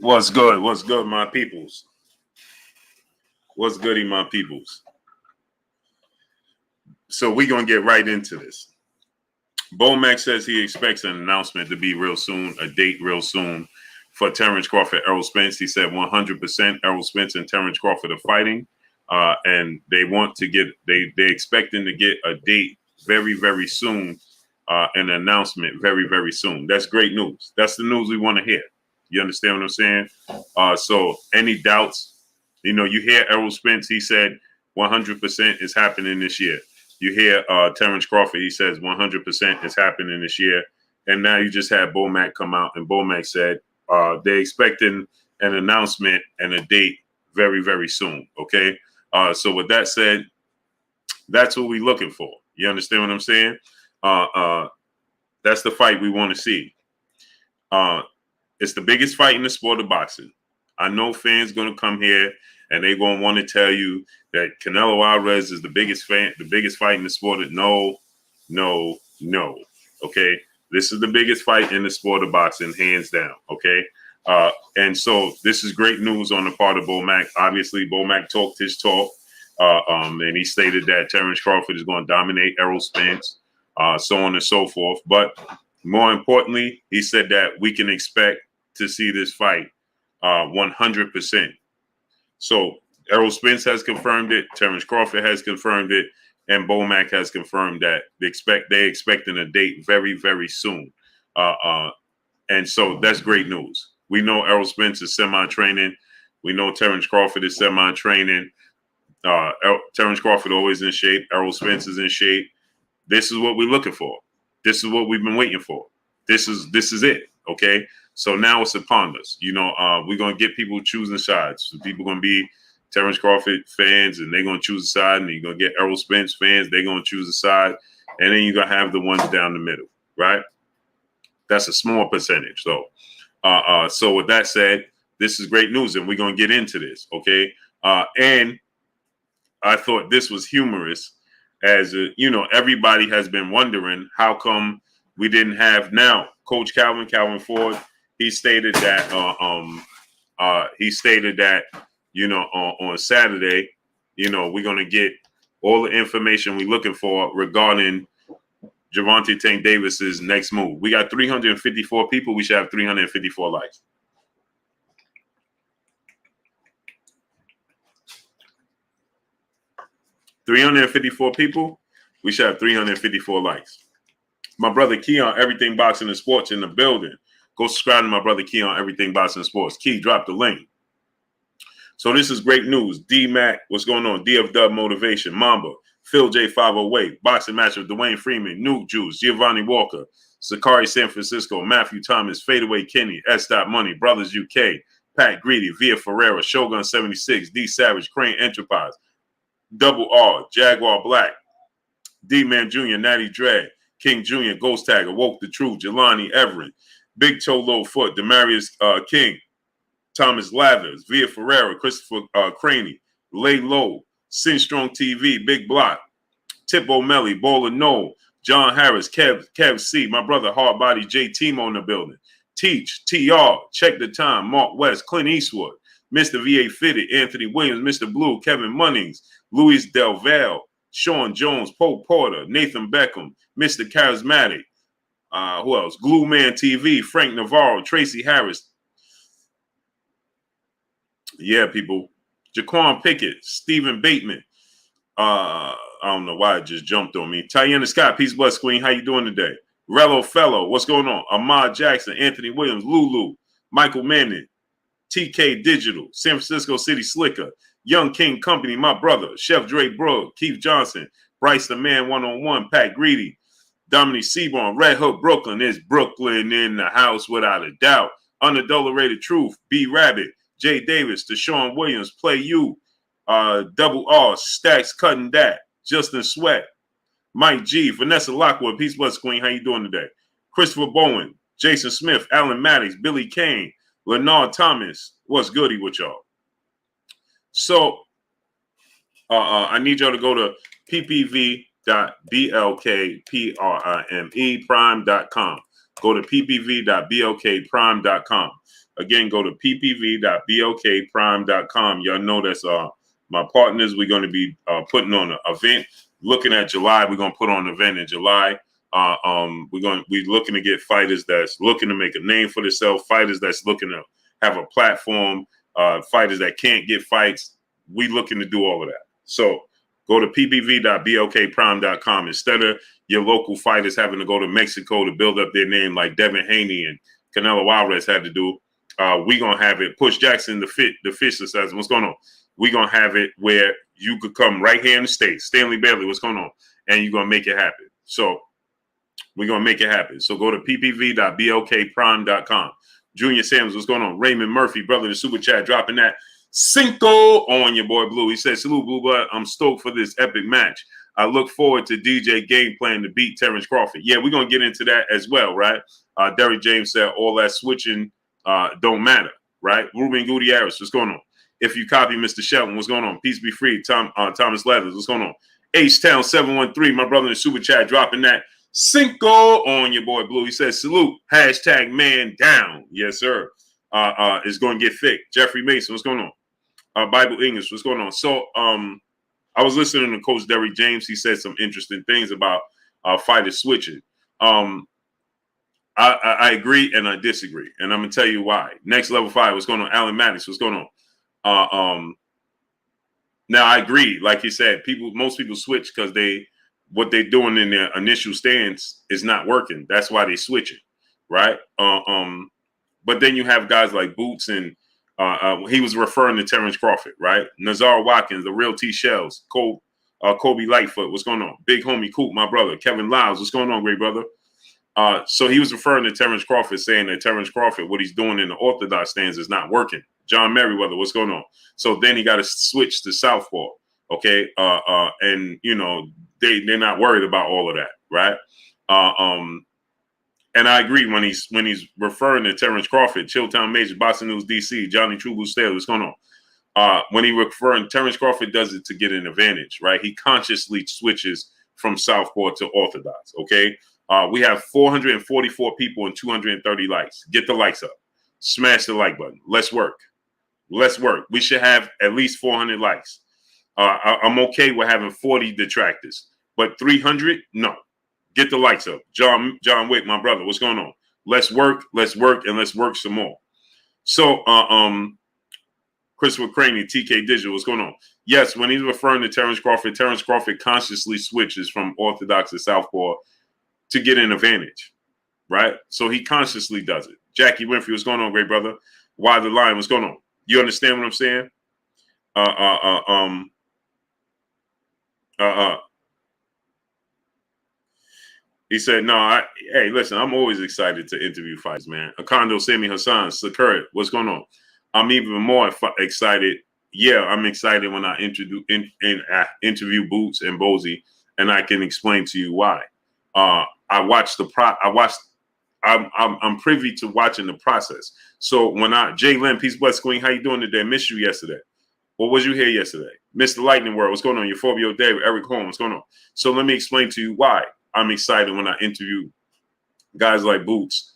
What's good? What's good, my peoples? What's goody, my peoples? So we're gonna get right into this. Bomac says he expects an announcement to be real soon, a date real soon for Terence Crawford, Errol Spence. He said 100% Errol Spence and Terence Crawford are fighting, and they want to get they expecting to get a date very very soon, an announcement very very soon. That's great news. That's the news we want to hear. You understand what I'm saying? So any doubts? You hear Errol Spence. He said 100% is happening this year. You hear Terence Crawford. He says 100% is happening this year. And now you just had Bomac come out, and Bomac said they're expecting an announcement and a date very, very soon. Okay. So with that said, that's what we're looking for. You understand what I'm saying? That's the fight we want to see. It's the biggest fight in the sport of boxing. I know fans going to come here and they're going to want to tell you that Canelo Alvarez is the biggest fight in the sport. No. Okay, this is the biggest fight in the sport of boxing, hands down. Okay, and so this is great news on the part of Bomac. Obviously, Bomac talked his talk, and he stated that Terence Crawford is going to dominate Errol Spence, so on and so forth. But more importantly, he said that we can expect to see this fight 100%. So Errol Spence has confirmed it, Terence Crawford has confirmed it, and Bomac has confirmed that they're expecting a date very, very soon. And so that's great news. We know Errol Spence is semi-training. We know Terence Crawford is semi-training. Terence Crawford always in shape. Errol Spence is in shape. This is what we're looking for. This is what we've been waiting for. This is it. Okay. So now it's upon us. We're gonna get people choosing sides. So people gonna be Terence Crawford fans, and they're gonna choose a side, and you're gonna get Errol Spence fans, they're gonna choose a side, and then you're gonna have the ones down the middle, right? That's a small percentage, though. So with that said, this is great news, and we're gonna get into this, okay? And I thought this was humorous, as everybody has been wondering how come we didn't have now. Coach Calvin Ford, he stated that on Saturday, we're gonna get all the information we're looking for regarding Gervonta Tank Davis's next move. We got 354 people. We should have 354 likes. $354 people. We should have 354 likes. My brother Keon, Everything Boxing and Sports in the building. Go subscribe to my brother Keon, Everything Boxing and Sports. Key, drop the link. So this is great news. D-Mac, what's going on? DFW Motivation, Mamba, Phil J. 508, Boxing Match with Dwayne Freeman, Nuke Juice, Giovanni Walker, Sakari San Francisco, Matthew Thomas, Fadeaway Kenny, S. Money, Brothers UK, Pat Greedy, Via Ferreira, Shogun 76, D Savage, Crane Enterprise, Double R, Jaguar Black, D-Man Jr., Natty Drag, King Jr., Ghost Tagger, Woke the Truth, Jelani Everett, Big Toe Low Foot, Demarius King, Thomas Lathers, Via Ferreira, Christopher Craney, Lay Low, Sin Strong TV, Big Block, Tip O'Malley, Bowler Noel, John Harris, Kev C, my brother Hard Body, J Timo in the building, Teach, TR, Check the Time, Mark West, Clint Eastwood, Mr. VA Fitted, Anthony Williams, Mr. Blue, Kevin Munnings, Luis Del Valle, Sean Jones, Pope Porter, Nathan Beckham, Mr. Charismatic, who else? Glue Man TV, Frank Navarro, Tracy Harris. Yeah, people. Jaquan Pickett, Stephen Bateman. I don't know why it just jumped on me. Tiana Scott, Peace Bless Queen. How you doing today? Rello Fellow, what's going on? Ahmad Jackson, Anthony Williams, Lulu, Michael Manning, TK Digital, San Francisco City Slicker, Young King Company, my brother, Chef Dre Bro, Keith Johnson, Bryce the Man 101, Pat Greedy, Dominic Seaborn, Red Hook Brooklyn. Is Brooklyn in the house without a doubt. Unadulterated Truth, B Rabbit, Jay Davis, Deshaun Williams, Play You, Double R, Stacks Cutting That, Justin Sweat, Mike G, Vanessa Lockwood, Peace Bless Queen. How you doing today? Christopher Bowen, Jason Smith, Alan Maddox, Billy Kane, Leonard Thomas. What's goody with y'all? So I need y'all to go to ppv.blkprime.com. Go to ppv.blkprime.com. Again, go to ppv.blkprime.com. Y'all know that's my partners. We're going to be putting on an event. Looking at July, we're going to put on an event in July. We're looking to get fighters that's looking to make a name for themselves, fighters that's looking to have a platform, fighters that can't get fights. We looking to do all of that. So go to ppv.blkprime.com. Instead of your local fighters having to go to Mexico to build up their name like Devin Haney and Canelo Alvarez had to do, we gonna have it. Push Jackson, the fish says, what's going on? We gonna have it where you could come right here in the States. Stanley Bailey, what's going on? And you're gonna make it happen. So we're gonna make it happen. So go to ppv.blkprime.com. Junior Sams, what's going on? Raymond Murphy, brother, the super chat, dropping that Cinco on your boy Blue. He says, salute, Blue Blood. I'm stoked for this epic match. I look forward to DJ game plan to beat Terence Crawford. Yeah, we're going to get into that as well, right? Derrick James said all that switching don't matter, right? Ruben Gutierrez, what's going on? If you copy Mr. Shelton, what's going on? Peace be free. Thomas Leathers, what's going on? H-Town 713, my brother in the super chat, dropping that Cinco on your boy Blue. He says, salute, hashtag man down. Yes, sir. It's going to get thick. Jeffrey Mason, what's going on? Bible English, what's going on? So I was listening to Coach Derrick James. He said some interesting things about fighters switching. I agree and I disagree, and I'm gonna tell you why. Next Level 5, what's going on? Alan Maddox, what's going on? Now I agree, like you said, most people switch because what they're doing in their initial stance is not working. That's why they switch it, right? But then you have guys like Boots and he was referring to Terence Crawford, right? Nazar Watkins, the real T-Shells, Kobe Lightfoot, what's going on? Big homie Coop, my brother. Kevin Lyles, what's going on, great brother? So he was referring to Terence Crawford, saying that Terence Crawford, what he's doing in the orthodox stance is not working. John Merriweather, what's going on? So then he got to switch to southpaw, okay? And, you know, they're not worried about all of that, right? And I agree when he's referring to Terence Crawford, Chilltown Major, Boxing News DC, Johnny True Blue Stale, what's going on? When he referring, Terence Crawford does it to get an advantage, right? He consciously switches from southpaw to orthodox, okay? We have 444 people and 230 likes. Get the likes up. Smash the like button. Let's work. Let's work. We should have at least 400 likes. I'm okay with having 40 detractors, but 300, no. Get the likes up. John Wick, my brother, what's going on? Let's work, and let's work some more. So, Christopher Craney, TK Digital, what's going on? Yes, when he's referring to Terence Crawford consciously switches from orthodox to southpaw to get an advantage, right? So he consciously does it. Jackie Winfrey, what's going on, great brother? Why the Lion, what's going on? You understand what I'm saying? He said, no, hey, listen, I'm always excited to interview fights, man. Akando Sami Hassan, Sakura, what's going on? I'm even more excited. Yeah, I'm excited when I interview Boots and Bozy, and I can explain to you why. I'm privy to watching the process. So when Jay Lynn, peace, bless, Queen, how you doing today? Missed you yesterday. Or was you here yesterday? Mr. Lightning World, what's going on? Your Phobio David, Eric Holmes, what's going on? So let me explain to you why I'm excited when I interview guys like Boots,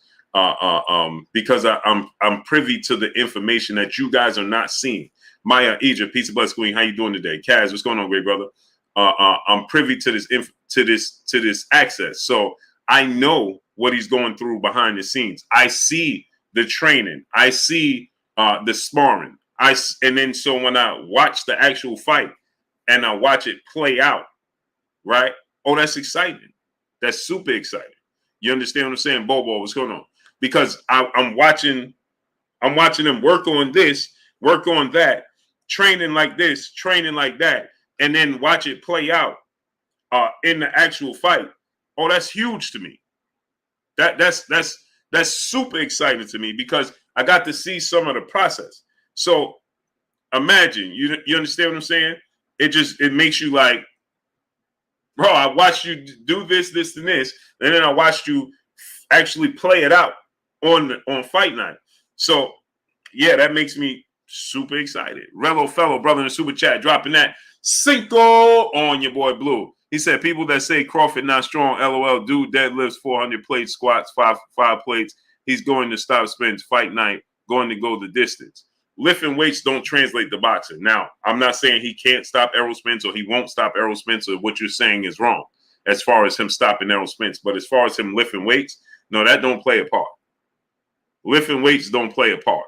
because I'm privy to the information that you guys are not seeing. Maya Egypt, peace, bless, Queen, how you doing today? Kaz, what's going on, great brother? I'm privy to this access, so I know what he's going through behind the scenes. I see the training, I see the sparring, and then so when I watch the actual fight and I watch it play out, right? Oh, that's exciting. That's super exciting. You understand what I'm saying, Bobo? What's going on? Because I'm watching them work on this, work on that, training like this, training like that, and then watch it play out in the actual fight. Oh, that's huge to me. That's super exciting to me because I got to see some of the process. So imagine, you understand what I'm saying? It makes you like, bro, I watched you do this, and this, and then I watched you actually play it out on fight night. So yeah, that makes me super excited. Rello fellow brother in the super chat dropping that Cinco on your boy Blue. He said people that say Crawford not strong, LOL, dude deadlifts 400 plates, squats, five plates. He's going to stop Spence fight night, going to go the distance. Lifting weights don't translate to boxing. Now, I'm not saying he can't stop Errol Spence or he won't stop Errol Spence, or what you're saying is wrong as far as him stopping Errol Spence. But as far as him lifting weights, no, that don't play a part. Lifting weights don't play a part.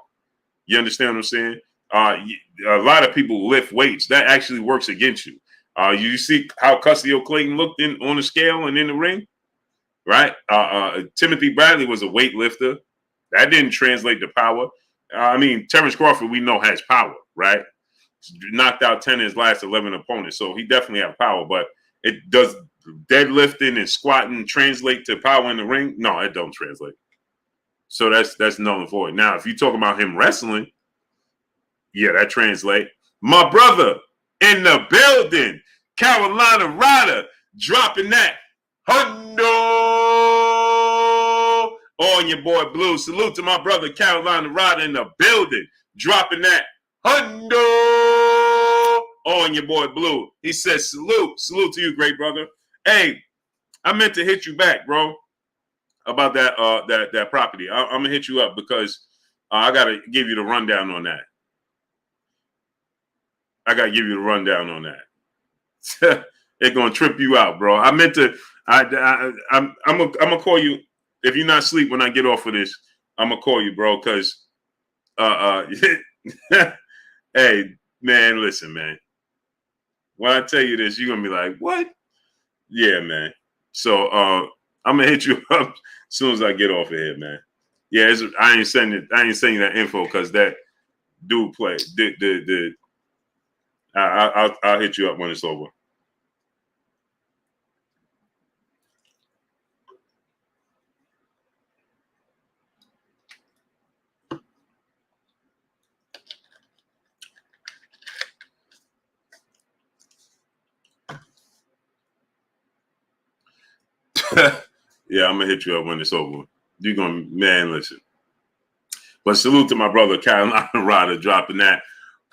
You understand what I'm saying? A lot of people lift weights. That actually works against you. You see how Custio Clayton looked on the scale and in the ring, right? Timothy Bradley was a weightlifter. That didn't translate to power. I mean, Terence Crawford, we know, has power, right? Knocked out 10 of his last 11 opponents, so he definitely has power. But it does deadlifting and squatting translate to power in the ring? No, it don't translate. So that's null and void. Now, if you talk about him wrestling, yeah, that translate. My brother in the building, Carolina Rider, dropping that hundo on your boy Blue. Salute to my brother Carolina Rider in the building, dropping that hundo on your boy Blue. He says salute to you, great brother. Hey, I meant to hit you back, bro, about that property. I'm gonna hit you up because I gotta give you the rundown on that. It's gonna trip you out, bro. I meant to. I'm gonna call you if you're not asleep when I get off of this. I'm gonna call you, bro, because hey, man, listen, man. When I tell you this, you're gonna be like, what? Yeah, man. So I'm gonna hit you up as soon as I get off of here, man. Yeah, I ain't sending that info because that dude play. I'll hit you up when it's over. Yeah, I'm gonna hit you up when it's over. You're gonna, man, listen. But salute to my brother Carolina Rider dropping that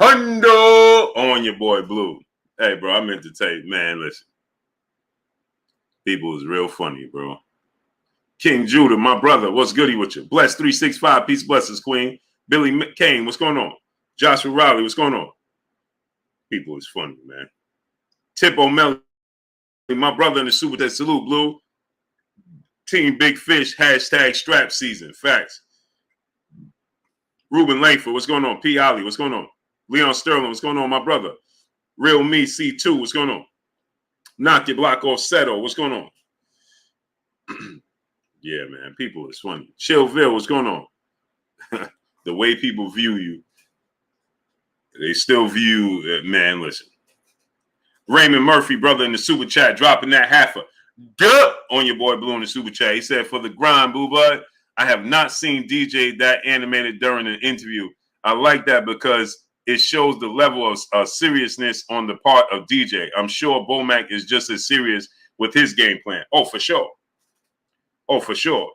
hundo on your boy Blue. Hey, bro, I meant to tell you, man, listen. People is real funny, bro. King Judah, my brother, what's goody with you? Bless 365, peace, blessings, Queen. Billy McCain, what's going on? Joshua Riley, what's going on? People is funny, man. Tip O'Malley, my brother in the Super Chat, salute, Blue. Team Big Fish, hashtag strap season. Facts. Ruben Langford, what's going on? P. Ollie, what's going on? Leon Sterling, what's going on, my brother? Real Me C2, what's going on? Knock your block off Seto, what's going on? Yeah, man, people is funny. Chillville, what's going on? The way people view you, they still view, man, listen. Raymond Murphy, brother in the Super Chat, dropping that halfer. Duh! On your boy Blue in the Super Chat. He said, for the grind, Boo Bud, I have not seen DJ that animated during an interview. I like that because it shows the level of seriousness on the part of DJ. I'm sure Bomac is just as serious with his game plan. Oh, for sure. Oh, for sure.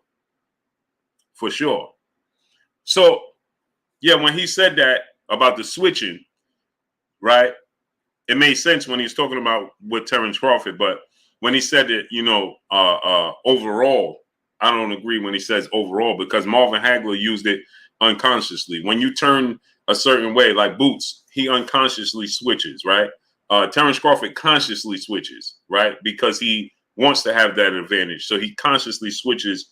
For sure. So, yeah, when he said that about the switching, right, it made sense when he was talking about with Terence Crawford. But when he said that, you know, overall, I don't agree when he says overall because Marvin Hagler used it unconsciously. When you turn a certain way, like Boots, he unconsciously switches, right? Terence Crawford consciously switches, right? Because he wants to have that advantage. So he consciously switches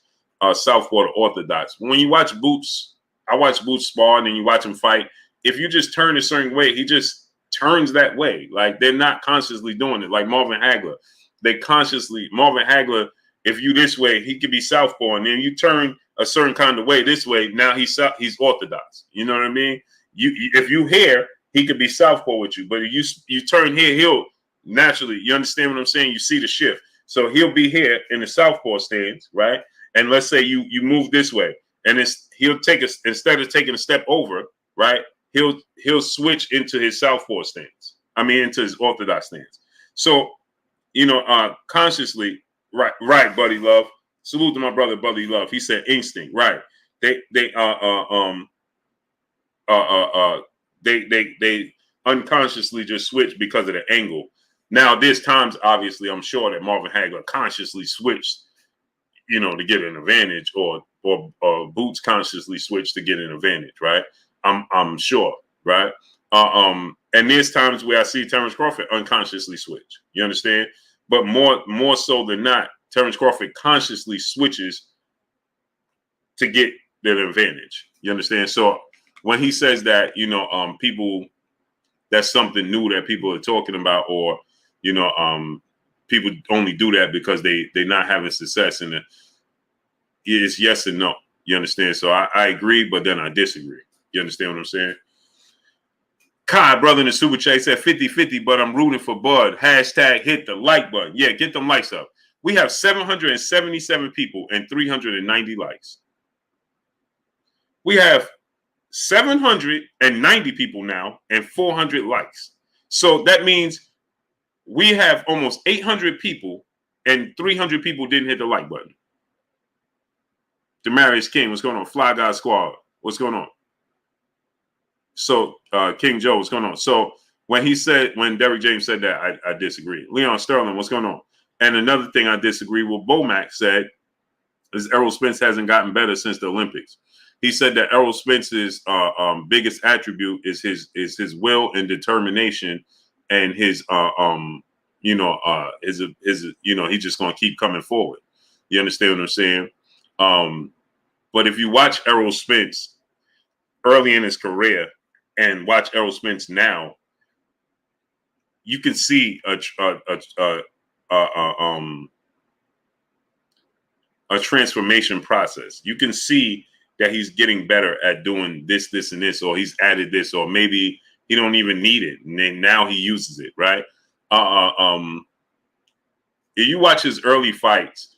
southpaw to orthodox. When you watch Boots, I watch Boots spar and then you watch him fight. If you just turn a certain way, he just turns that way. Like they're not consciously doing it. Like Marvin Hagler, Marvin Hagler, if you this way, he could be southpaw, and then you turn a certain kind of way this way. Now he's orthodox. You know what I mean? If you here, he could be southpaw with you, but if you turn here, he'll naturally. You understand what I'm saying? You see the shift. So he'll be here in the southpaw stance, right? And let's say you move this way, and he'll take us instead of taking a step over, right? He'll switch into his southpaw stance. I mean, into his orthodox stance. So, you know, consciously, right, Buddy Love. Salute to my brother, Buddy Love. He said instinct, right? They unconsciously just switch because of the angle. Now, there's times, obviously, I'm sure that Marvin Hagler consciously switched, to get an advantage, or Boots consciously switched to get an advantage, right? I'm sure, right? And there's times where I see Terence Crawford unconsciously switch. You understand? But more so than not, Terence Crawford consciously switches to get that advantage. You understand? So when he says that, people, that's something new that people are talking about, or people only do that because they're not having success, and it's yes and no. You understand? So I agree, but then I disagree. You understand what I'm saying? Kai, brother in the super chat, said 50-50, but I'm rooting for Bud. Hashtag hit the like button. Yeah, get them likes up. We have 777 people and 390 likes. We have 790 people now and 400 likes. So that means we have almost 800 people and 300 people didn't hit the like button. Demarius King, what's going on? Fly Guy Squad, what's going on? So King Joe, what's going on? So when Derrick James said that, I disagree. Leon Sterling, what's going on? And another thing I disagree with Bomac said is Errol Spence hasn't gotten better since the Olympics. He said that Errol Spence's biggest attribute is his will and determination, and his he's just gonna keep coming forward. You understand what I'm saying? But if you watch Errol Spence early in his career and watch Errol Spence now, you can see a transformation process. You can see that he's getting better at doing this, and this, or he's added this, or maybe he don't even need it, and then now he uses it, right? If you watch his early fights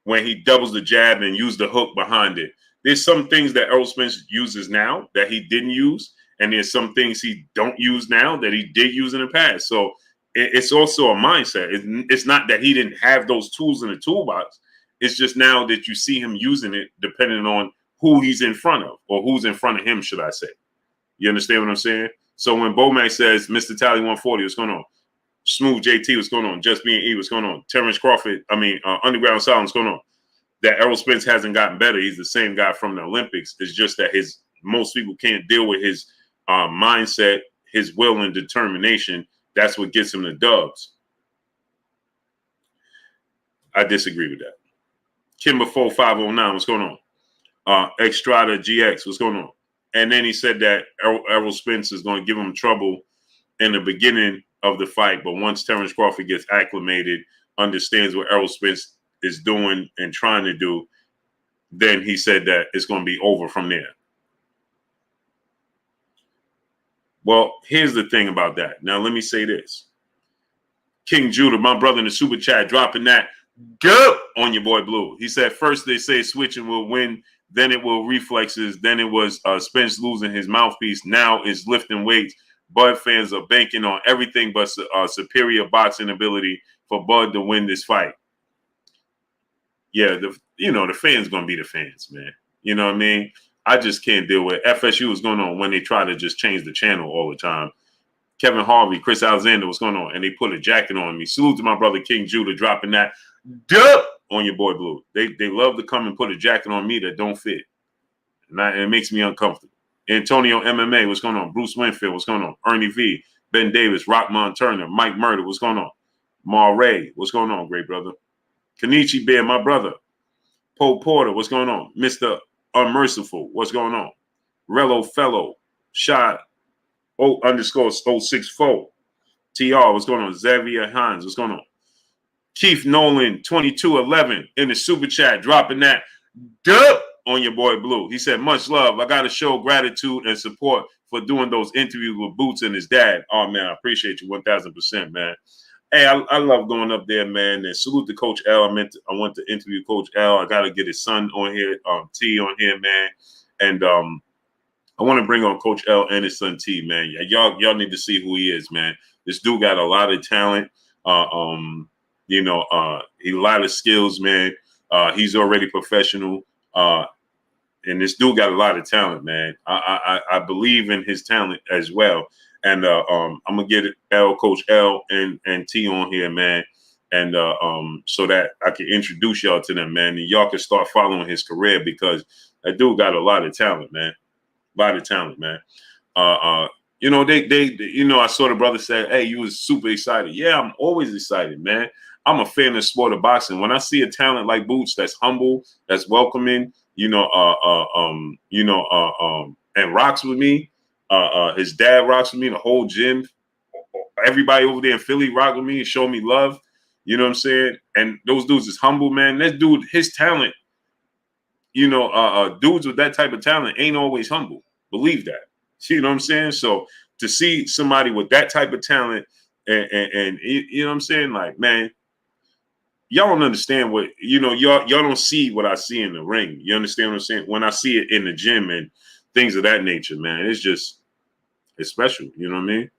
when he doubles the jab and use the hook behind it, there's some things that Errol Spence uses now that he didn't use, and there's some things he don't use now that he did use in the past. So it's also a mindset. It's not that he didn't have those tools in the toolbox. It's just now that you see him using it depending on who he's in front of, or who's in front of him, should I say. You understand what I'm saying? So when Bomac says, Mr. Tally 140, what's going on? Smooth JT, what's going on? Just Being E, what's going on? Terence Crawford, Underground Silence, what's going on? That Errol Spence hasn't gotten better. He's the same guy from the Olympics. It's just that most people can't deal with his mindset, his will and determination. That's what gets him the dubs. I disagree with that. Kimber 4509, what's going on? Extrada GX, what's going on? And then he said that Errol Spence is going to give him trouble in the beginning of the fight, but once Terence Crawford gets acclimated, understands what Errol Spence is doing and trying to do, then he said that it's going to be over from there. Well, here's the thing about that. Now, let me say this. King Judah, my brother in the super chat, dropping that go on your boy Blue. He said, first they say switching will win, then it will reflexes, then it was Spence losing his mouthpiece, now it's lifting weights. Bud fans are banking on everything but superior boxing ability for Bud to win this fight. Yeah, the fans going to be the fans, man. You know what I mean? I just can't deal with it. FSU is going on when they try to just change the channel all the time. Kevin Harvey, Chris Alexander, what's going on? And they put a jacket on me. Salute to my brother King Judah dropping that duh on your boy Blue. They love to come and put a jacket on me that don't fit. And it makes me uncomfortable. Antonio MMA, what's going on? Bruce Winfield, what's going on? Ernie V, Ben Davis, Rockmont Turner, Mike Murder, what's going on? Ma Ray, what's going on, great brother? Kenichi Bear, my brother. Poe Porter, what's going on? Mr. Unmerciful, what's going on? Rello Fellow, Shot _064. TR, what's going on? Xavier Hines, what's going on? Keith Nolan, 2211 in the super chat, dropping that duh on your boy Blue. He said, much love. I got to show gratitude and support for doing those interviews with Boots and his dad. Oh, man, I appreciate you 1,000%, man. Hey, I love going up there, man. And salute to Coach L. I want to interview Coach L. I got to get his son on here, T on here, man. And I want to bring on Coach L and his son T, man. Y'all need to see who he is, man. This dude got a lot of talent. He a lot of skills, man. He's already professional. And this dude got a lot of talent, man. I believe in his talent as well. And I'm gonna get Coach L and T on here, man. And so that I can introduce y'all to them, man, and y'all can start following his career because that dude got a lot of talent, man. A lot of talent, man. You know, they you know, I saw the brother say, "Hey, you was super excited." Yeah, I'm always excited, man. I'm a fan of the sport of boxing. When I see a talent like Boots that's humble, that's welcoming, and rocks with me. His dad rocks with me, the whole gym. Everybody over there in Philly rock with me and show me love. You know what I'm saying? And those dudes is humble, man. That dude, his talent, dudes with that type of talent ain't always humble. Believe that. You know what I'm saying? So to see somebody with that type of talent and you know what I'm saying? Like, man, y'all don't understand what, y'all don't see what I see in the ring. You understand what I'm saying? When I see it in the gym and things of that nature, man, it's special. You know what I mean?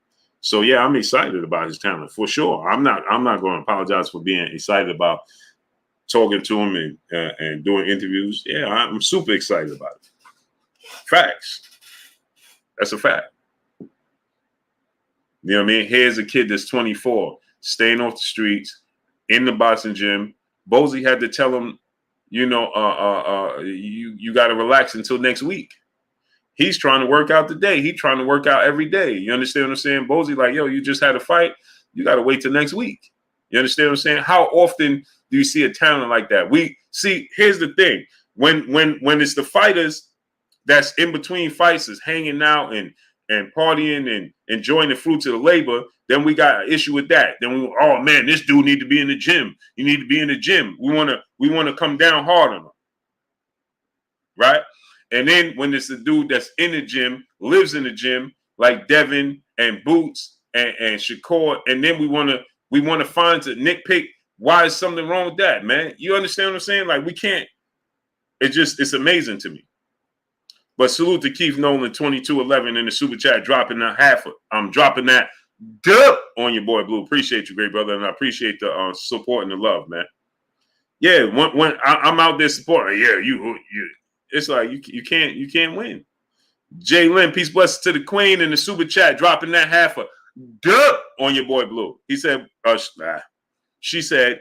So yeah, I'm excited about his talent for sure. I'm not going to apologize for being excited about talking to him and doing interviews. Yeah, I'm super excited about it. Facts. That's a fact. You know what I mean? Here's a kid that's 24, staying off the streets, in the boxing gym. Bozy had to tell him, you got to relax until next week. He's trying to work out today. He's trying to work out every day. You understand what I'm saying? Bozy like, yo, you just had a fight. You got to wait till next week. You understand what I'm saying? How often do you see a talent like that? We see, here's the thing. When it's the fighters that's in between fights is hanging out and partying and enjoying the fruits of the labor, then we got an issue with that. Then oh man, this dude need to be in the gym. You need to be in the gym. We want to come down hard on him. Right? And then when it's a dude that's in the gym, lives in the gym, like Devin and Boots and Shakur, and then we want to find to nitpick why is something wrong with that, man? You understand what I'm saying? Like we can't. It's amazing to me. But salute to Keith Nolan 2211 in the super chat, dropping that I'm dropping that dub on your boy Blue. Appreciate you, great brother, and I appreciate the support and the love, man. Yeah, when I'm out there supporting, yeah, you it's like you can't win. Jay Lynn, peace blessings to the queen in the super chat, dropping that dub on your boy Blue. He said, she said,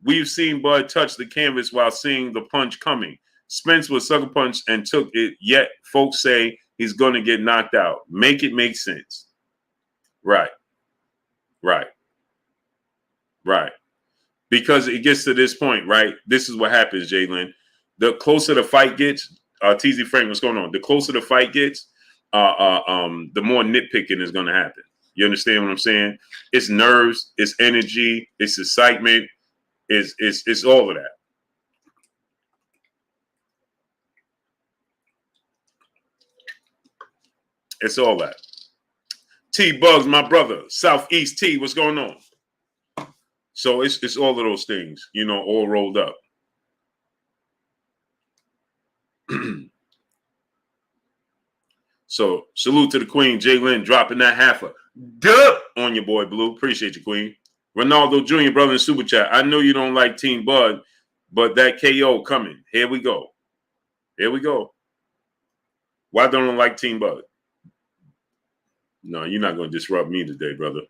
we've seen Bud touch the canvas while seeing the punch coming. Spence was sucker punch and took it, yet folks say he's going to get knocked out. Make it make sense. Right. Because it gets to this point, right? This is what happens, Jalen. The closer the fight gets, TZ Frank, what's going on? The closer the fight gets, the more nitpicking is going to happen. You understand what I'm saying? It's nerves, it's energy, it's excitement, it's all of that. It's all that. T-Bugs, my brother. Southeast T, what's going on? So it's all of those things, all rolled up. So salute to the queen, Jay Lynn, dropping that dub on your boy Blue. Appreciate you, queen. Ronaldo Jr., brother in super chat. I know you don't like Team Bud, but that KO coming. Here we go. Why don't I like Team Bud? No, you're not going to disrupt me today, brother.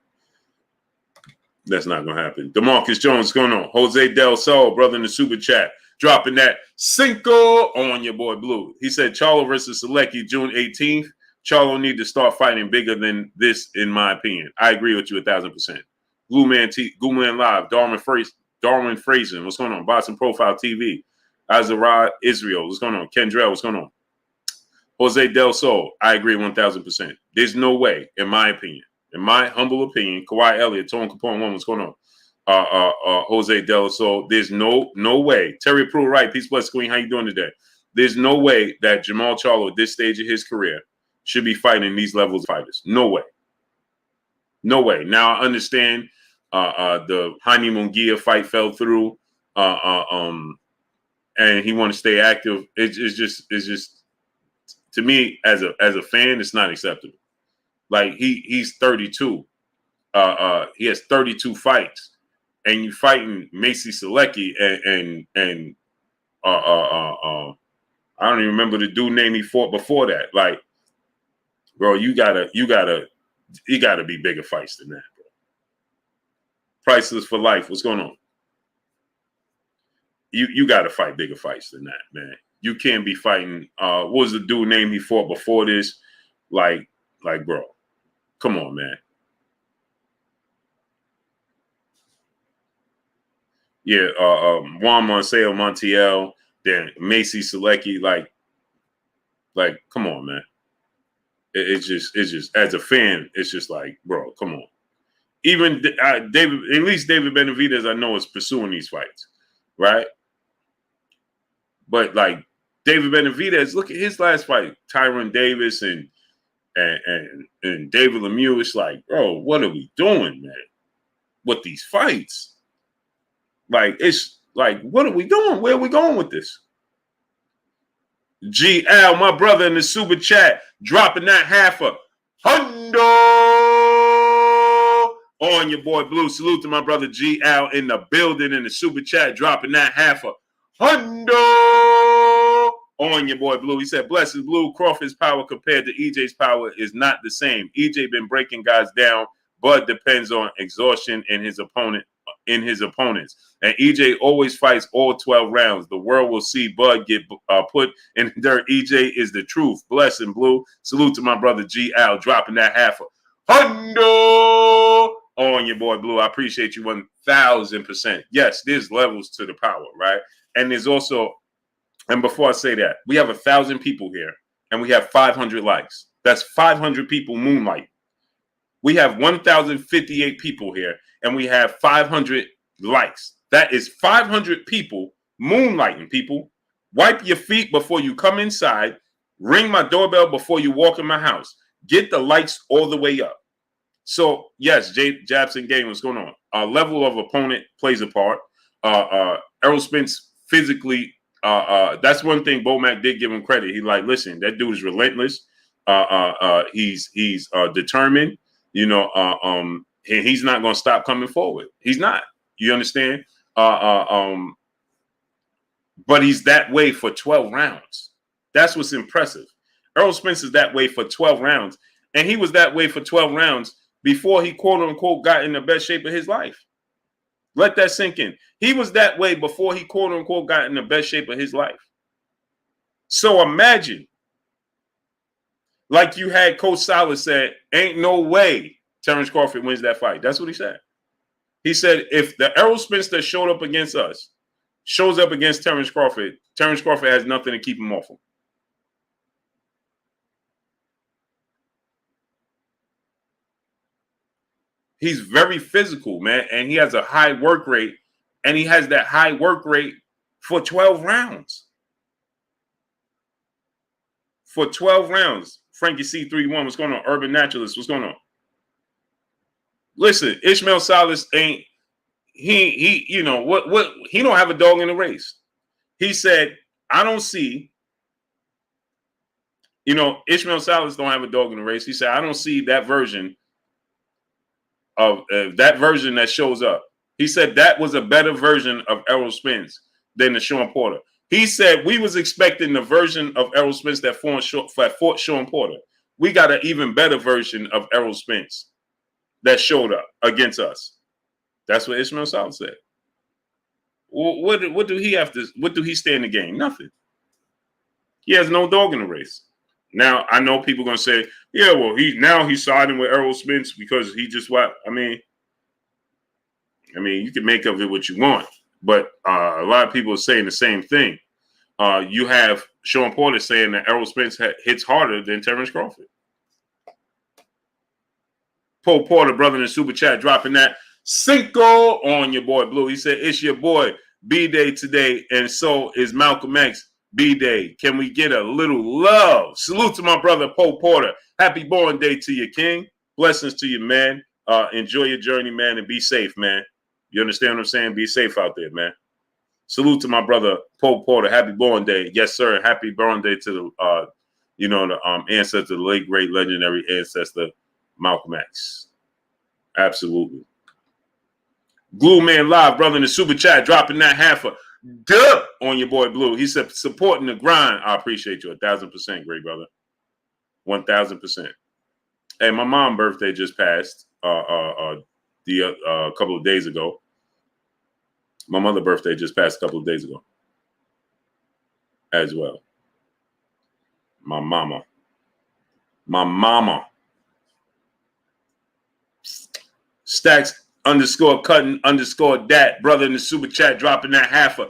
That's not going to happen. DeMarcus Jones, what's going on? Jose Del Sol, brother in the super chat, dropping that cinco on your boy Blue. He said Charlo versus Selecki June 18th. Charlo need to start fighting bigger than this, in my opinion. I agree with you 1,000%. Glue Man Live, Darwin Fraser, what's going on? Boston Profile TV. Azarad Israel, what's going on? Kendrell, what's going on? Jose Del Sol, I agree 1,000%. There's no way, in my opinion, in my humble opinion, Kawhi Elliott, Tone Capone, what's going on? Jose Del Sol, there's no way. Terry Pruitt, right? Peace, bless, Queen. How you doing today? There's no way that Jamal Charlo, at this stage of his career, should be fighting these levels of fighters. No way. Now I understand the Jaime Munguia fight fell through, and he want to stay active. It's just. To me, as a fan, it's not acceptable. Like he's 32. He has 32 fights, and you fighting Macy Selecki and I don't even remember the dude name he fought before that. Like, bro, you gotta You got to be bigger fights than that, bro. Priceless for life. What's going on? You got to fight bigger fights than that, man. You can't be fighting. What was the dude name he fought before this? Like, bro, come on, man. Yeah, Juan Montiel, then Macy Selecki, like, come on, man. It's just as a fan, it's just like, bro, come on. Even David, at least David Benavidez, I know is pursuing these fights, right? But like David Benavidez, look at his last fight, Tyron Davis and David Lemieux. It's like, bro, what are we doing, man? With these fights, like it's like, what are we doing? Where are we going with this? GL, my brother in the super chat, dropping that half a hundo on your boy Blue. Salute to my brother GL in the building in the super chat, dropping that half a hundo on your boy Blue. He said, blessed Blue, Crawford's power compared to EJ's power is not the same. EJ been breaking guys down, but depends on exhaustion in his opponents. And EJ always fights all 12 rounds. The world will see Bud get put in dirt. EJ is the truth. Blessing, Blue. Salute to my brother GL dropping that half a hundo on your boy Blue. I appreciate you 1,000%. Yes, there's levels to the power, right? And there's also, and before I say that, we have 1,000 people here and we have 500 likes. That's 500 people moonlight. We have 1,058 people here and we have 500 likes. That is 500 people moonlighting, people. Wipe your feet before you come inside. Ring my doorbell before you walk in my house. Get the lights all the way up. So, yes, Jabson game, what's going on? Level of opponent plays a part. Errol Spence physically, that's one thing Bomac did give him credit. He like, listen, that dude is relentless. He's determined, and he's not going to stop coming forward. He's not. You understand? But he's that way for 12 rounds. That's what's impressive. Errol Spence is that way for 12 rounds. And he was that way for 12 rounds before he, quote unquote, got in the best shape of his life. Let that sink in. He was that way before he, quote unquote, got in the best shape of his life. So imagine, like you had Coach Salas said, ain't no way Terence Crawford wins that fight. That's what he said. He said, if the Errol Spence that showed up against us shows up against Terence Crawford has nothing to keep him off him. He's very physical, man, and he has a high work rate, and he has that high work rate for 12 rounds. For 12 rounds. Frankie C31, what's going on? Urban Naturalist, what's going on? Listen, Ishmael Salas ain't he he don't have a dog in the race. He said, I don't see, Ishmael Salas don't have a dog in the race. He said, I don't see that version of that shows up. He said that was a better version of Errol Spence than the Sean Porter. He said we was expecting the version of Errol Spence that fought Sean Porter. We got an even better version of Errol Spence that showed up against us. That's what Ishmael Salas said. What do he have to? What do he stand to gain? Nothing. He has no dog in the race. Now I know people are gonna say, yeah, well, he's siding with Errol Spence because he just what? I mean, you can make of it what you want, but a lot of people are saying the same thing. You have Sean Porter saying that Errol Spence hits harder than Terence Crawford. Paul Porter, brother in the super chat, dropping that Cinco on your boy Blue. He said, it's your boy B-Day today, and so is Malcolm X B-Day. Can we get a little love? Salute to my brother Paul Porter. Happy born day to you, King. Blessings to you, man. Enjoy your journey, man, and be safe, man. You understand what I'm saying? Be safe out there, man. Salute to my brother Paul Porter. Happy born day. Yes, sir. Happy born day to the ancestor, the late, great, legendary ancestor, Malcolm X. Absolutely. Glue Man Live, brother in the super chat, dropping that half a dub on your boy Blue. He said, supporting the grind. I appreciate you 1,000%, great brother. 1,000%. Hey, my mom's birthday just passed a couple of days ago. My mother's birthday just passed a couple of days ago as well. My mama. Stacks _ cutting _ dat. Brother in the super chat dropping that half a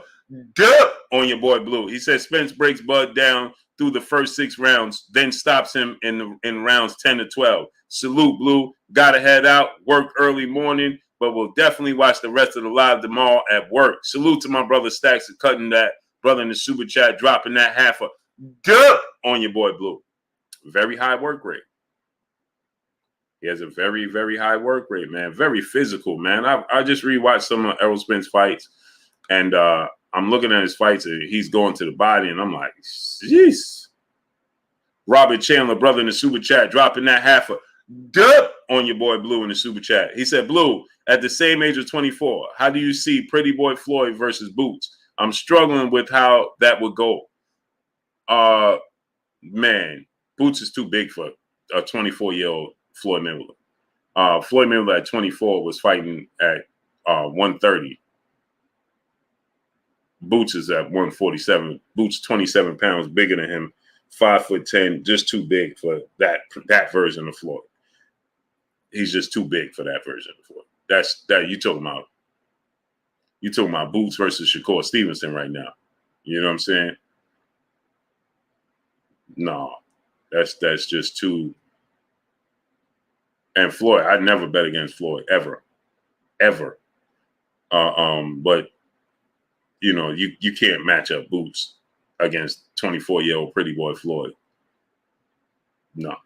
dub on your boy Blue. He says Spence breaks Bud down through the first 6 rounds, then stops him in rounds 10 to 12. Salute, Blue. Gotta head out, work early morning, but we'll definitely watch the rest of the live tomorrow at work. Salute to my brother Stacks and cutting that. Brother in the super chat dropping that half a dub on your boy Blue. Very high work rate. He has a very, very high work rate, man. Very physical, man. I just rewatched some of Errol Spence fights, and I'm looking at his fights, and he's going to the body, and I'm like, jeez. Robert Chandler, brother in the super chat, dropping that half a dub on your boy Blue in the super chat. He said, Blue, at the same age of 24, how do you see Pretty Boy Floyd versus Boots? I'm struggling with how that would go. Man, Boots is too big for a 24-year-old Floyd Mayweather. Floyd Mayweather at 24 was fighting at 130. Boots is at 147. Boots 27 pounds bigger than him, 5'10", just too big for that version of Floyd. He's just too big for that version of Floyd. That's you talking about Boots versus Shakur Stevenson right now. You know what I'm saying? No, that's just too. And Floyd, I'd never bet against Floyd ever. But you know, you can't match up Boots against 24-year-old Pretty Boy Floyd. No,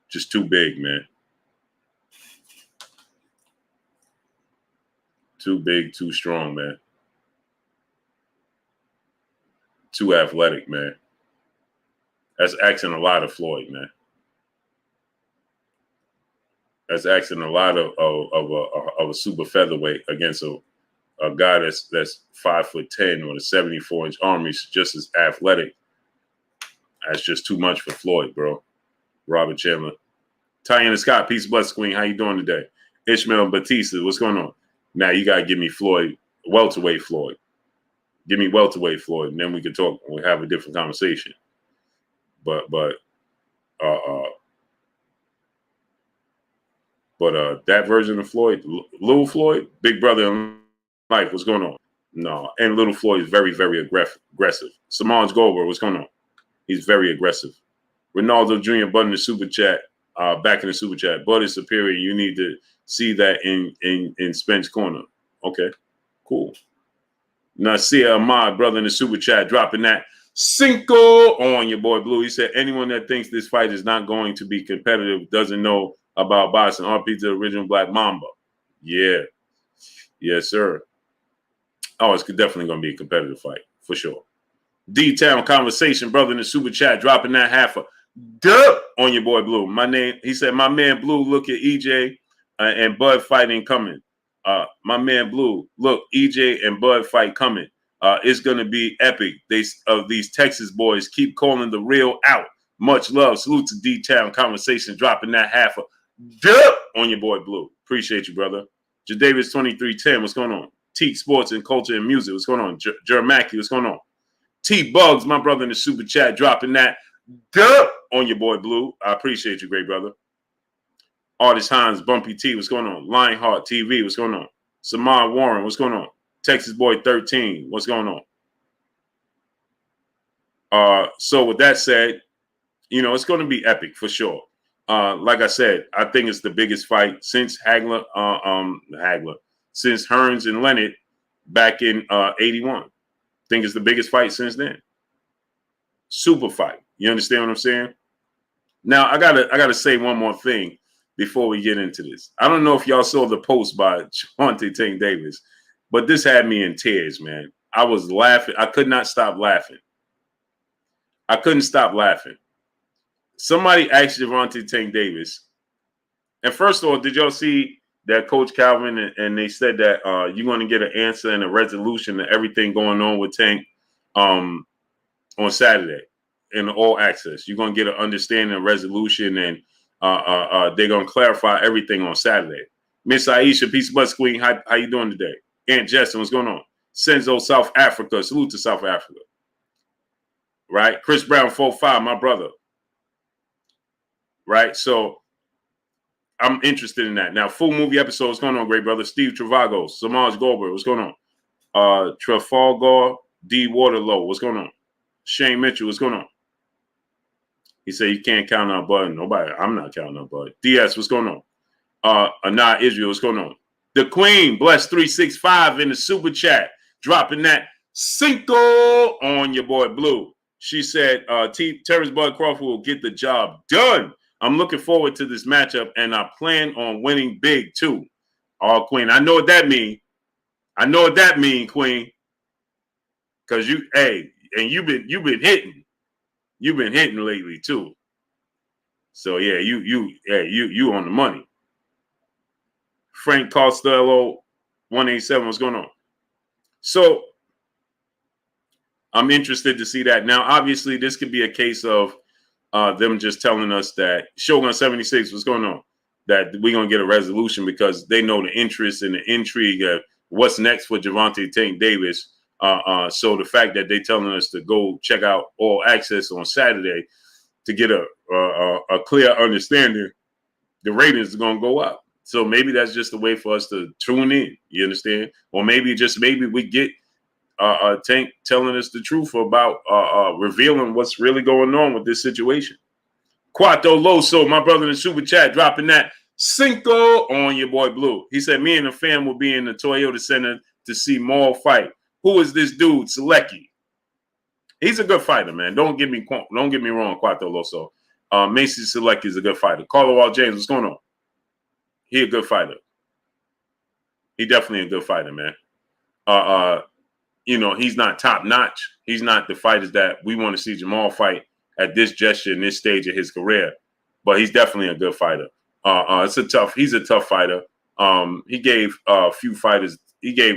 just too big, man. Too big, too strong, man. Too athletic, man. That's asking a lot of Floyd, man. That's asking a lot of a super featherweight against a guy that's 5'10" with a 74-inch arm. He's just as athletic. That's just too much for Floyd, bro. Robert Chandler. Tiana Scott, peace, bless queen. How you doing today? Ishmael Batista, what's going on? Now you gotta give me Floyd, welterweight Floyd. Give me welterweight Floyd, and then we can talk. We'll have a different conversation. But that version of Floyd, Little Floyd, big brother in life, what's going on? No, and Little Floyd is very, very aggressive. Samaj Goldberg, what's going on? He's very aggressive. Ronaldo Jr. Bud in the super chat, back in the super chat. Bud is superior. You need to see that in Spence corner. Okay, cool. Nasir Ahmad, brother in the super chat, dropping that Cinco on your boy Blue. He said, anyone that thinks this fight is not going to be competitive doesn't know about boxing. RP to the original Black Mamba. Yeah. Yes, sir. Oh, it's definitely going to be a competitive fight, for sure. D-Town Conversation, brother in the super chat, dropping that half a dub on your boy Blue. He said, my man Blue, look at EJ and Bud fighting coming. My man Blue, look, EJ and Bud fight coming. It's going to be epic. These Texas boys keep calling the real out. Much love. Salute to D-Town Conversation, dropping that half a dub on your boy Blue. Appreciate you, brother. Jadavis 2310, what's going on? Teak Sports and Culture and Music, what's going on? Jermacki, what's going on? T Bugs, my brother in the super chat, dropping that dub on your boy Blue. I appreciate you, great brother. Artist Hines, Bumpy T, what's going on? Lionheart TV, what's going on? Samar Warren, what's going on? Texas Boy 13, what's going on? So with that said, you know, it's going to be epic for sure. Like I said, I think it's the biggest fight since since Hearns and Leonard back in 81. I think it's the biggest fight since then. Super fight. You understand what I'm saying? Now I gotta say one more thing before we get into this. I don't know if y'all saw the post by Javante Tank Davis, but this had me in tears, man. I was laughing. I could not stop laughing. I couldn't stop laughing. Somebody asked Javante Tank Davis, and first of all, did y'all see that Coach Calvin and they said that you're going to get an answer and a resolution to everything going on with Tank on Saturday? in all access. You're gonna get an understanding and resolution, and they're gonna clarify everything on Saturday. Miss Aisha, peace of bus queen. How you doing today? Aunt Justin, what's going on? Senzo, South Africa. Salute to South Africa. Right? Chris Brown, 4-5, my brother. Right? So I'm interested in that. Now, full movie episode, what's going on, great brother? Steve Travago, Samaj Goldberg, what's going on? Trafalgar D. Waterlow, what's going on? Shane Mitchell, what's going on? He said you can't count on Bud. Nobody, I'm not counting on Bud. DS, what's going on? Anah Israel, what's going on? The Queen, bless 365 in the super chat, dropping that Cinco on your boy Blue. She said Terence Bud Crawford will get the job done. I'm looking forward to this matchup, and I plan on winning big too. Oh, Queen, I know what that mean. I know what that mean, Queen. Cause you've been hitting. You've been hitting lately too. So yeah, you on the money. Frank Costello, 187. What's going on? So I'm interested to see that. Now, obviously, this could be a case of them just telling us that Shogun 76, what's going on? That we're gonna get a resolution because they know the interest and the intrigue of what's next for Gervonta Tank Davis. So the fact that they're telling us to go check out All Access on Saturday to get a clear understanding, the ratings are gonna go up. So maybe that's just a way for us to tune in. You understand? Or maybe we get Tank telling us the truth about revealing what's really going on with this situation. Quato Loso, my brother in the super chat, dropping that Cinco on your boy Blue. He said, me and the fam will be in the Toyota Center to see Maul fight. Who is this dude, Selecki? He's a good fighter, man. Don't get me wrong, Quato Loso. Macy Selecki is a good fighter. Carlo James, what's going on? He a good fighter. He definitely a good fighter, man. He's not top notch. He's not the fighters that we want to see Jamal fight at this gesture in this stage of his career, but he's definitely a good fighter. He's a tough fighter. He gave a few fighters. He gave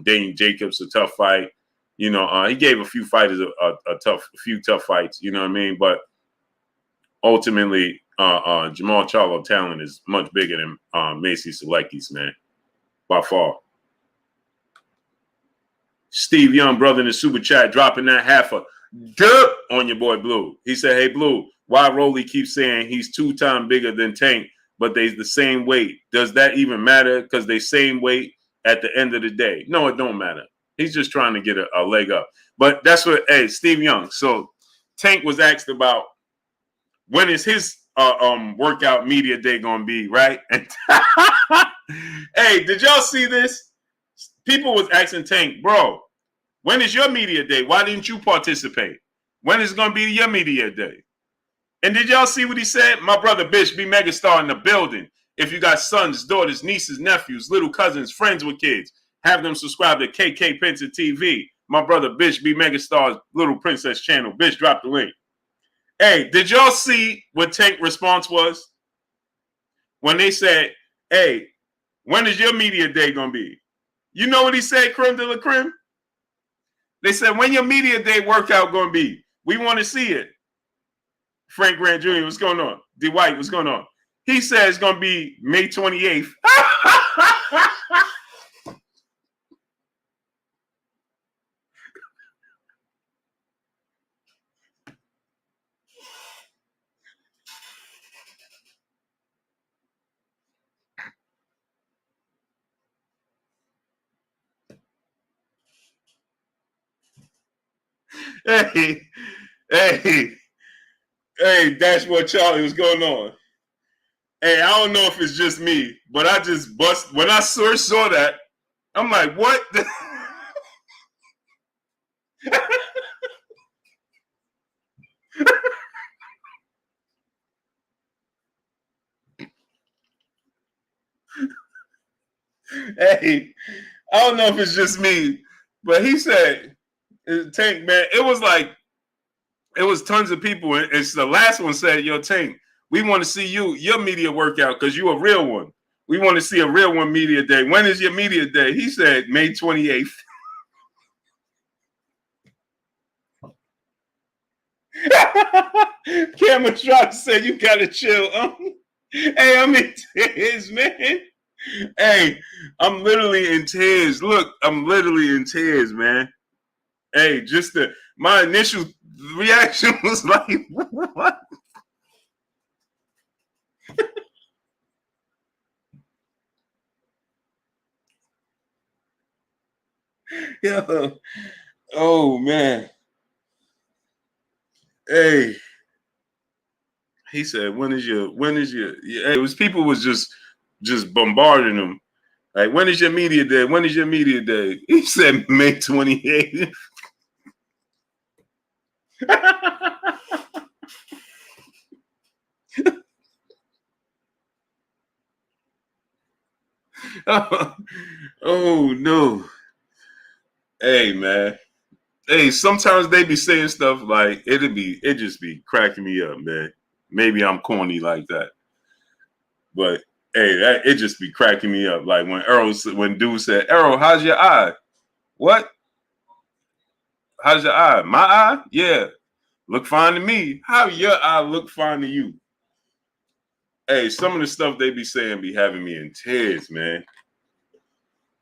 Dane Jacobs a tough fight. He gave a few fighters a few tough fights. You know what I mean? But ultimately, Jamal Charlo talent is much bigger than Macy Selecki's, man, by far. Steve Young, brother in the super chat, dropping that half a dip on your boy Blue. He said, hey, Blue, why Rolly keeps saying he's 2 times bigger than Tank, but they the same weight? Does that even matter? Because they same weight at the end of the day. No, it don't matter. He's just trying to get a leg up. But that's what, hey, Steve Young. So Tank was asked about when is his workout media day going to be, right? And hey, did y'all see this? People was asking Tank, bro, when is your media day? Why didn't you participate? When is it going to be your media day? And did y'all see what he said? My brother Bish, be megastar in the building. If you got sons, daughters, nieces, nephews, little cousins, friends with kids, have them subscribe to KK Penson TV. My brother Bish, be megastar's Little Princess channel. Bish, drop the link. Hey, did y'all see what Tank's response was? When they said, hey, when is your media day going to be? You know what he said, creme de la creme? They said, when your media day workout going to be? We want to see it. Frank Grant Jr., what's going on? D. White, what's going on? He said it's going to be May 28th. Hey, Dashboard Charlie, what's going on? Hey, I don't know if it's just me, but I just bust. When I first saw that, I'm like, what? Hey, I don't know if it's just me, but he said, Tank, man, it was tons of people. It's the last one said, yo, Tank, we want to see your media workout because you a real one. We want to see a real one media day. When is your media day? He said May 28th. Cameron tried to say you gotta chill. Hey, I'm in tears, man. Hey, I'm literally in tears. Look, I'm literally in tears, man. Hey, my initial reaction was like, what? Yo, oh man. Hey, he said, yeah, it was people was just bombarding him. Like, when is your media day? When is your media day? He said May 28th. Oh no. Hey man. Hey, sometimes they be saying stuff like it just be cracking me up, man. Maybe I'm corny like that. But hey, it just be cracking me up. Like when dude said, Errol, how's your eye? What? How's your eye? My eye? Yeah. Look fine to me. How your eye look fine to you? Hey, some of the stuff they be saying be having me in tears, man.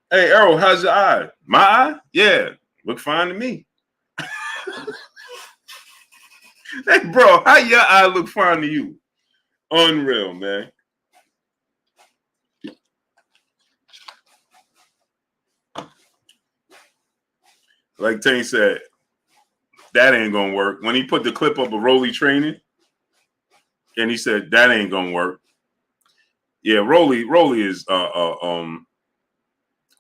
Hey, Errol, how's your eye? My eye? Yeah. Look fine to me. Hey, bro, how your eye look fine to you? Unreal, man. Like Tank said, that ain't gonna work. When he put the clip up of Rolly training, and he said that ain't gonna work. Yeah, Rolly is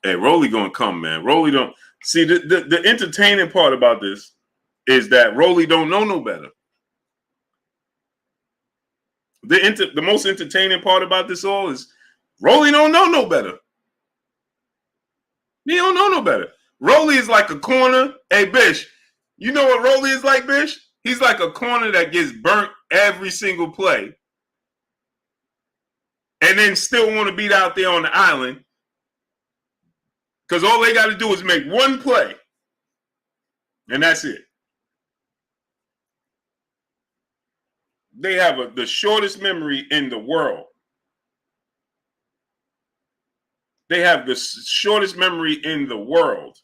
hey, Rolly gonna come, man. Rolly don't see the entertaining part about this is that Rolly don't know no better. The most entertaining part about this all is Rolly don't know no better. He don't know no better. Rolly is like a corner. Hey, Bish, you know what Rolly is like, Bish? He's like a corner that gets burnt every single play and then still want to beat out there on the island because all they got to do is make one play and that's it. They have the shortest memory in the world. They have the shortest memory in the world.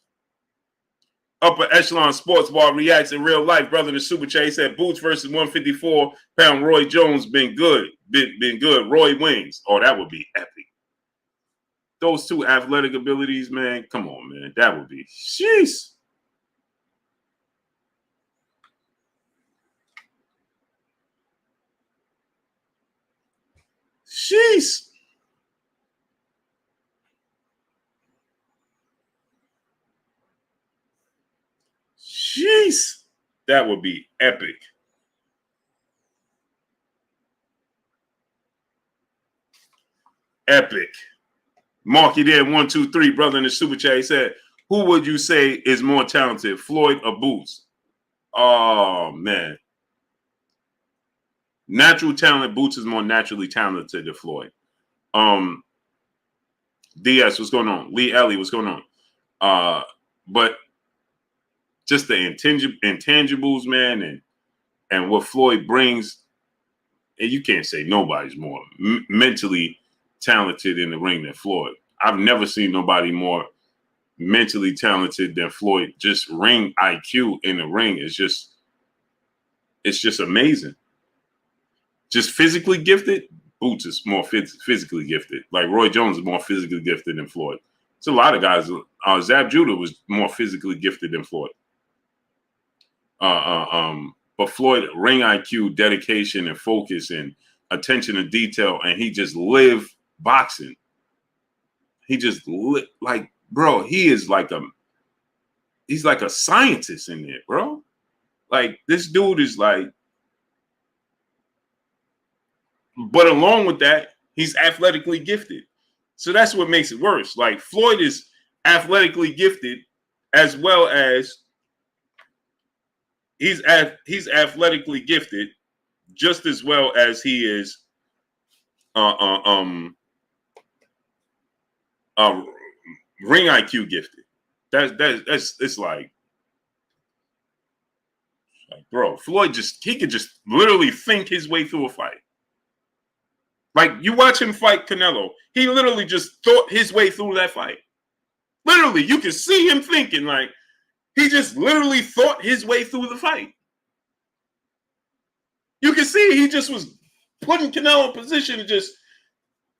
Upper Echelon Sports Bar reacts in real life. Brother in the Super Chat said Boots versus 154-pound Roy Jones been good. Been good. Roy wins. Oh, that would be epic. Those two athletic abilities, man. Come on, man. That would be. Jeez. Jeez. Jeez. That would be epic. Epic. Marky there, 123, brother in the Super Chat. He said, who would you say is more talented, Floyd or Boots? Oh, man. Natural talent, Boots is more naturally talented than Floyd. DS, what's going on? Lee Ellie, what's going on? But just the intangibles, man, and what Floyd brings, and you can't say nobody's more mentally talented in the ring than Floyd. I've never seen nobody more mentally talented than Floyd. Just ring IQ in the ring is just amazing. Just physically gifted, Boots is more physically gifted. Like Roy Jones is more physically gifted than Floyd. It's a lot of guys. Zab Judah was more physically gifted than Floyd. But Floyd, ring IQ, dedication, and focus, and attention to detail, and he just lived boxing. He just like, bro, he's like a scientist in there, bro. Like this dude is like, but along with that, he's athletically gifted. So that's what makes it worse. Like Floyd is athletically gifted as well as he's athletically gifted just as well as he is ring IQ gifted. That's it's like Like, bro, Floyd he could just literally think his way through a fight. Like, you watch him fight Canelo, he literally just thought his way through that fight. Literally, you can see him thinking, like, he just literally thought his way through the fight. You can see he just was putting Canelo in position to just,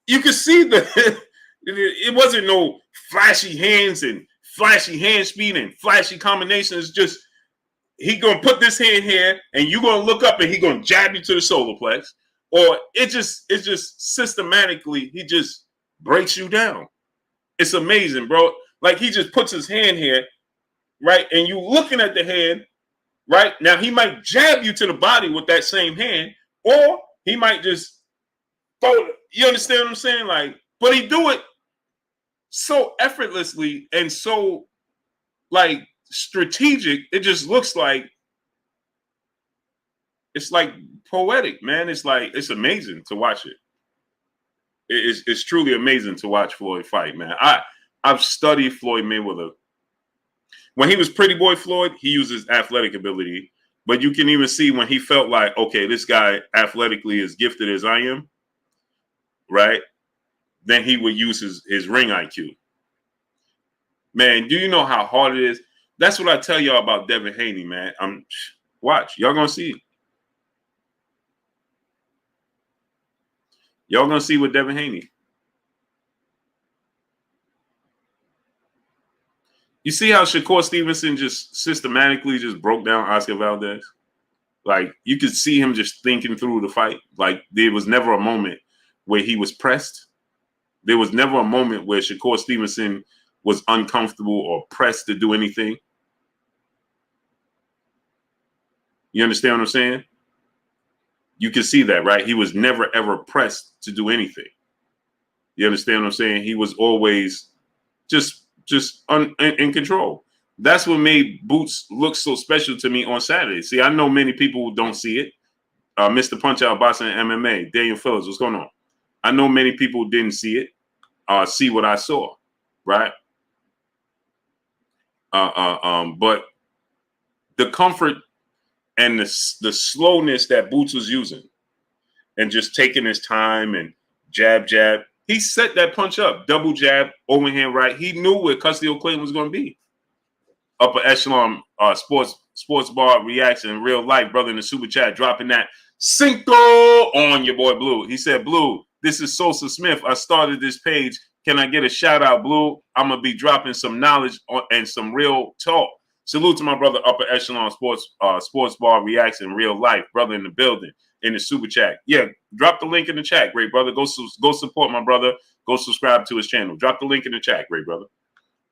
you can see it wasn't no flashy hands and flashy hand speed and flashy combinations. Just, he gonna put this hand here and you gonna look up and he gonna jab you to the solar plex. Or it's just systematically, he just breaks you down. It's amazing, bro. Like, he just puts his hand here, right? And you looking at the hand, right? Now, he might jab you to the body with that same hand, or he might just throw it. You understand what I'm saying? Like, but he do it so effortlessly and so, like, strategic. It just looks like, it's like poetic, man. It's like, it's amazing to watch it. It's truly amazing to watch Floyd fight, man. I've studied Floyd Mayweather. When he was Pretty Boy Floyd, he used his athletic ability, but you can even see when he felt like, okay, this guy athletically as gifted as I am, right? Then he would use his ring IQ. Man, do you know how hard it is? That's what I tell y'all about Devin Haney, man. Watch, y'all gonna see. Y'all gonna see with Devin Haney. You see how Shakur Stevenson just systematically just broke down Oscar Valdez? Like, you could see him just thinking through the fight. Like, there was never a moment where he was pressed. There was never a moment where Shakur Stevenson was uncomfortable or pressed to do anything. You understand what I'm saying? You can see that, right? He was never, ever pressed to do anything. You understand what I'm saying? He was always just in control. That's what made Boots look so special to me on Saturday. See, I know many people don't see it. Mr. Punch Out Boxing and MMA, Daniel Phillips, what's going on? I know many people didn't see it, see what I saw, right? But the comfort and the slowness that Boots was using and just taking his time and jab, he set that punch up, double jab, overhand right. He knew where Custody Clayton was going to be. Upper echelon sports bar reaction in real life, brother in the super chat, dropping that Cinco on your boy Blue. He said, Blue, this is Sosa Smith. I started this page. Can I get a shout out, Blue? I'm going to be dropping some knowledge and some real talk. Salute to my brother, upper echelon sports bar reaction in real life, brother in the building, in the super chat. Yeah, drop the link in the chat, great brother. Go support my brother. Go subscribe to his channel. Drop the link in the chat, great brother.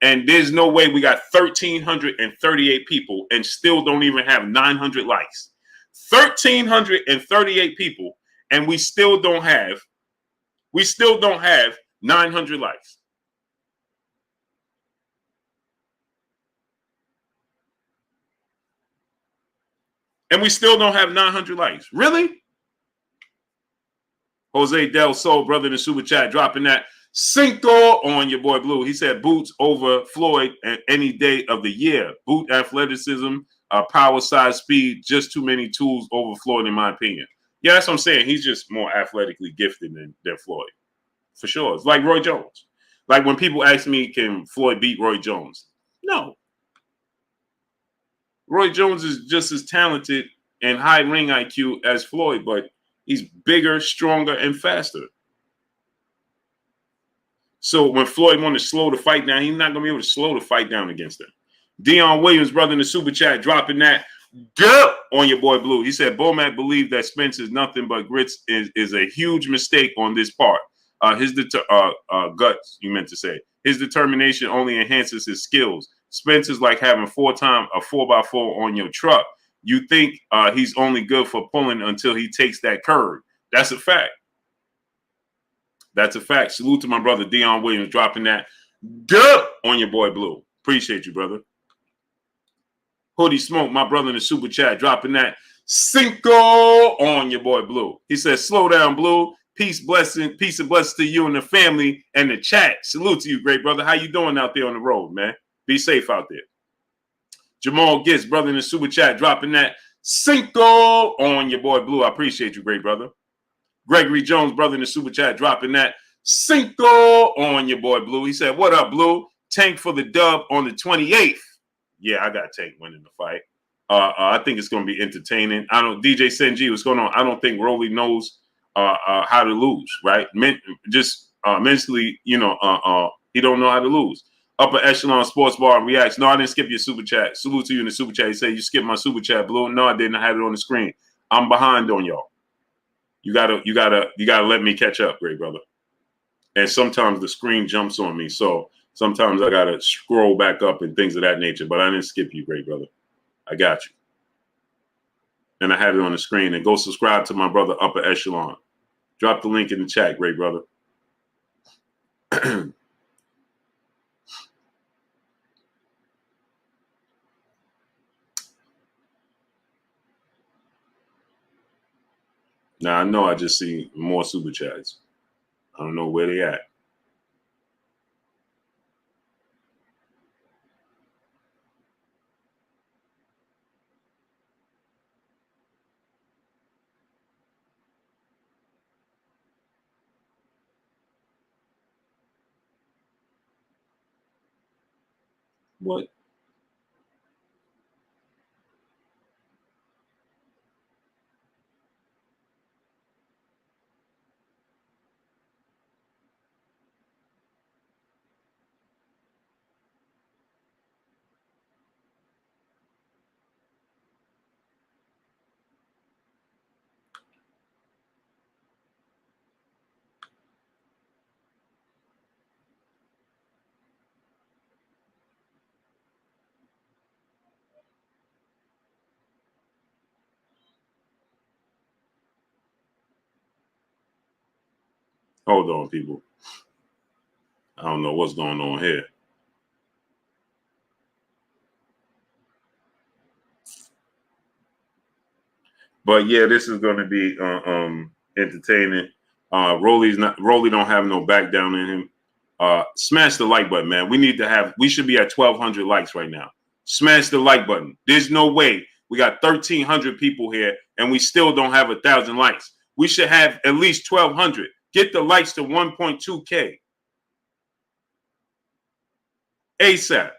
And there's no way we got 1,338 people and still don't even have 900 likes. 1,338 people, and we still don't have 900 likes. And we still don't have 900 likes. Really? Jose Del Sol, brother in the super chat, dropping that Cinco on your boy Blue. He said Boots over Floyd any day of the year. Boot athleticism, power, size, speed, just too many tools over Floyd, in my opinion. Yeah, that's what I'm saying. He's just more athletically gifted than Floyd. For sure. It's like Roy Jones. Like when people ask me, can Floyd beat Roy Jones? No. Roy Jones is just as talented and high ring IQ as Floyd, but he's bigger, stronger, and faster. So when Floyd wanted to slow the fight down, he's not going to be able to slow the fight down against him. Dion Williams, brother in the super chat, dropping that on your boy Blue. He said, Bomac believed that Spence is nothing but grits is a huge mistake on this part. His guts, you meant to say. His determination only enhances his skills. Spence is like having a 4x4 on your truck. You think he's only good for pulling until he takes that curve. That's a fact. That's a fact. Salute to my brother Dion Williams dropping that on your boy Blue. Appreciate you, brother. Hoodie Smoke, my brother in the super chat, dropping that Cinco on your boy Blue. He says, slow down, Blue. Peace and blessing to you and the family and the chat. Salute to you, great brother. How you doing out there on the road, man? Be safe out there. Jamal Gitz, brother in the super chat, dropping that Cinco on your boy Blue. I appreciate you, great brother. Gregory Jones, brother in the super chat, dropping that Cinco on your boy Blue. He said, what up, Blue? Tank for the dub on the 28th. Yeah, I got Tank winning the fight. I think it's going to be entertaining. DJ Senji, what's going on? I don't think Rolly knows how to lose, right? Mentally, he don't know how to lose. Upper Echelon Sports Bar reacts. No, I didn't skip your super chat. Salute to you in the super chat. He said you skipped my super chat, Blue. No, I didn't. I had it on the screen. I'm behind on y'all. You gotta let me catch up, great brother. And sometimes the screen jumps on me, so sometimes I gotta scroll back up and things of that nature. But I didn't skip you, great brother. I got you. And I had it on the screen. And go subscribe to my brother Upper Echelon. Drop the link in the chat, great brother. Now I know I just see more super chats. I don't know where they at. What? Hold on, people. I don't know what's going on here. But yeah, this is going to be entertaining. Rolly don't have no back down in him. Smash the like button, man. We should be at 1,200 likes right now. Smash the like button. There's no way we got 1,300 people here and we still don't have 1,000 likes. We should have at least 1,200. Get the likes to 1.2K. ASAP.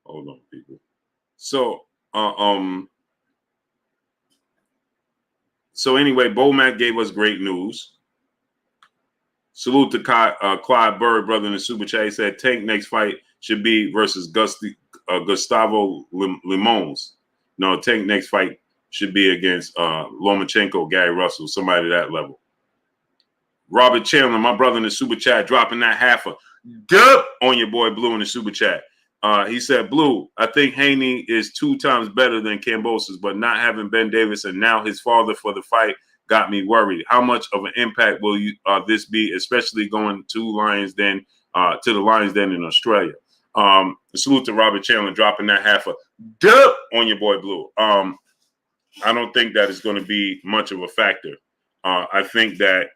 Hold on, people. So anyway, Bomac gave us great news. Salute to Clyde Bird, brother in the super chat. He said Tank next fight should be versus Gustavo Limons. No, Tank next fight should be against Lomachenko, Gary Russell, somebody that level. Robert Chandler, my brother in the super chat, dropping that half a dub on your boy Blue in the super chat. He said, Blue, I think Haney is 2 times better than Kambosos, but not having Ben Davis and now his father for the fight got me worried. How much of an impact will this be, especially going to the Lions Den in Australia? Salute to Robert Chandler dropping that half a dub on your boy Blue. I don't think that is going to be much of a factor. I think that,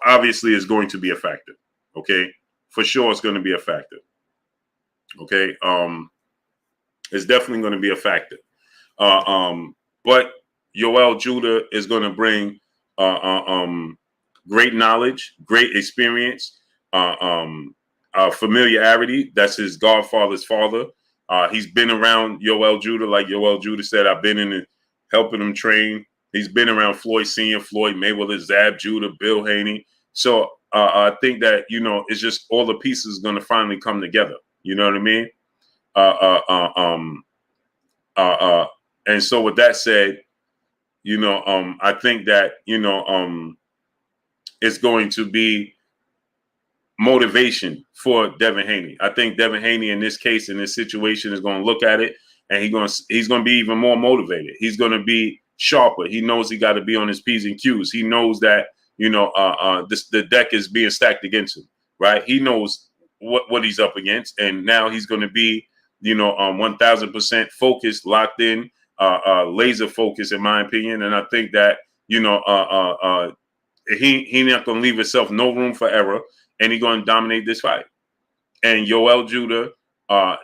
obviously it's going to be a factor. Okay. For sure it's going to be a factor. Okay. It's definitely going to be a factor. But Yoel Judah is going to bring great knowledge, great experience, familiarity. That's his godfather's father. He's been around Yoel Judah, like Yoel Judah said. I've been in it, helping him train. He's been around Floyd Sr., Floyd Mayweather, Zab Judah, Bill Haney. So I think that, it's just all the pieces going to finally come together. You know what I mean? And so with that said, I think that, it's going to be motivation for Devin Haney. I think Devin Haney in this case, in this situation, is going to look at it and he's going to be even more motivated. He's going to be sharper. He knows he got to be on his P's and Q's. He knows that, the deck is being stacked against him, right? He knows what he's up against. And now he's going to be, 1000% focused, locked in, laser focused, in my opinion. And I think that, he not going to leave himself no room for error, and he's going to dominate this fight. And Yoel Judah,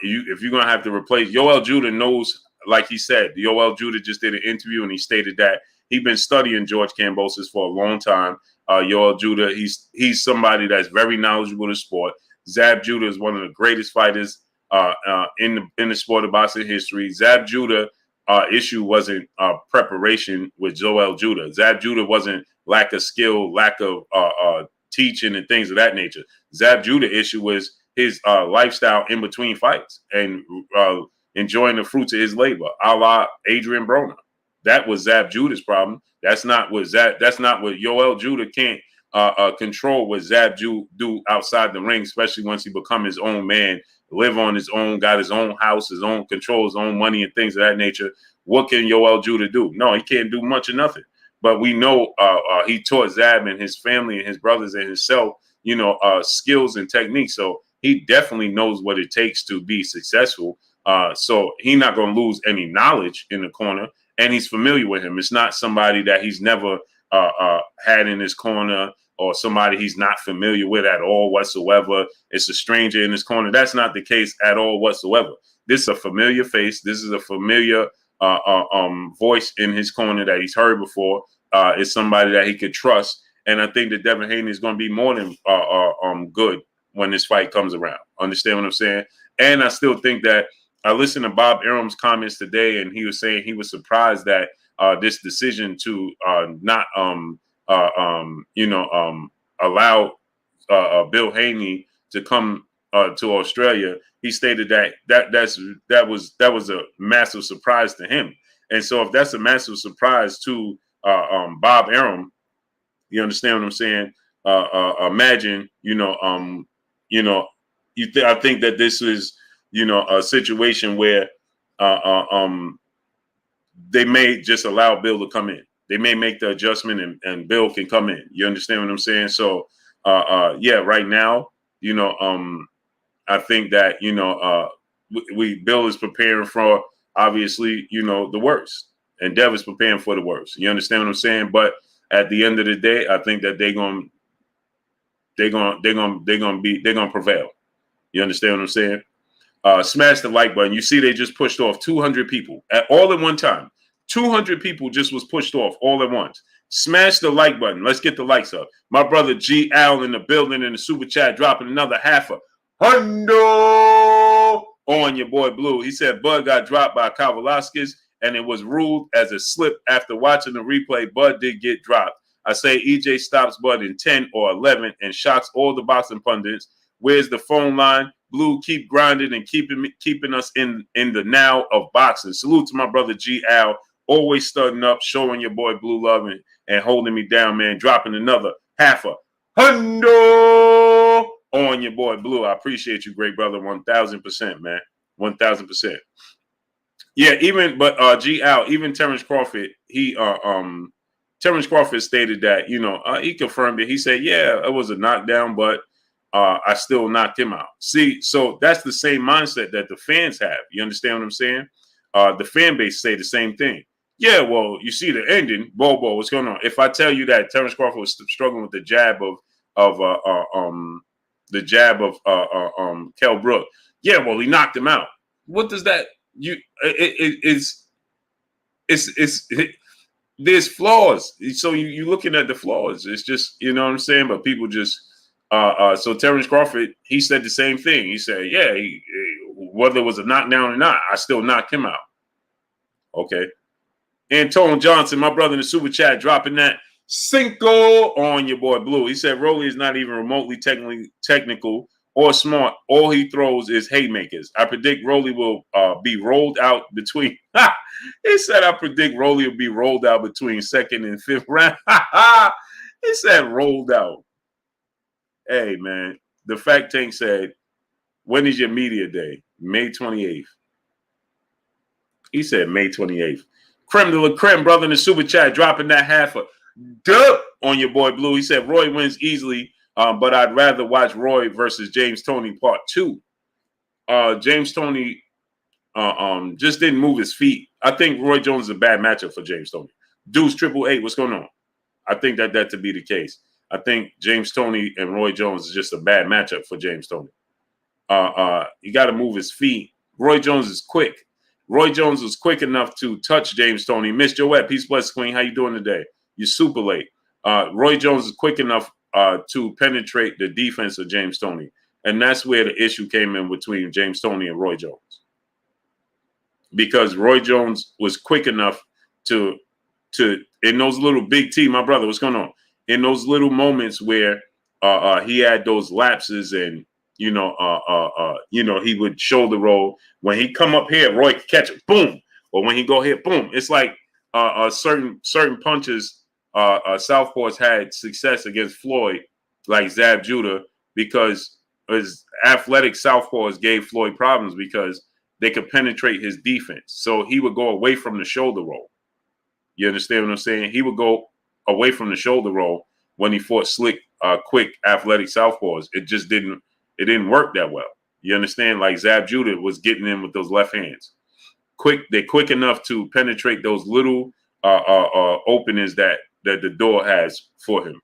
if you're going to have to replace Yoel Judah, knows, like he said, Yoel Judah just did an interview and he stated that he's been studying George Kambosos for a long time. Yoel Judah, he's somebody that's very knowledgeable in the sport. Zab Judah is one of the greatest fighters in the sport of boxing history. Zab Judah issue wasn't preparation with Yoel Judah. Zab Judah wasn't lack of skill, lack of teaching and things of that nature. Zab Judah issue was his lifestyle in between fights and enjoying the fruits of his labor, a la Adrian Broner. That was Zab Judah's problem. That's not what Yoel Judah can't control what Zab Judah do outside the ring, especially once he become his own man, live on his own, got his own house, his own control, his own money and things of that nature. What can Yoel Judah do? No, he can't do much of nothing. But we know he taught Zab and his family and his brothers and himself, skills and techniques. So he definitely knows what it takes to be successful. So he's not going to lose any knowledge in the corner, and he's familiar with him. It's not somebody that he's never had in his corner or somebody he's not familiar with at all whatsoever. It's a stranger in his corner. That's not the case at all whatsoever. This is a familiar face. This is a familiar voice in his corner that he's heard before. It's somebody that he could trust. And I think that Devin Haney is going to be more than good when this fight comes around. Understand what I'm saying? And I still think that I listened to Bob Arum's comments today, and he was saying he was surprised that this decision to not allow Bill Haney to come to Australia. He stated that was a massive surprise to him. And so if that's a massive surprise to Bob Arum, you understand what I'm saying? Imagine, I think that this is, a situation where they may just allow Bill to come in. They may make the adjustment and Bill can come in. You understand what I'm saying? So, right now, I think that, Bill is preparing for, obviously, the worst, and Dev is preparing for the worst. You understand what I'm saying? But at the end of the day, I think that they're gonna prevail. You understand what I'm saying? Smash the like button. You see, they just pushed off 200 people all at one time. 200 people just was pushed off all at once. Smash the like button. Let's get the likes up. My brother G. Al in the building in the super chat dropping another $500 on your boy Blue. He said Bud got dropped by Kavalaskis and it was ruled as a slip. After watching the replay, Bud did get dropped. I say EJ stops Bud in 10 or 11 and shocks all the boxing pundits. Where's the phone line? Blue, keep grinding and keeping us in the now of boxing. Salute to my brother G. Al, always starting up, showing your boy Blue love and holding me down, man. Dropping another $500 on your boy Blue. I appreciate you, great brother. 1,000%, man. 1,000%. Yeah, G. Al, even Terence Crawford, Terence Crawford stated that, he confirmed it. He said, yeah, it was a knockdown, but I still knocked him out. See, so that's the same mindset that the fans have. You understand what I'm saying? The fan base say the same thing. Yeah, well, you see the ending. Bobo, what's going on? If I tell you that Terence Crawford was struggling with the jab of Kell Brook, yeah, well, he knocked him out. What does that? There's flaws. So you looking at the flaws. It's just, you know what I'm saying? But people just. So Terence Crawford, he said the same thing. He said, yeah, whether it was a knockdown or not, I still knocked him out. Okay. Antone Johnson, my brother in the super chat, dropping that Cinco on your boy Blue. He said Rolly is not even remotely technical or smart. All he throws is haymakers. I predict Rolly will be rolled out between. He said, I predict Rolly will be rolled out between second and fifth round. He said rolled out. Hey, man, the Fact Tank said, when is your media day? May 28th. He said May 28th. Creme de la creme, brother, in the super chat, dropping that half a dub on your boy Blue. He said Roy wins easily, but I'd rather watch Roy versus James Toney Part 2. James Toney just didn't move his feet. I think Roy Jones is a bad matchup for James Toney. Deuce 888, what's going on? I think that to be the case. I think James Toney and Roy Jones is just a bad matchup for James Toney. You got to move his feet. Roy Jones is quick. Roy Jones was quick enough to touch James Toney. Miss Joette, peace, bless, queen. How you doing today? You're super late. Roy Jones is quick enough to penetrate the defense of James Toney. And that's where the issue came in between James Toney and Roy Jones. Because Roy Jones was quick enough to in those little big T, my brother, what's going on? In those little moments where he had those lapses and he would shoulder roll. When he come up here, Roy could catch it, boom. Or when he go here, boom. It's like certain punches Southpaws had success against Floyd, like Zab Judah, because his athletic Southpaws gave Floyd problems because they could penetrate his defense. So he would go away from the shoulder roll. You understand what I'm saying? He would go away from the shoulder roll when he fought slick, quick, athletic Southpaws. It didn't work that well. You understand? Like Zab Judah was getting in with those left hands. They're quick enough to penetrate those little openings that the door has for him.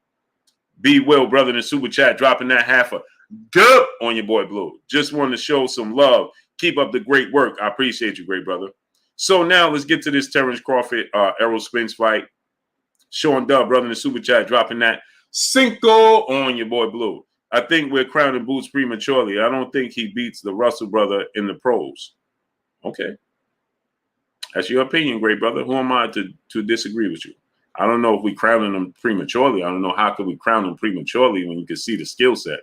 B. Will, brother, in the super chat, dropping that half a dub on your boy Blue. Just wanted to show some love. Keep up the great work. I appreciate you, great brother. So now let's get to this Terence Crawford, Errol Spence fight. Showing dub, brother, in the super chat, dropping that cinco on your boy Blue. I think we're crowning boots prematurely. I don't think he beats the Russell brother in the pros. Okay. That's your opinion, great brother. Who am I to disagree with you? I don't know if we crowning them prematurely. I don't know how could we crown them prematurely when you can see the skill set.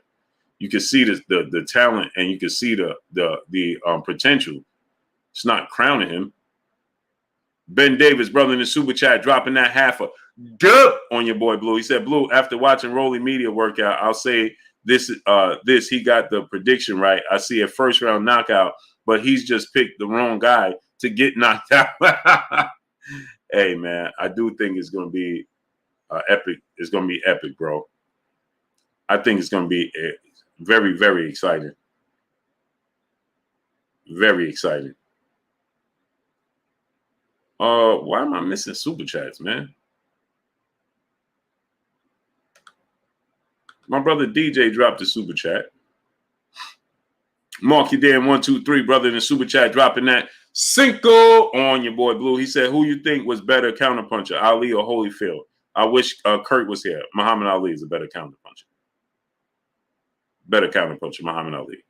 You can see the talent and you can see the potential. It's not crowning him. Ben Davis, brother, in the super chat, dropping that half a dub on your boy Blue. He said, Blue, after watching Rolly Media workout, I'll say this, he got the prediction right. I see a first round knockout, but he's just picked the wrong guy to get knocked out. Hey, man, I do think it's going to be epic. It's going to be epic, bro. I think it's going to be very, very exciting. Very exciting. Why am I missing super chats, man? My brother DJ dropped the super chat. Marky Dan 123, brother, in the super chat, dropping that cinco on your boy Blue. He said, "Who you think was better counterpuncher, Ali or Holyfield?" I wish Kurt was here. Muhammad Ali is a better counterpuncher. Better counterpuncher, Muhammad Ali.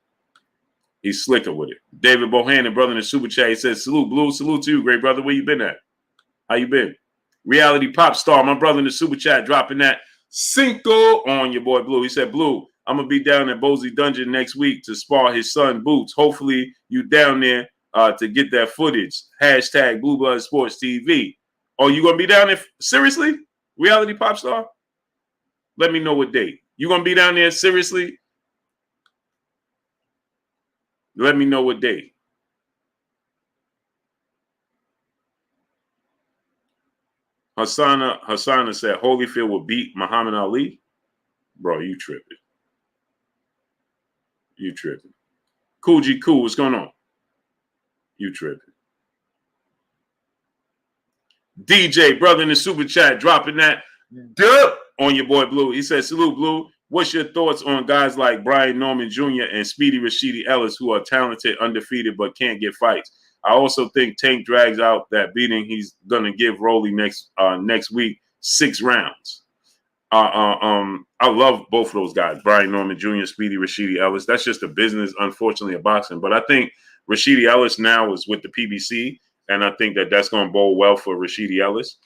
He's slicker with it. David Bohannon, brother, in the super chat, he says, "Salute, Blue. Salute to you, great brother. Where you been at? How you been?" Reality pop star, my brother in the super chat, dropping that cinco on your boy Blue. He said, "Blue, I'm going to be down at Bozy Dungeon next week to spar his son Boots. Hopefully you down there to get that footage. Hashtag Blue Blood Sports TV." Oh, you going to be down there? Seriously? Reality pop star? Let me know what date. You going to be down there? Seriously? Let me know what date. Hassana said Holyfield will beat Muhammad Ali. Bro, you tripping. You tripping. Cool G Cool, what's going on? You tripping. DJ, brother in the super chat, dropping that dub on your boy Blue. He said, "Salute, Blue. What's your thoughts on guys like Brian Norman Jr. and Speedy Rashidi Ellis who are talented, undefeated, but can't get fights? I also think Tank drags out that beating he's going to give Rolly next week, 6 rounds. I love both of those guys, Brian Norman Jr., Speedy Rashidi Ellis. That's just a business, unfortunately, of boxing. But I think Rashidi Ellis now is with the PBC, and I think that's going to bode well for Rashidi Ellis.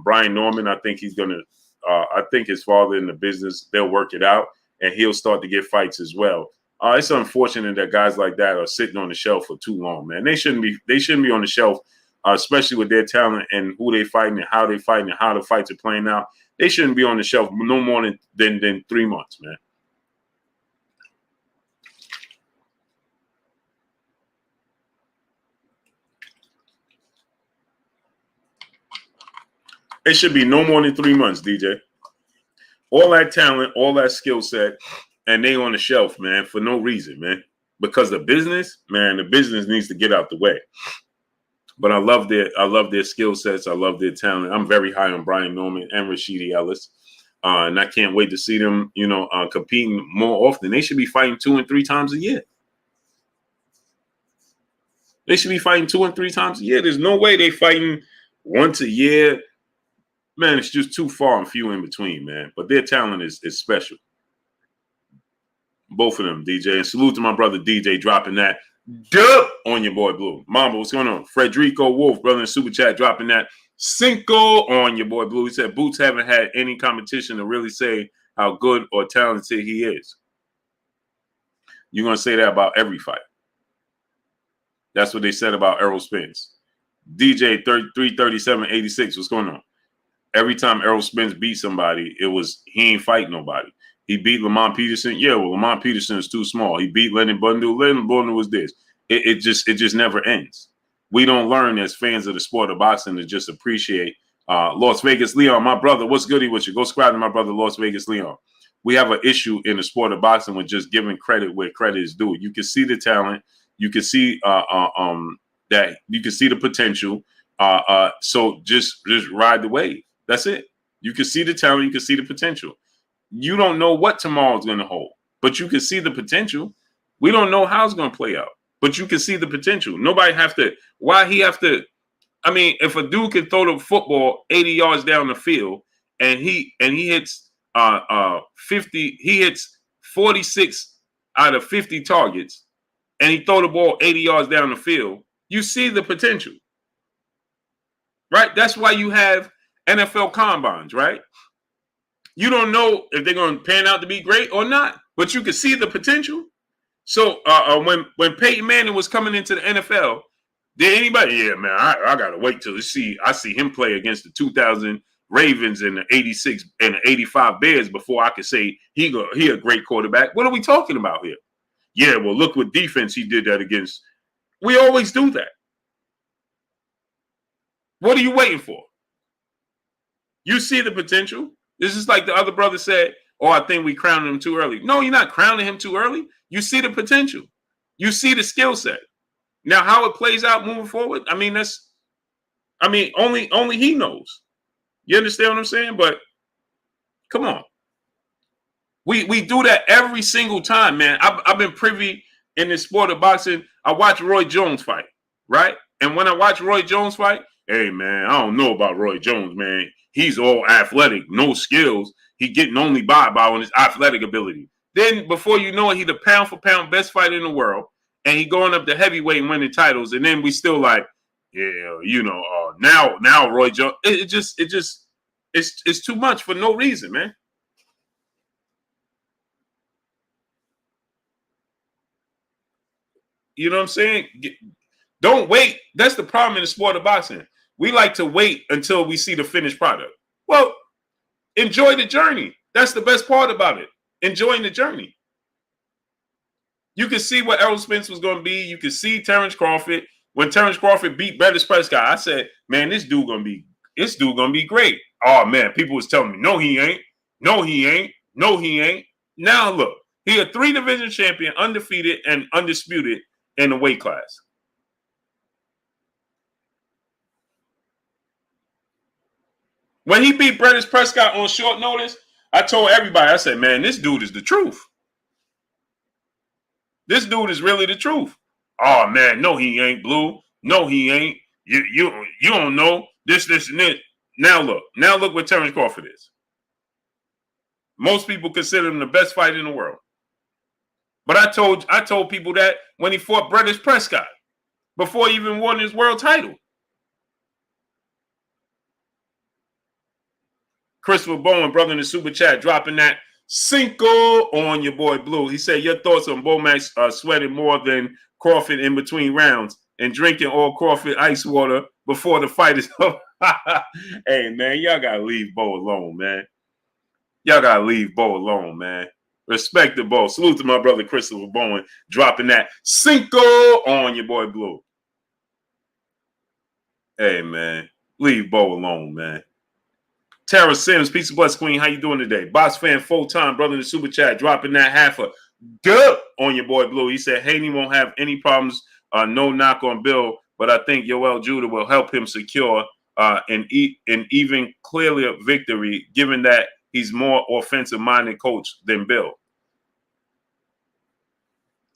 Brian Norman, I think he's going to I think his father in the business, they'll work it out, and he'll start to get fights as well. It's unfortunate that guys like that are sitting on the shelf for too long, man. They shouldn't be on the shelf, especially with their talent and who they fighting and how they fighting and how the fights are playing out. They shouldn't be on the shelf no more than 3 months, man. It should be no more than 3 months, DJ. All that talent, all that skill set, and they on the shelf, man, for no reason, man. Because the business needs to get out the way. But I love their skill sets. I love their talent. I'm very high on Brian Norman and Rashidi Ellis. And I can't wait to see them, competing more often. They should be fighting 2 and 3 times a year. They should be fighting 2 and 3 times a year. There's no way they fighting once a year. Man, it's just too far and few in between, man. But their talent is special. Both of them, DJ. And salute to my brother DJ dropping that dub on your boy Blue. Mamba, what's going on? Frederico Wolf, brother in Super Chat, dropping that Cinco on your boy Blue. He said Boots haven't had any competition to really say how good or talented he is. You're going to say that about every fight. That's what they said about Errol Spence. DJ 33786, what's going on? Every time Errol Spence beat somebody, he ain't fight nobody. He beat Lamont Peterson. Yeah, well, Lamont Peterson is too small. He beat Lennon Bundle. Lennon Bundle was this. It just never ends. We don't learn as fans of the sport of boxing to just appreciate Las Vegas Leon. My brother, what's goody with you? Go subscribe to my brother, Las Vegas Leon. We have an issue in the sport of boxing with just giving credit where credit is due. You can see the talent. You can see that you can see the potential. So just ride the wave. That's it. You can see the talent. You can see the potential. You don't know what tomorrow's going to hold, but you can see the potential. We don't know how it's going to play out, but you can see the potential. Nobody have to. Why he have to? I mean, if a dude can throw the football 80 yards down the field and he hits 50, he hits 46 out of 50 targets, and he throw the ball 80 yards down the field, you see the potential, right? That's why you have NFL combines, right? You don't know if they're going to pan out to be great or not, but you can see the potential. So when Peyton Manning was coming into the NFL, did anybody? Yeah, man, I gotta wait till I see him play against the 2000 Ravens and the 86 and the 85 Bears before I could say he a great quarterback. What are we talking about here? Yeah, well, look what defense he did that against. We always do that. What are you waiting for? You see the potential. This is like the other brother said, oh, I think we crowned him too early. No, you're not crowning him too early. You see the potential. You see the skill set. Now, how it plays out moving forward, only he knows. You understand what I'm saying? But come on. We do that every single time, man. I've been privy in this sport of boxing. I watch Roy Jones fight, right? And when I watch Roy Jones fight, hey, man, I don't know about Roy Jones, man. He's all athletic, no skills. He getting only by on his athletic ability. Then before you know it, he the pound for pound best fighter in the world, and he going up to heavyweight and winning titles. And then we still like, yeah, now Roy Jones. It's too much for no reason, man. You know what I'm saying? Don't wait. That's the problem in the sport of boxing. We like to wait until we see the finished product. Well, enjoy the journey. That's the best part about it. Enjoying the journey. You can see what Errol Spence was going to be. You can see Terence Crawford. When Terence Crawford beat British Prescott, I said, man, this dude gonna be great. Oh man, people was telling me, no, he ain't. No, he ain't. No, he ain't. Now look, he a 3-division champion, undefeated and undisputed in the weight class. When he beat British Prescott on short notice, I told everybody, I said, man, this dude is the truth. This dude is really the truth. Oh man, no, he ain't, Blue. No, he ain't. You don't know this, and this. Now look what Terence Crawford is. Most people consider him the best fighter in the world. But I told people that when he fought British Prescott before he even won his world title. Christopher Bowen, brother in the super chat, dropping that Cinco on your boy Blue. He said, your thoughts on Bomax sweating more than Crawford in between rounds and drinking all Crawford ice water before the fight is over. Hey, man, y'all got to leave Bo alone, man. Y'all got to leave Bo alone, man. Respect the Bo. Salute to my brother Christopher Bowen, dropping that Cinco on your boy Blue. Hey, man, leave Bo alone, man. Tara Sims, Peace and Bless Queen. How you doing today? Box fan full time, brother in the super chat, dropping that half a dub on your boy Blue. He said Haney won't have any problems. No knock on Bill, but I think Yoel Judah will help him secure an even clearer victory, given that he's more offensive minded coach than Bill.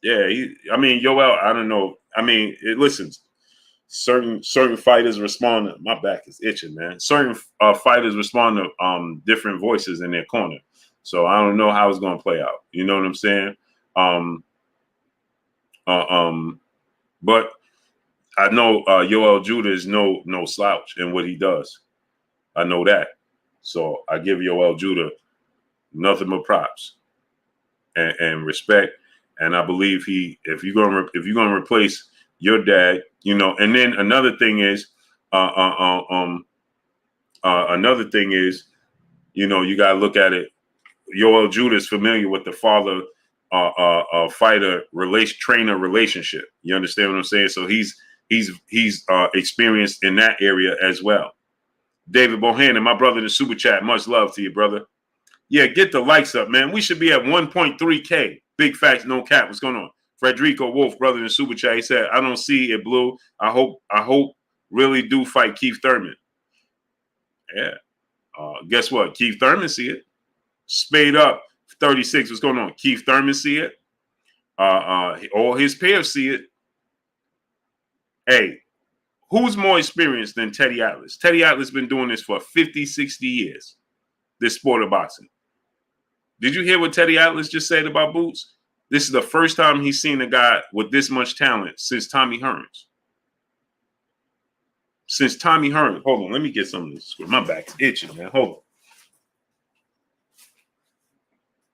Yeah, I mean, Yoel, I don't know. I mean, listen, certain fighters respond to, my back is itching, man. Certain fighters respond to different voices in their corner. So I don't know how it's going to play out. You know what I'm saying? But I know Yoel Judah is no slouch in what he does. I know that. So I give Yoel Judah nothing but props and respect. And I believe if you're gonna replace your dad, you know. And then another thing is, you know, you gotta look at it. Yoel Judah is familiar with the father fighter trainer relationship. You understand what I'm saying? So he's experienced in that area as well. David Bohannon, my brother in the super chat, much love to you, brother. Yeah, get the likes up, man. We should be at 1.3K. Big facts, no cap. What's going on? Frederico Wolf, brother in the super chat, he said, I don't see it, Blue. I hope really do fight Keith Thurman. Yeah. Guess what? Keith Thurman see it. Spade up 36. What's going on? Keith Thurman see it. All his peers see it. Hey, who's more experienced than Teddy Atlas? Teddy Atlas been doing this for 50, 60 years, this sport of boxing. Did you hear what Teddy Atlas just said about Boots? This is the first time he's seen a guy with this much talent since Tommy Hearns. Since Tommy Hearns. Hold on, let me get some of this. My back's itching, man. Hold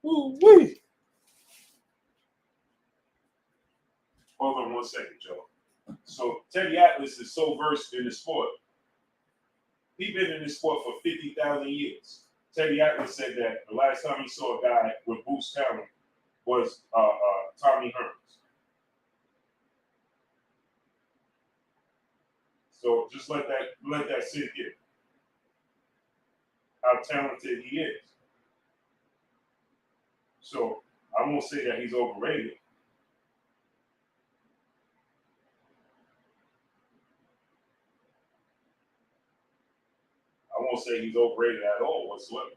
on. Ooh-wee. Hold on 1 second, Joe. So Teddy Atlas is so versed in the sport. He's been in this sport for 50,000 years. Teddy Atlas said that the last time he saw a guy with Boots talent was Tommy Hearns. So just let that sit here. How talented he is. So I won't say that he's overrated. I won't say he's overrated at all whatsoever.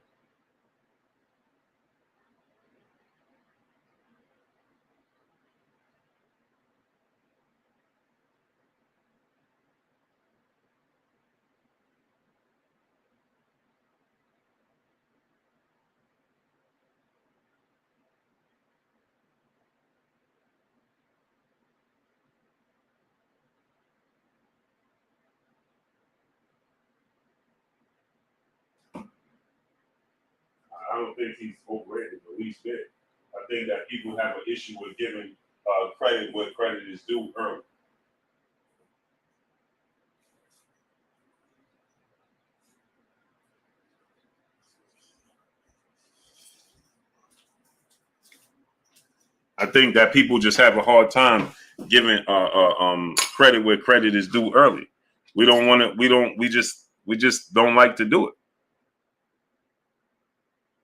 I don't think he's overrated the least bit. I think that people have an issue with giving credit where credit is due early. I think that people just have a hard time giving credit where credit is due early. We don't want to. We just don't like to do it.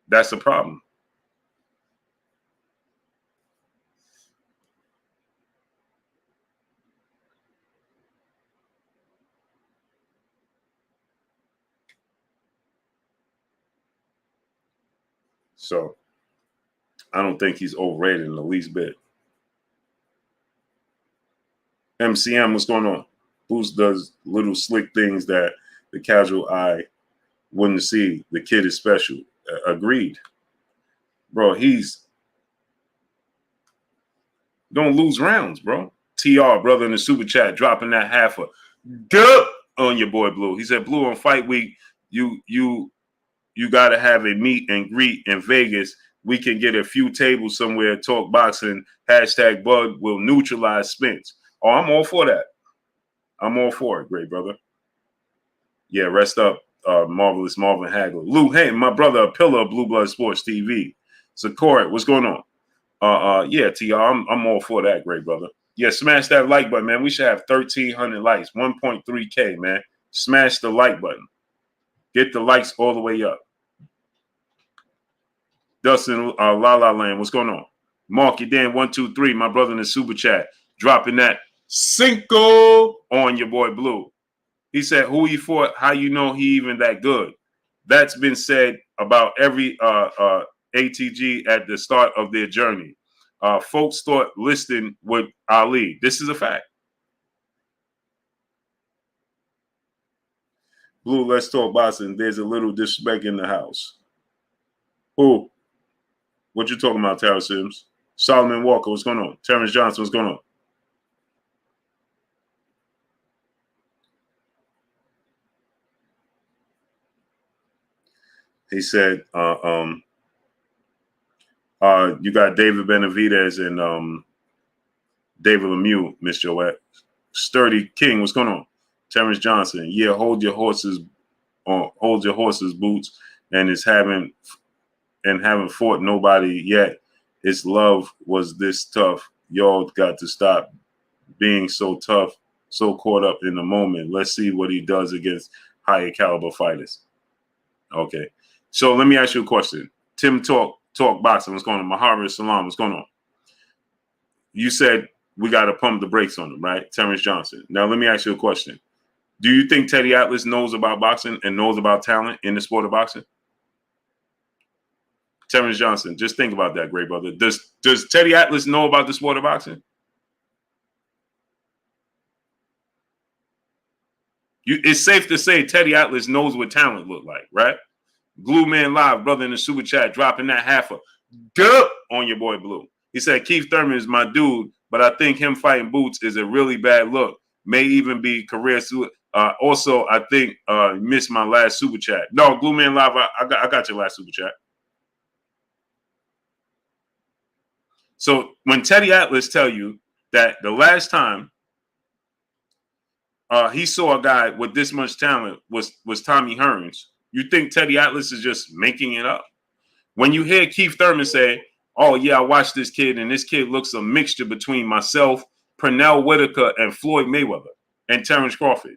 That's the problem. So I don't think he's overrated in the least bit. MCM, what's going on? Boost does little slick things that the casual eye wouldn't see. The kid is special. Agreed. Bro, he's don't lose rounds, bro. TR, brother in the super chat, dropping that half a dub on your boy Blue. He said, Blue, on fight week, you got to have a meet and greet in Vegas. We can get a few tables somewhere, talk boxing, hashtag Bud will neutralize Spence. Oh, I'm all for that. I'm all for it, great brother. Yeah, rest up, marvelous Marvin Hagler. Lou Hayne, my brother, a pillar of Blue Blood Sports TV. Sakura, what's going on? Yeah, TR, I'm all for that, great brother. Yeah, smash that like button, man. We should have 1,300 likes, 1.3K, man. Smash the like button. Get the likes all the way up. Dustin, La La Land, what's going on? Mark, you Dan, 123, my brother in the super chat, dropping that Cinco on your boy Blue. He said, who he fought, how you know he even that good? That's been said about every ATG at the start of their journey. Folks thought Liston with Ali. This is a fact. Blue, let's talk boxing. There's a little disrespect in the house. Who? What you talking about, Tara Sims? Solomon Walker, what's going on? Terence Johnson, what's going on? He said, you got David Benavidez and David Lemieux, Miss Joette. Sturdy King, what's going on? Terence Johnson, yeah, hold your horses boots, and haven't fought nobody yet. Its love was this tough. Y'all got to stop being so tough, so caught up in the moment. Let's see what he does against higher caliber fighters. Okay. So let me ask you a question. Tim Talk Boxing, what's going on? Mahara Salam, what's going on? You said we got to pump the brakes on him, right? Terence Johnson. Now let me ask you a question. Do you think Teddy Atlas knows about boxing and knows about talent in the sport of boxing? Terence Johnson, just think about that, great brother. Does Teddy Atlas know about the sport of boxing? It's safe to say Teddy Atlas knows what talent look like, right? Glue Man Live, brother in the super chat, dropping that half a duh on your boy Blue. He said, Keith Thurman is my dude, but I think him fighting Boots is a really bad look. May even be career suicide. Also, I think missed my last super chat. No, Glue Man Live, I got your last super chat. So when Teddy Atlas tell you that the last time he saw a guy with this much talent was Tommy Hearns, you think Teddy Atlas is just making it up? When you hear Keith Thurman say, oh, yeah, I watched this kid, and this kid looks a mixture between myself, Pernell Whitaker, and Floyd Mayweather, and Terence Crawford,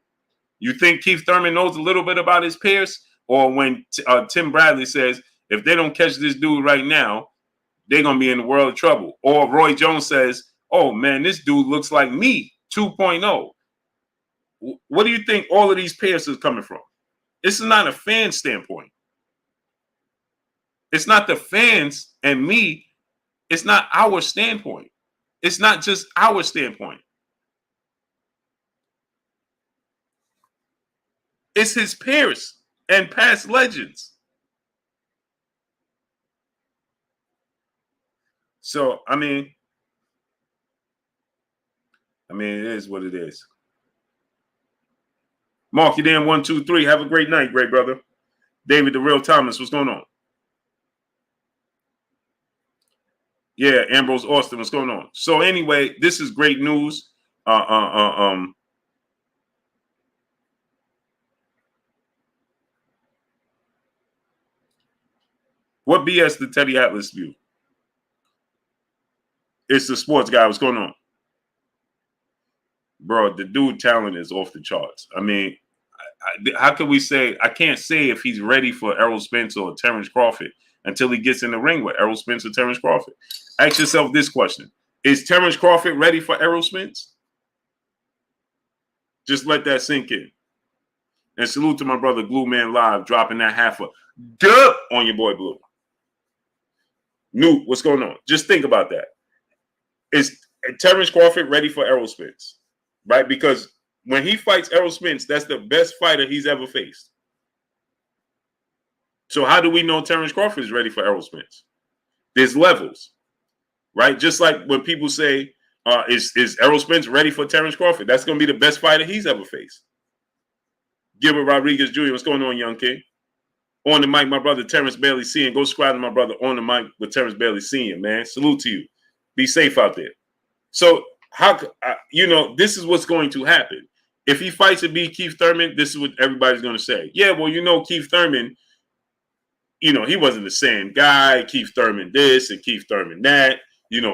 you think Keith Thurman knows a little bit about his peers? Or when Tim Bradley says, if they don't catch this dude right now, they're going to be in the world of trouble. Or Roy Jones says, oh, man, this dude looks like me, 2.0. What do you think all of these peers are coming from? This is not a fan standpoint. It's not the fans and me. It's not our standpoint. It's not just our standpoint. It's his peers and past legends. So, I mean, it is what it is. Mark, you damn 123. Have a great night, great brother. David the Real Thomas, what's going on? Yeah, Ambrose Austin, what's going on? So anyway, this is great news. What BS did Teddy Atlas view? It's the sports guy. What's going on? Bro, the dude talent is off the charts. I mean, how can we say, I can't say if he's ready for Errol Spence or Terence Crawford until he gets in the ring with Errol Spence or Terence Crawford. Ask yourself this question. Is Terence Crawford ready for Errol Spence? Just let that sink in. And salute to my brother Glue Man Live, dropping that half a duh on your boy Blue. Newt, what's going on? Just think about that. Is Terence Crawford ready for Errol Spence? Right? Because when he fights Errol Spence, that's the best fighter he's ever faced. So how do we know Terence Crawford is ready for Errol Spence? There's levels, right? Just like when people say, is Errol Spence ready for Terence Crawford? That's going to be the best fighter he's ever faced. Gilbert Rodriguez Jr., what's going on, young king? On the mic, my brother Terence Bailey Sr. Go subscribe to my brother On the Mic with Terence Bailey Sr., man. Salute to you. Be safe out there. So, this is what's going to happen. If he fights and beat Keith Thurman, this is what everybody's going to say. Yeah, well, Keith Thurman, he wasn't the same guy. Keith Thurman this and Keith Thurman that.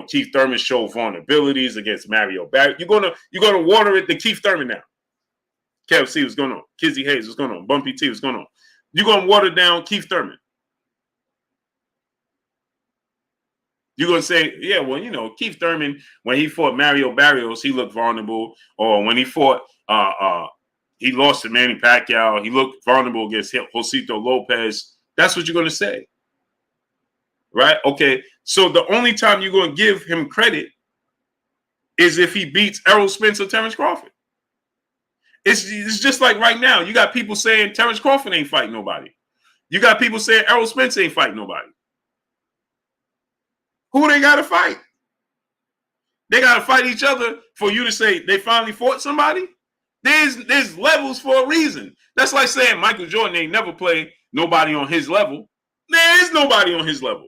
Keith Thurman showed vulnerabilities against Mario Barrett. You're gonna water it to Keith Thurman now. Kev C, what's going on? Kizzy Hayes, what's going on? Bumpy T, what's going on? You're going to water down Keith Thurman. You're going to say, yeah, well, you know, Keith Thurman, when he fought Mario Barrios, he looked vulnerable. Or when he fought, he lost to Manny Pacquiao, he looked vulnerable against Josito Lopez. That's what you're going to say. Right? Okay. So the only time you're going to give him credit is if he beats Errol Spence or Terence Crawford. It's just like right now. You got people saying Terence Crawford ain't fighting nobody. You got people saying Errol Spence ain't fighting nobody. Who they got to fight? They got to fight each other for you to say they finally fought somebody? There's levels for a reason. That's like saying Michael Jordan ain't never played nobody on his level. There is nobody on his level.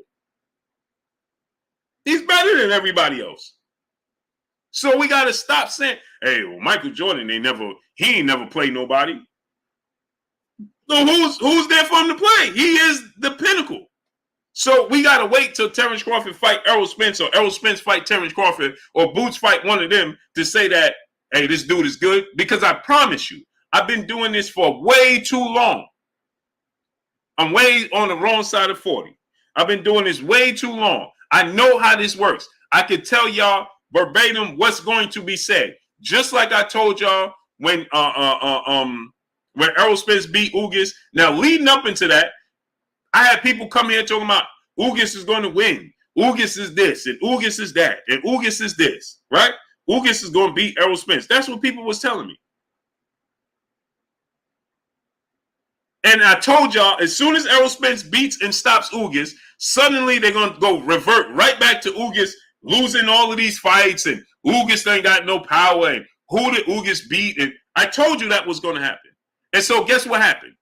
He's better than everybody else. So we got to stop saying, hey, well, Michael Jordan ain't never played nobody. So who's there for him to play? He is the pinnacle. So we got to wait till Terence Crawford fight Errol Spence, or Errol Spence fight Terence Crawford, or Boots fight one of them to say that, hey, this dude is good. Because I promise you, I've been doing this for way too long. I'm way on the wrong side of 40. I've been doing this way too long. I know how this works. I can tell y'all verbatim what's going to be said. Just like I told y'all when Errol Spence beat Ugas. Now, leading up into that, I had people come here talking about Ugas is going to win. Ugas is this, and Ugas is that, and Ugas is this, right? Ugas is going to beat Errol Spence. That's what people was telling me. And I told y'all, as soon as Errol Spence beats and stops Ugas, suddenly they're going to go revert right back to Ugas losing all of these fights, and Ugas ain't got no power, and who did Ugas beat? And I told you that was going to happen. And so guess what happened?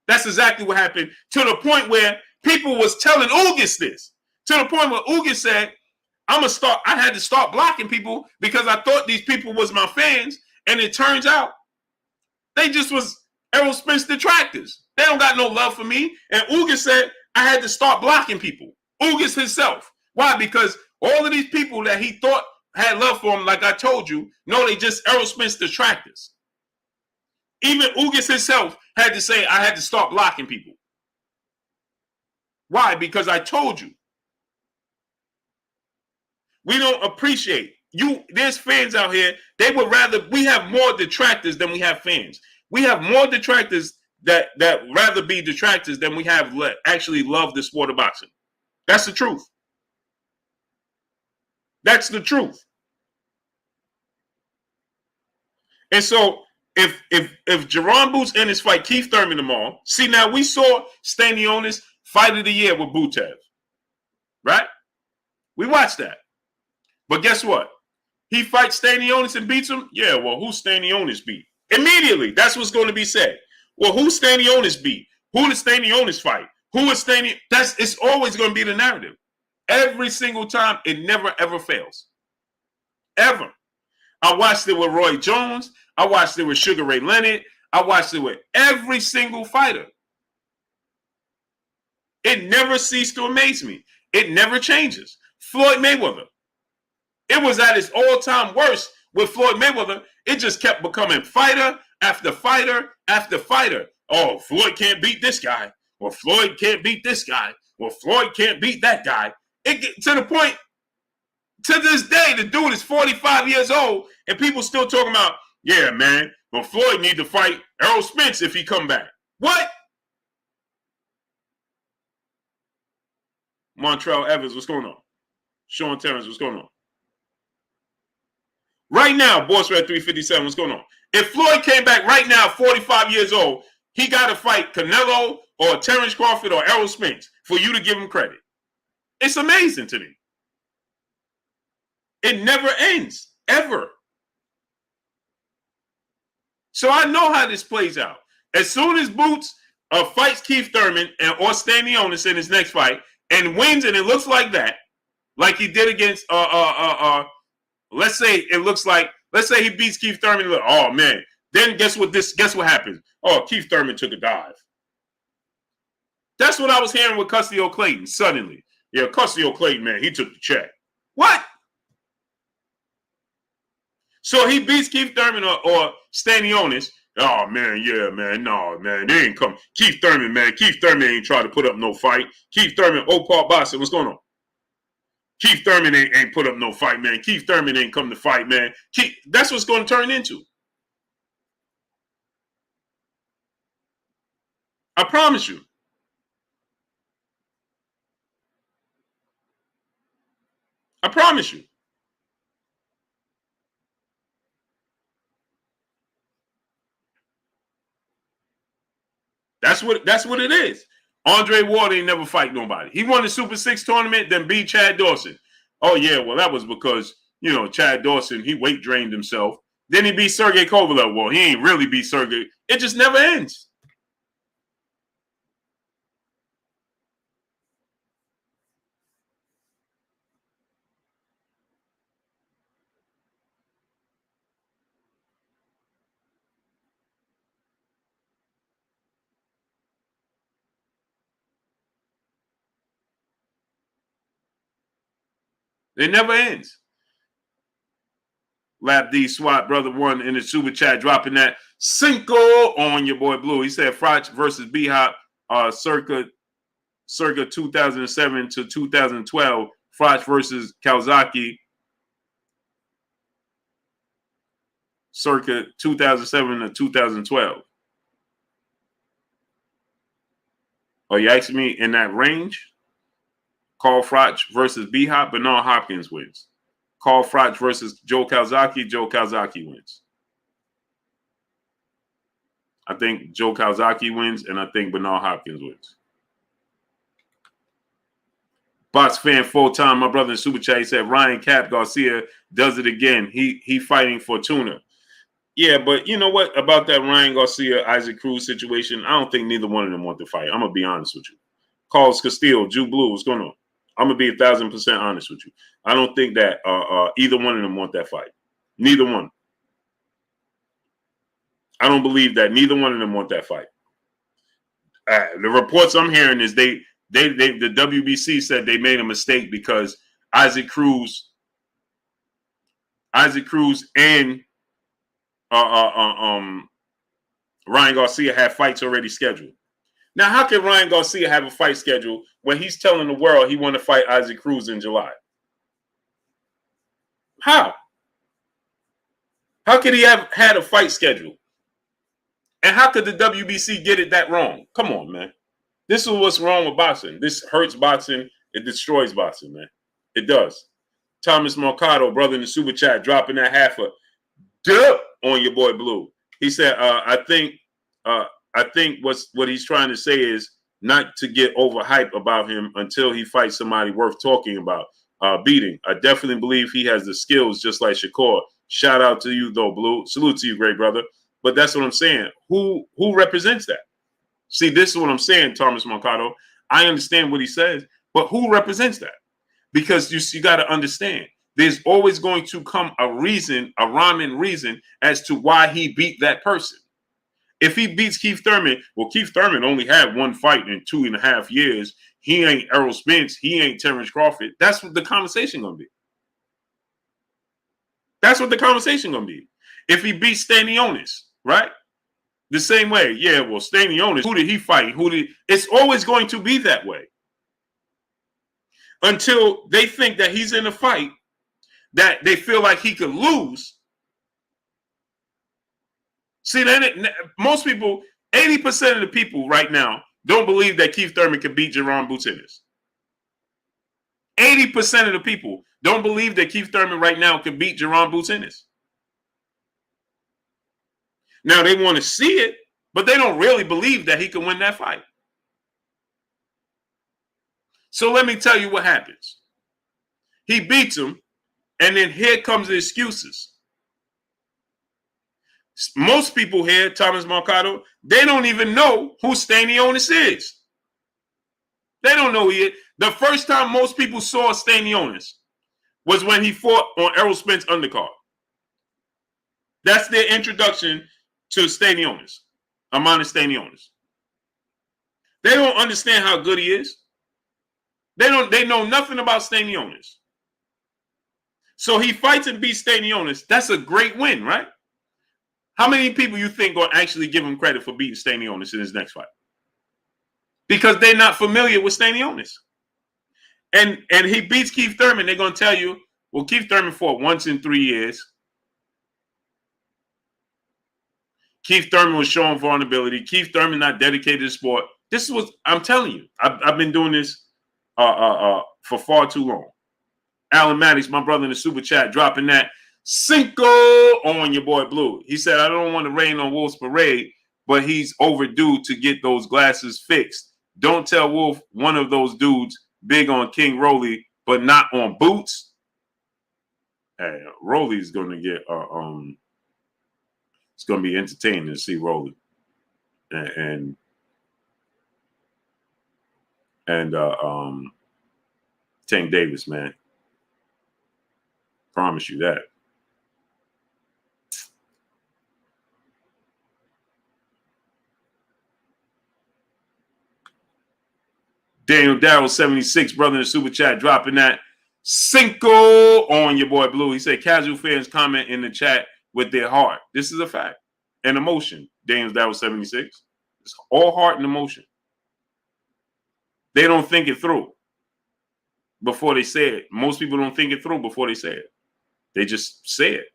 That's exactly what happened, to the point where people was telling Ugas this. To the point where Ugas said, I had to start blocking people because I thought these people was my fans. And it turns out they just was Errol Spence detractors. They don't got no love for me. And Ugas said, I had to start blocking people. Ugas himself. Why? Because all of these people that he thought had love for him, like I told you, no, they just Errol Spence detractors. Even Ugas himself had to say, I had to start blocking people. Why? Because I told you. We don't appreciate you. There's fans out here. They would rather, we have more detractors than we have fans. We have more detractors that rather be detractors than we have actually love the sport of boxing. That's the truth. That's the truth. And so if Jerron Boots and his fight Keith Thurman tomorrow, see, now we saw Stanionis fight of the year with Butev, right? We watched that. But guess what? He fights Stanionis and beats him? Yeah, well, who Stanionis beat? Immediately, that's what's going to be said. Well, who Stanionis beat? Who did Stanionis fight? Who is Stanionis? It's always going to be the narrative. Every single time, it never, ever fails. Ever. I watched it with Roy Jones. I watched it with Sugar Ray Leonard. I watched it with every single fighter. It never ceased to amaze me. It never changes. Floyd Mayweather. It was at its all-time worst with Floyd Mayweather. It just kept becoming fighter after fighter after fighter. Oh, Floyd can't beat this guy. Or Floyd can't beat this guy. Or Floyd can't beat that guy. To the point, to this day, the dude is 45 years old, and people still talking about, yeah, man, but Floyd need to fight Errol Spence if he come back. What? Montrell Evans, what's going on? Sean Terence, what's going on? Right now, Boss Red 357, what's going on? If Floyd came back right now, 45 years old, he got to fight Canelo or Terence Crawford or Errol Spence for you to give him credit. It's amazing to me. It never ends, ever. So I know how this plays out. As soon as Boots fights Keith Thurman or Stanionis in his next fight and wins, and it looks like that, like he did against let's say he beats Keith Thurman. Oh man, then guess what happens? Oh, Keith Thurman took a dive. That's what I was hearing with Custio Clayton suddenly. Yeah, Custio Clayton, man, he took the check. What? So he beats Keith Thurman or Stanionis. Oh man, yeah, man, no, man, they ain't come. Keith Thurman, man, Keith Thurman ain't trying to put up no fight. Keith Thurman, Oak Park boxing, what's going on? Keith Thurman ain't put up no fight, man. Keith Thurman ain't come to fight, man. That's what's going to turn into. I promise you. I promise you. That's what it is. Andre Ward ain't never fight nobody. He won the Super 6 tournament, then beat Chad Dawson. Oh, yeah, well, that was because, Chad Dawson, he weight drained himself. Then he beat Sergey Kovalev. Well, he ain't really beat Sergey. It just never ends. It never ends. Lap D SWAT, brother one in the super chat, dropping that Cinco on your boy Blue. He said Froch versus B-Hop circa 2007 to 2012. Froch versus Kawasaki circa 2007 to 2012. Oh, you asking me in that range? Carl Froch versus B-Hop, Bernard Hopkins wins. Carl Froch versus Joe Kawasaki wins. I think Joe Kawasaki wins, and I think Bernard Hopkins wins. Box fan full time, my brother in Super Chat, he said Ryan Cap Garcia does it again. He fighting Fortuna. Yeah, but you know what about that Ryan Garcia Isaac Cruz situation? I don't think neither one of them want to fight. I'm gonna be honest with you. Carlos Castillo, Jew Blue, what's going on? I'm gonna be 1,000% honest with you. I don't think that either one of them want that fight. Neither one. I don't believe that neither one of them want that fight. The reports I'm hearing is the WBC said they made a mistake because Isaac Cruz and Ryan Garcia have fights already scheduled. Now, how can Ryan Garcia have a fight scheduled when he's telling the world he want to fight Isaac Cruz in July? How? How could he have had a fight scheduled? And how could the WBC get it that wrong? Come on, man. This is what's wrong with boxing. This hurts boxing. It destroys boxing, man. It does. Thomas Mercado, brother in the super chat, dropping that half a dip on your boy Blue. He said, I think what he's trying to say is not to get overhyped about him until he fights somebody worth talking about, beating. I definitely believe he has the skills just like Shakur. Shout out to you, though, Blue. Salute to you, great brother. But that's what I'm saying. Who represents that? See, this is what I'm saying, Thomas Mercado. I understand what he says, but who represents that? Because you got to understand, there's always going to come a reason, a rhyming reason as to why he beat that person. If he beats Keith Thurman, well, Keith Thurman only had one fight in 2.5 years. He ain't Errol Spence. He ain't Terence Crawford. That's what the conversation going to be. That's what the conversation going to be. If he beats Stanionis, right? The same way. Yeah, well, Stanionis, who did he fight? It's always going to be that way. Until they think that he's in a fight that they feel like he could lose. See, then most people, 80% of the people right now don't believe that Keith Thurman can beat Jerome Boutinis. 80% of the people don't believe that Keith Thurman right now can beat Jerome Boutinis. Now, they want to see it, but they don't really believe that he can win that fight. So let me tell you what happens. He beats him, and then here comes the excuses. Most people here, Thomas Mercado, they don't even know who Stanionis is. They don't know who he is. The first time most people saw Stanionis was when he fought on Errol Spence undercard. That's their introduction to Stanionis, Amanda Stanionis. They don't understand how good he is. They know nothing about Stanionis. So he fights and beats Stanionis. That's a great win, right? How many people you think gonna actually give him credit for beating Stanionis in his next fight? Because they're not familiar with Stanionis. And he beats Keith Thurman, they're gonna tell you, well, Keith Thurman fought once in 3 years. Keith Thurman was showing vulnerability. Keith Thurman not dedicated to the sport. This is what I'm telling you. I've been doing this for far too long. Alan Maddox, my brother in the super chat, dropping that Cinco on your boy Blue. He said, I don't want to rain on Wolf's parade, but he's overdue to get those glasses fixed. Don't tell Wolf one of those dudes big on King Rolly, but not on boots. Hey, Rolly's going to get it's going to be entertaining to see Rolly and Tank Davis, man. Promise you that. Daniel Darrell 76, brother in the super chat, dropping that Cinco on your boy Blue. He said casual fans comment in the chat with their heart. This is a fact and emotion. Daniel Darrell 76. It's all heart and emotion. They don't think it through before they say it. Most people don't think it through before they say it. They just say it.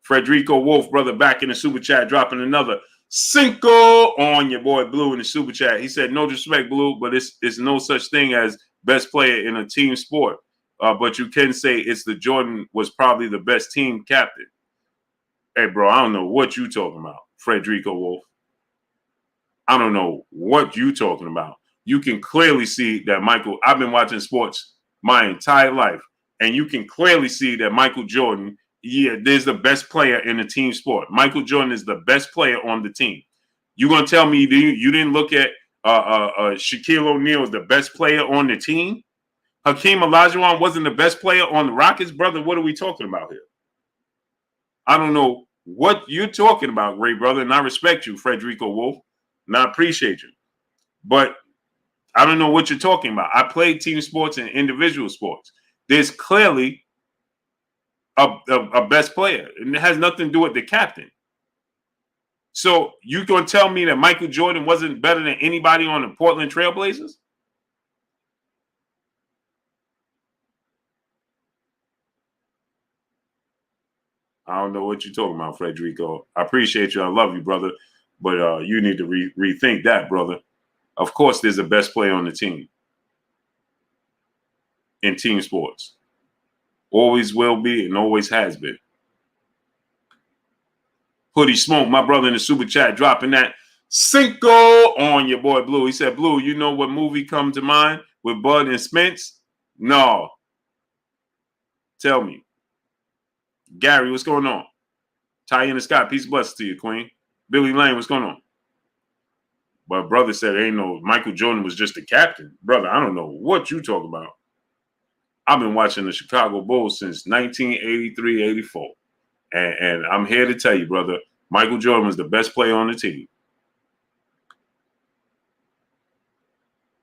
Frederico Wolf, brother, back in the super chat, dropping another Cinco on your boy Blue in the super chat. He said, no disrespect, Blue, but it's no such thing as best player in a team sport. But you can say it's the Jordan was probably the best team captain. Hey, bro, I don't know what you talking about, Frederico Wolf. I don't know what you talking about. You can clearly see that Michael, I've been watching sports my entire life, and you can clearly see that Michael Jordan, there's the best player in the team sport. Michael Jordan is the best player on the team. You gonna tell me you didn't look at Shaquille O'Neal as the best player on the team? Hakeem Olajuwon wasn't the best player on the Rockets, brother. What are we talking about here? I don't know what you're talking about, great brother, and I respect you, Frederico Wolf, and I appreciate you. But I don't know what you're talking about. I played team sports and individual sports. There's clearly a best player, and it has nothing to do with the captain. So you gonna tell me that Michael Jordan wasn't better than anybody on the Portland Trailblazers? I don't know what you're talking about, Frederico. I appreciate you. I love you, brother. But you need to rethink that, brother. Of course, there's a best player on the team in team sports. Always will be and always has been. Hoodie Smoke, my brother in the super chat, dropping that Cinco on your boy Blue. He said, Blue, you know what movie come to mind with Bud and Spence? No. Tell me. Gary, what's going on? Tyanna Scott, peace and blessings to you, Queen. Billy Lane, what's going on? But brother said, ain't no Michael Jordan was just a captain. Brother, I don't know what you talk about. I've been watching the Chicago Bulls since 1983, 84. And I'm here to tell you, brother, Michael Jordan was the best player on the team.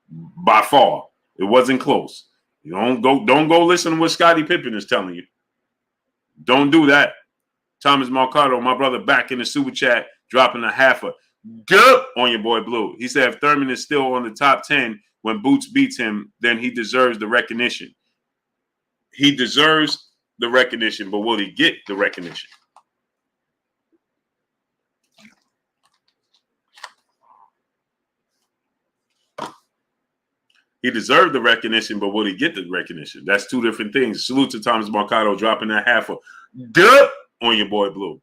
By far. It wasn't close. You don't go listen to what Scottie Pippen is telling you. Don't do that. Thomas Marcato, my brother, back in the super chat, dropping a half a good on your boy Blue. He said if Thurman is still on the top 10 when Boots beats him, then he deserves the recognition. He deserves the recognition, but will he get the recognition? He deserved the recognition, but will he get the recognition? That's two different things. Salute to Thomas Marcato dropping that half a good on your boy Blue.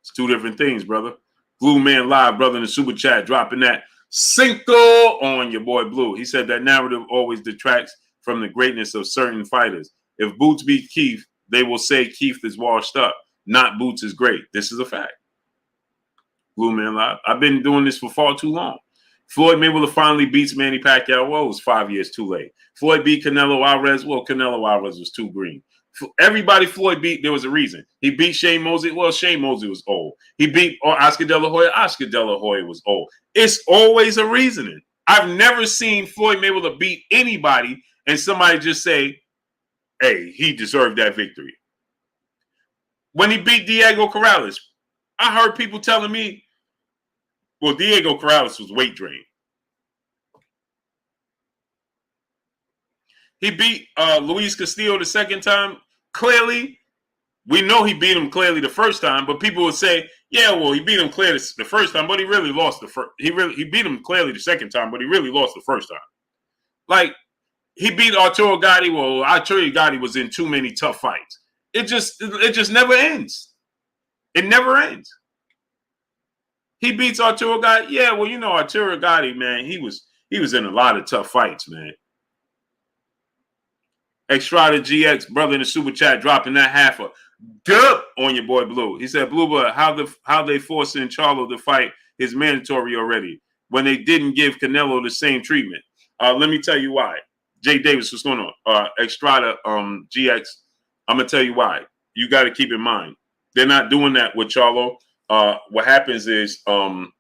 It's two different things, brother. Blue Man Live, brother, in the super chat, dropping that Cinco on your boy Blue. He said that narrative always detracts from the greatness of certain fighters. If Boots beat Keith, they will say Keith is washed up, not Boots is great. This is a fact. Blue Man Live. I've been doing this for far too long. Floyd Mayweather finally beats Manny Pacquiao. Well, it was 5 years too late. Floyd beat Canelo Alvarez. Well, Canelo Alvarez was too green. Everybody Floyd beat, there was a reason. He beat Shane Mosley. Well, Shane Mosley was old. He beat Oscar De La Hoya. Oscar De La Hoya was old. It's always a reasoning. I've never seen Floyd Mayweather beat anybody and somebody just say, hey, he deserved that victory. When he beat Diego Corrales, I heard people telling me, well, Diego Corrales was weight drained. He beat Luis Castillo the second time. Clearly, we know he beat him clearly the first time, but people would say, yeah, well, he beat him clearly the first time, but he really lost the first. He beat him clearly the second time, but he really lost the first time. Like, he beat Arturo Gatti. Well, Arturo Gatti was in too many tough fights. It just never ends. It never ends. He beats Arturo Gatti. Yeah, well, you know, Arturo Gatti, man, he was in a lot of tough fights, man. Extrada GX, brother in the super chat, dropping that half a dub on your boy Blue. He said, Blue, but how they forcing Charlo to fight is mandatory already when they didn't give Canelo the same treatment. Let me tell you why. Jay Davis, what's going on? Extrada GX, I'm gonna tell you why. You got to keep in mind they're not doing that with Charlo. What happens is Tim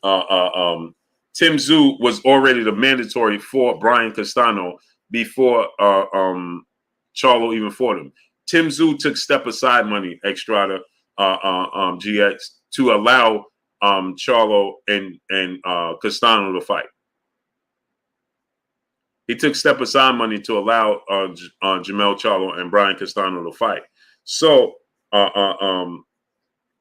Tszyu was already the mandatory for Brian Castano before Charlo even fought him. Tim Tszyu took step aside money, Extrada GX, to allow Charlo and Castano to fight. He took step aside money to allow Jamel Charlo and Brian Castano to fight. So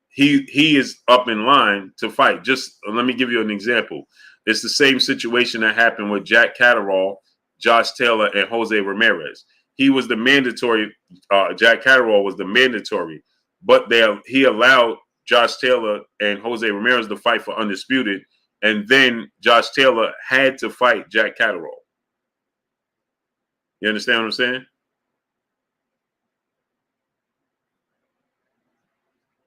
he is up in line to fight. Just let me give you an example. It's the same situation that happened with Jack Catterall, Josh Taylor, and Jose Ramirez. He was the mandatory. Jack Catterall was the mandatory, but he allowed Josh Taylor and Jose Ramirez to fight for undisputed, and then Josh Taylor had to fight Jack Catterall. You understand what I'm saying?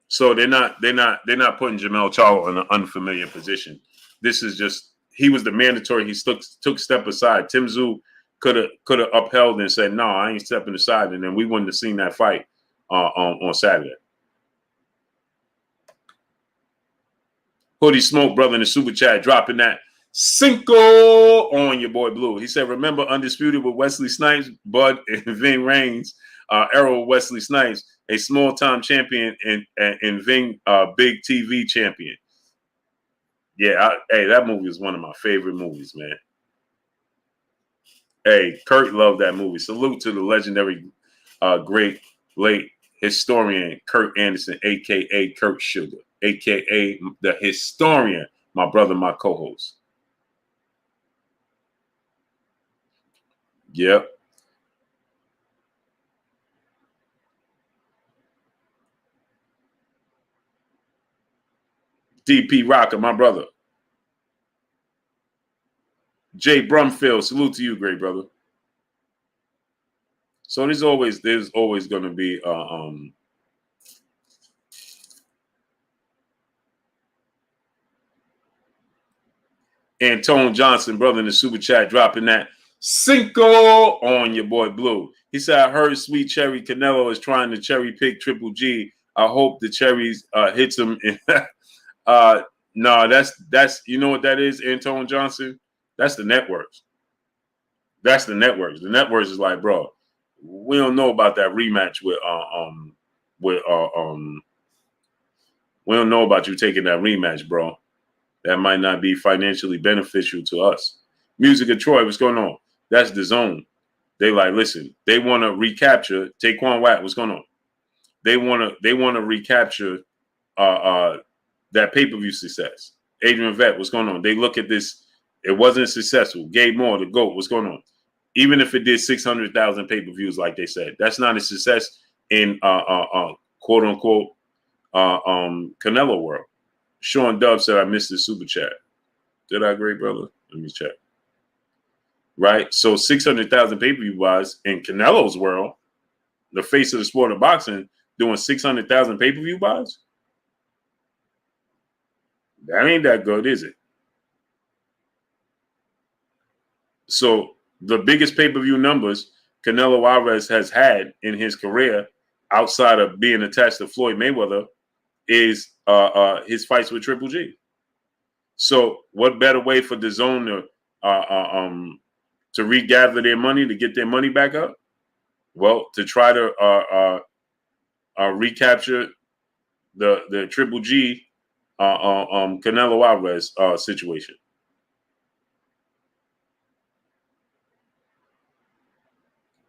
So they're not putting Jamel Charlo in an unfamiliar position. This is just, he was the mandatory. He took step aside. Tim Tszyu could have upheld and said, no, I ain't stepping aside, and then we wouldn't have seen that fight on Saturday. Hoodie Smoke, brother in the super chat, dropping that Cinco on your boy Blue. He said, remember Undisputed with Wesley Snipes, Bud, and Ving Rhames, Errol Wesley Snipes, a small-time champion and Ving big TV champion. Yeah, hey, that movie is one of my favorite movies, man. Hey, Kurt loved that movie. Salute to the legendary, great, late historian Kurt Anderson, a.k.a. Kurt Sugar, a.k.a. the historian, my brother, my co-host. Yep. DP Rocker, my brother. Jay Brumfield, salute to you, great brother. So there's always going to be Antone Johnson, brother in the super chat, dropping that Cinco on your boy Blue. He said, I heard Sweet Cherry Canelo is trying to cherry pick Triple G. I hope the cherries hits him. No, that's you know what that is, Antone Johnson? That's the networks. That's the networks. The networks is like, bro, we don't know about that rematch with we don't know about you taking that rematch, bro. That might not be financially beneficial to us. Music of Troy, what's going on? That's the zone. They like, listen, they want to recapture Taquan Watt. What's going on? They want to recapture that pay-per-view success. Adrian Vett, what's going on? They look at this. It wasn't successful. Gabe Moore, the GOAT, what's going on? Even if it did 600,000 pay-per-views, like they said, that's not a success in quote unquote Canelo world. Sean Dove said, I missed the super chat. Did I agree, brother? Let me check. Right? So 600,000 pay-per-view buys in Canelo's world, the face of the sport of boxing, doing 600,000 pay-per-view buys? That ain't that good, is it? So the biggest pay-per-view numbers Canelo Alvarez has had in his career, outside of being attached to Floyd Mayweather, is his fights with Triple G. So what better way for the zone to regather their money, to get their money back up? Well, to try to recapture the Triple G Canelo Alvarez situation.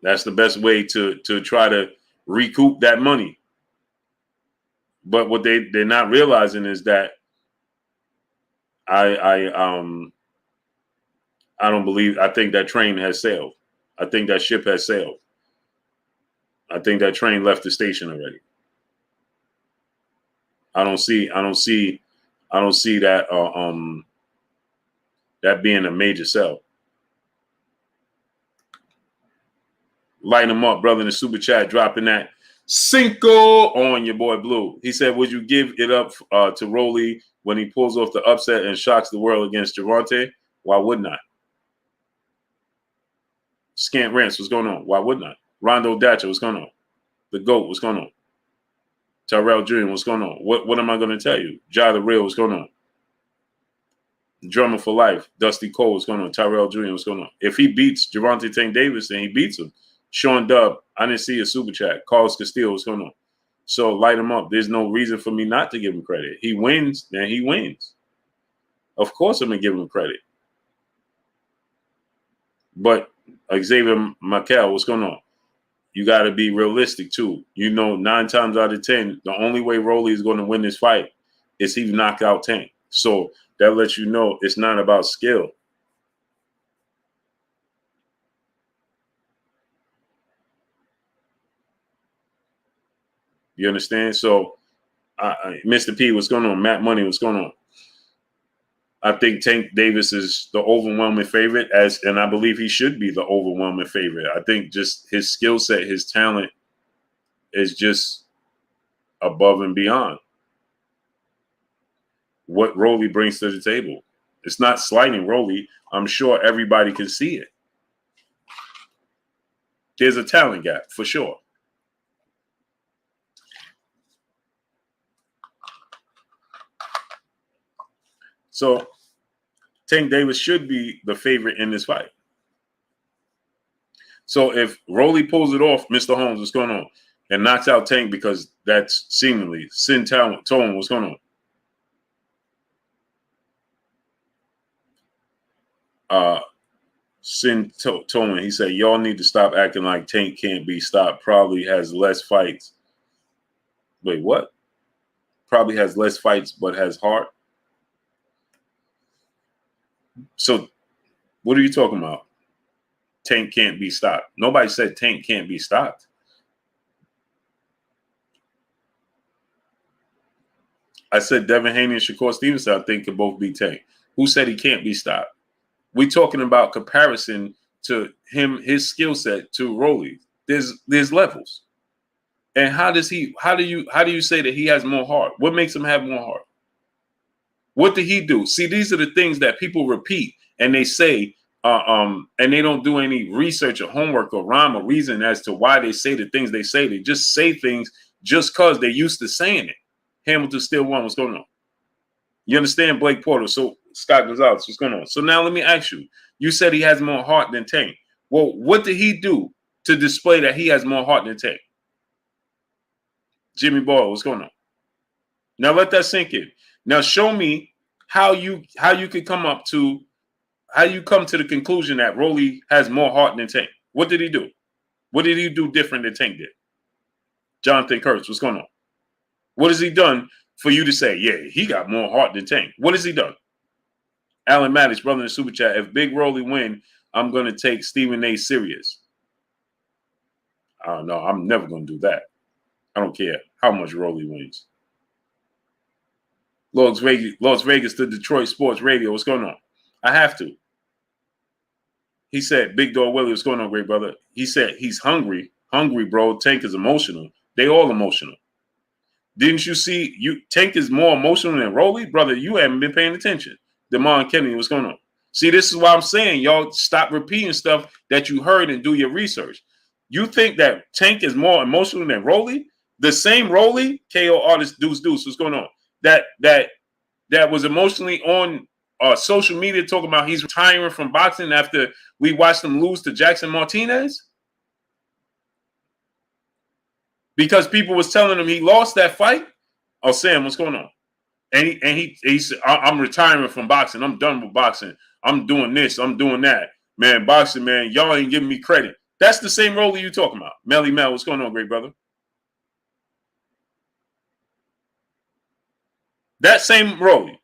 That's the best way to try to recoup that money. But what they're not realizing is that I don't believe. I think that train has sailed. I think that ship has sailed. I think that train left the station already. I don't see that that being a major sell. Light him up, brother, in the super chat, dropping that Cinco on your boy Blue. He said, would you give it up to Rolly when he pulls off the upset and shocks the world against Gervonta? Why wouldn't I? Scant Rants, what's going on? Why wouldn't I? Rondo Datcher, what's going on? The GOAT, what's going on? Tyrell Jr., what's going on? What am I going to tell you? Ja the Real, what's going on? Drummer for Life, Dusty Cole, what's going on? Tyrell Jr., what's going on? If he beats Gervonta Tank Davis, then he beats him. Sean Dub, I didn't see a super chat. Carlos Castillo, what's going on? So light him up. There's no reason for me not to give him credit. He wins, then he wins. Of course I'm going to give him credit. But Xavier Michael, what's going on? You got to be realistic, too. 9 times out of 10, the only way Rolly is going to win this fight is he knock out Tank. So that lets you know it's not about skill. You understand? So, Mr. P, what's going on? Matt Money, what's going on? I think Tank Davis is the overwhelming favorite, and I believe he should be the overwhelming favorite. I think just his skill set, his talent is just above and beyond what Rolly brings to the table. It's not slighting Rolly. I'm sure everybody can see it. There's a talent gap for sure. So Tank Davis should be the favorite in this fight. So if Rolly pulls it off, Mr. Holmes, what's going on? And knocks out Tank because that's seemingly Sin Tone, what's going on? Sin Tone, he said, y'all need to stop acting like Tank can't be stopped. Probably has less fights. Wait, what? Probably has less fights but has heart. So what are you talking about? Tank can't be stopped. Nobody said Tank can't be stopped. I said Devin Haney and Shakur Stevenson, I think, could both be Tank. Who said he can't be stopped? We're talking about comparison to him, his skill set to Rolly. There's levels. And how do you say that he has more heart? What makes him have more heart? What did he do? See, these are the things that people repeat and they say, and they don't do any research or homework or rhyme or reason as to why they say the things they say. They just say things just because they're used to saying it. Hamilton still won. What's going on? You understand, Blake Porter? So Scott Gonzalez, what's going on? So now let me ask you. You said he has more heart than Tank. Well, what did he do to display that he has more heart than Tank? Jimmy Ball, what's going on? Now let that sink in. Now show me how you could come to the conclusion that Rolly has more heart than Tank. What did he do? What did he do different than Tank did? Jonathan Kurtz, what's going on? What has he done for you to say, yeah, he got more heart than Tank? What has he done? Alan Maddox, brother in the super chat, if Big Rolly win, I'm going to take Stephen A serious. I don't know. I'm never going to do that. I don't care how much Rolly wins. Las Vegas to Detroit Sports Radio. What's going on? I have to. He said, Big Dog Willie, what's going on, great brother? He said he's hungry. Hungry, bro. Tank is emotional. They all emotional. Didn't you see? Tank is more emotional than Rolly? Brother, you haven't been paying attention. Demond Kennedy, what's going on? See, this is why I'm saying, y'all stop repeating stuff that you heard and do your research. You think that Tank is more emotional than Rolly? The same Rolly, KO artist Deuce, what's going on? That was emotionally on social media talking about he's retiring from boxing after we watched him lose to Jackson Martinez? Because people was telling him he lost that fight. Oh, Sam, what's going on? And he said, I'm retiring from boxing. I'm done with boxing. I'm doing this. I'm doing that. Man, boxing, man, y'all ain't giving me credit. That's the same Rolly you talking about. Melly Mel, what's going on, great brother? That same Rolly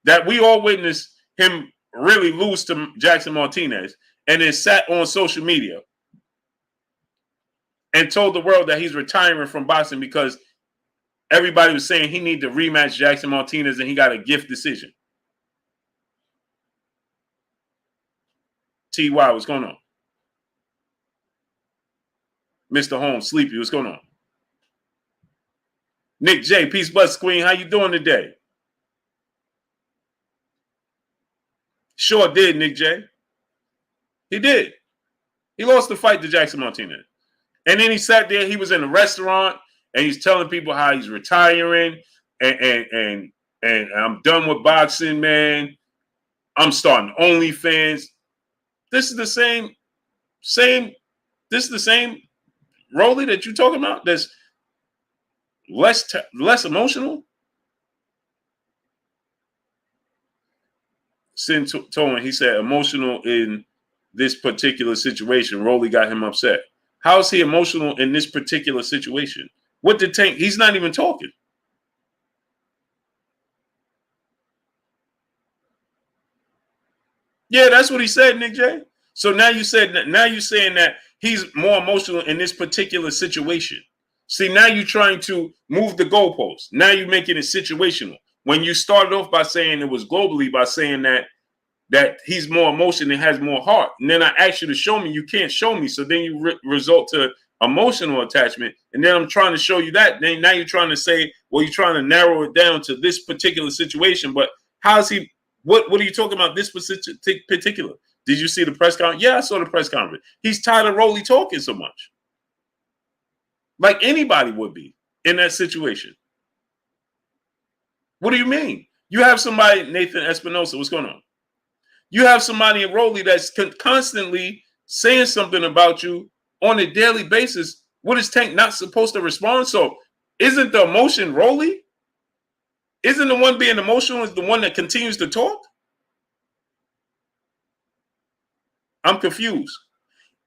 that we all witnessed him really lose to Jackson Martinez and then sat on social media and told the world that he's retiring from boxing because everybody was saying he need to rematch Jackson Martinez and he got a gift decision. TY, what's going on? Mr. Holmes, Sleepy, what's going on? Nick J, Peace Bus Queen, how you doing today? Sure did, Nick J. He did. He lost the fight to Jackson Martinez. And then he sat there, he was in a restaurant, and he's telling people how he's retiring, and I'm done with boxing, man. I'm starting OnlyFans. This is the same, this is the same Rolly that you're talking about that's less emotional. Sin told him, he said, emotional in this particular situation. Rolly got him upset. How is he emotional in this particular situation? What did Tank? He's not even talking. Yeah, that's what he said, Nick J. So now you said that. Now you're saying that he's more emotional in this particular situation. See, now you're trying to move the goalposts. Now you're making it situational. When you started off by saying it was globally, by saying that he's more emotion and has more heart. And then I asked you to show me, you can't show me. So then you result to emotional attachment. And then I'm trying to show you that. Then now you're trying to say, well, you're trying to narrow it down to this particular situation. But how's he, what are you talking about this particular? Did you see the press conference? Yeah, I saw the press conference. He's tired of Rolly talking so much. Like anybody would be in that situation. What do you mean? You have somebody, Nathan Espinosa, what's going on? You have somebody in Rolly that's constantly saying something about you on a daily basis. What is Tank not supposed to respond? So isn't the emotion Rolly? Isn't the one being emotional is the one that continues to talk? I'm confused.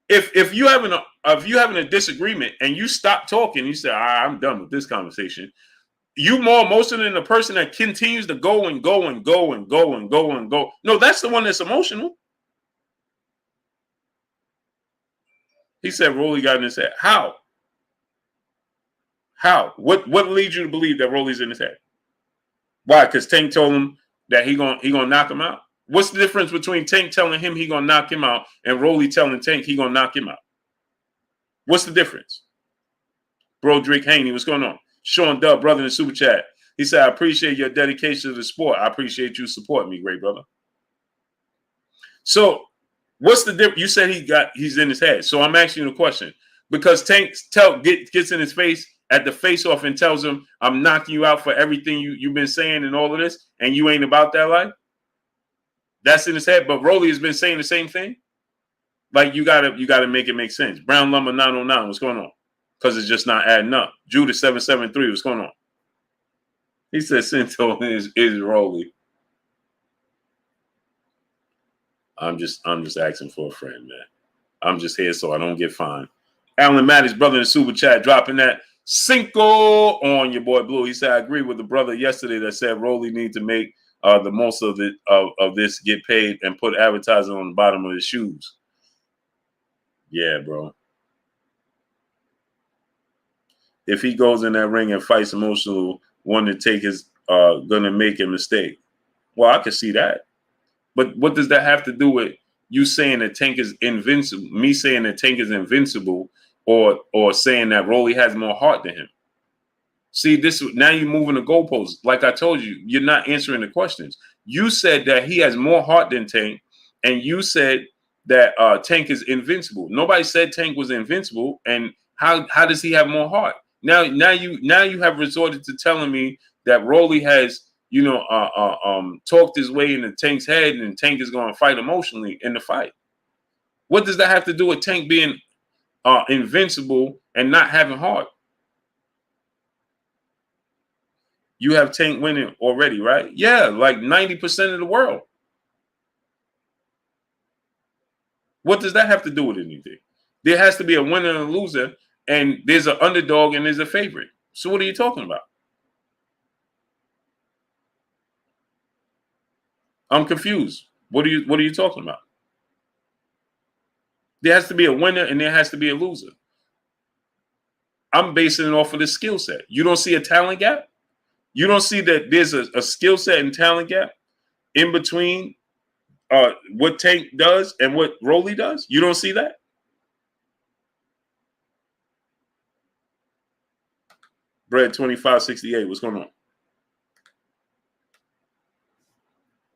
If you having a disagreement and you stop talking, you say, I'm done with this conversation. You more emotional than the person that continues to go and go and go and go and go and go. No, that's the one that's emotional. He said Rolly got in his head. How? How? What leads you to believe that Rolly's in his head? Why? Because Tank told him that he gonna knock him out. What's the difference between Tank telling him he gonna knock him out and Rolly telling Tank he gonna knock him out? What's the difference? Broderick Haney, what's going on? Sean Dub, brother in the super chat. He said, I appreciate your dedication to the sport. I appreciate you supporting me, great brother. So what's the difference? You said he's in his head. So I'm asking you a question. Because Tank gets in his face at the face-off and tells him, I'm knocking you out for everything you've been saying and all of this, and you ain't about that life. That's in his head. But Rolly has been saying the same thing. Like you gotta make it make sense. Brown Lumber 909, what's going on? Because it's just not adding up. Judas 773, what's going on? He said Cinto is Rolly. I'm just asking for a friend, man. I'm just here so I don't get fined. Alan Mattis, brother in the super chat, dropping that Cinco on your boy Blue. He said, I agree with the brother yesterday that said Rolly need to make the most of it of this, get paid, and put advertising on the bottom of his shoes. Yeah, bro. If he goes in that ring and fights emotional, one to take is gonna make a mistake. Well, I can see that. But what does that have to do with you saying that Tank is invincible? Me saying that Tank is invincible, or saying that Rolly has more heart than him? See, this now you're moving the goalposts. Like I told you, you're not answering the questions. You said that he has more heart than Tank, and you said that Tank is invincible. Nobody said Tank was invincible. And how does he have more heart? Now you have resorted to telling me that Rolly has talked his way into Tank's head, and Tank is going to fight emotionally in the fight. What does that have to do with Tank being invincible and not having heart? You have Tank winning already, right? Yeah, like 90% of the world. What does that have to do with anything? There has to be a winner and a loser, and there's an underdog and there's a favorite. So what are you talking about? I'm confused. What are you talking about? There has to be a winner and there has to be a loser. I'm basing it off of the skill set. You don't see a talent gap? You don't see that there's a skill set and talent gap in between what Tank does and what Rolly does? You don't see that? Bread 2568. What's going on?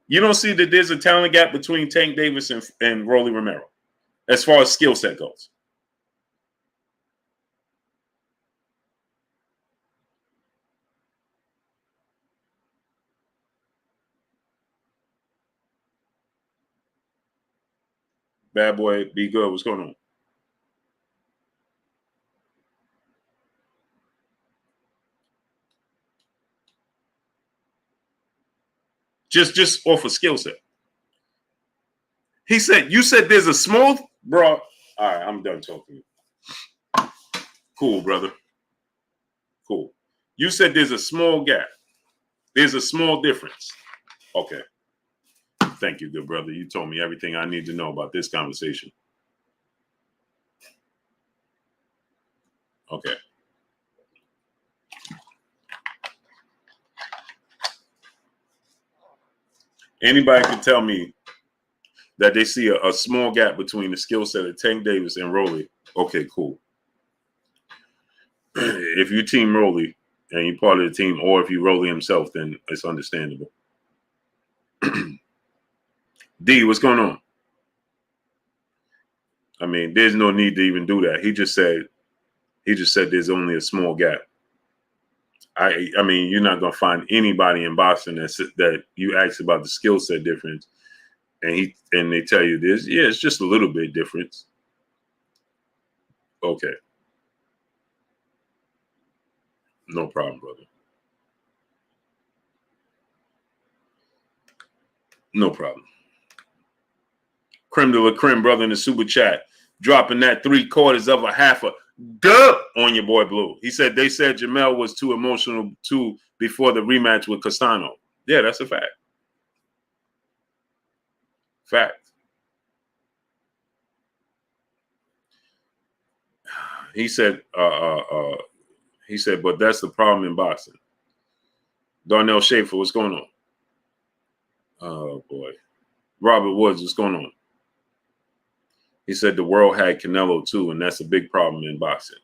You don't see that there's a talent gap between Tank Davis and Rolly Romero as far as skill set goes. Bad boy, be good. What's going on? Just off a skill set. He said, you said there's a small, bro. All right, I'm done talking. Cool, brother. Cool. You said there's a small gap. There's a small difference. Okay. Thank you, good brother. You told me everything I need to know about this conversation. Okay. Anybody can tell me that they see a small gap between the skill set of Tank Davis and Rolly. Okay, cool. If you team Rolly and you're part of the team, or if you Rolly himself, then it's understandable. D, what's going on? I mean, there's no need to even do that. He just said there's only a small gap. I mean, you're not gonna find anybody in boxing that you ask about the skill set difference, and they tell you this. Yeah, it's just a little bit difference. Okay, no problem, brother. No problem. Creme de la creme, brother, in the super chat, dropping that 3/4 of a half a dub on your boy Blue. He said they said Jamel was too emotional too before the rematch with Castano. Yeah, that's a fact. Fact. He said, but that's the problem in boxing. Darnell Schaefer, what's going on? Oh boy. Robert Woods, what's going on? He said the world had Canelo too, and that's a big problem in boxing.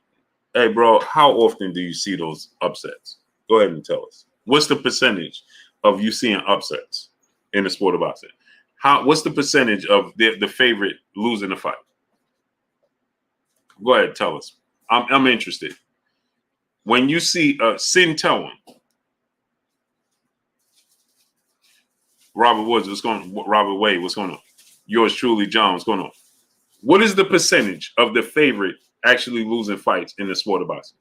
Hey, bro, how often do you see those upsets? Go ahead and tell us. What's the percentage of you seeing upsets in the sport of boxing? What's the percentage of the favorite losing the fight? Go ahead, tell us. I'm interested. When you see Sin Tellin, Robert Woods, what's going on? Robert Wade, what's going on? Yours truly, John, what's going on? What is the percentage of the favorite actually losing fights in the sport of boxing?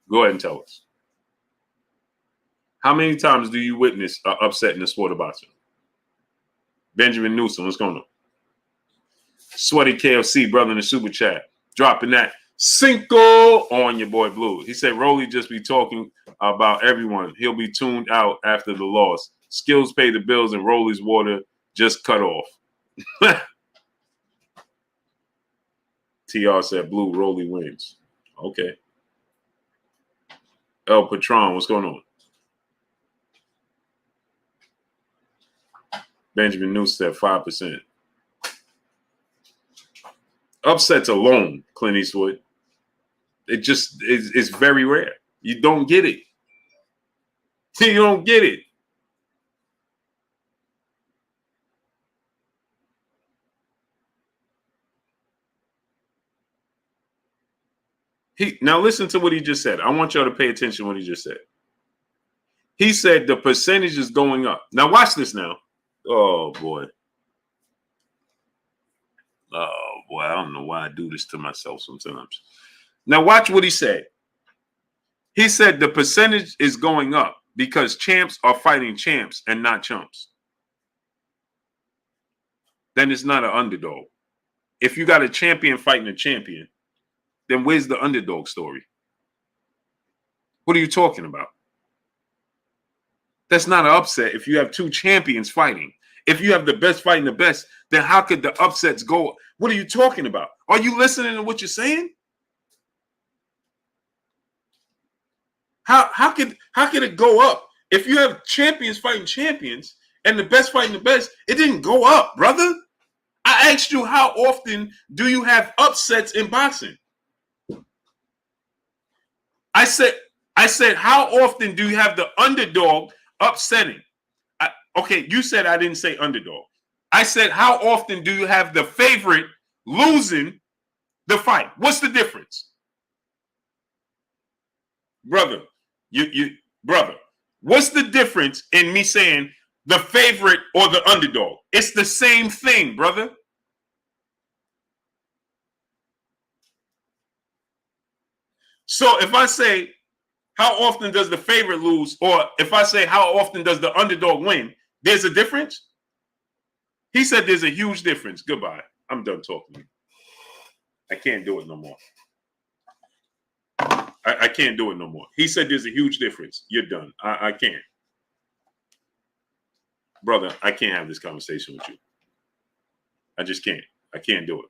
Go ahead and tell us. How many times do you witness an upset in the sport of boxing? Benjamin Newsom, what's going on? Sweaty KFC, brother in the super chat, dropping that Cinco on your boy Blue. He said Rolly just be talking about everyone. He'll be tuned out after the loss. Skills pay the bills and Rolly's water just cut off. TR said Blue, Rolly wins. Okay. El Patron, what's going on? Benjamin Newsom said 5%. Upsets alone, Clint Eastwood. It just is very rare. You don't get it. You don't get it. Now listen to what he just said. I want y'all to pay attention to what he just said. He said the percentage is going up. Now watch this now. Oh boy. Oh boy, I don't know why I do this to myself sometimes. Now watch what he said. He said the percentage is going up because champs are fighting champs and not chumps. Then it's not an underdog. If you got a champion fighting a champion, then where's the underdog story? What are you talking about? That's not an upset if you have two champions fighting. If you have the best fighting the best, then how could the upsets go? What are you talking about? Are you listening to what you're saying? How could it go up? If you have champions fighting champions and the best fighting the best, it didn't go up, brother. I asked you, how often do you have upsets in boxing? I said, how often do you have the underdog upsetting? Okay, you said I didn't say underdog. I said, how often do you have the favorite losing the fight? What's the difference? Brother, brother, what's the difference in me saying the favorite or the underdog? It's the same thing, brother. So if I say, how often does the favorite lose? Or if I say, how often does the underdog win? There's a difference? He said there's a huge difference. Goodbye. I'm done talking. I can't do it no more. I can't do it no more. He said there's a huge difference. You're done. I can't. Brother, I can't have this conversation with you. I just can't. I can't do it.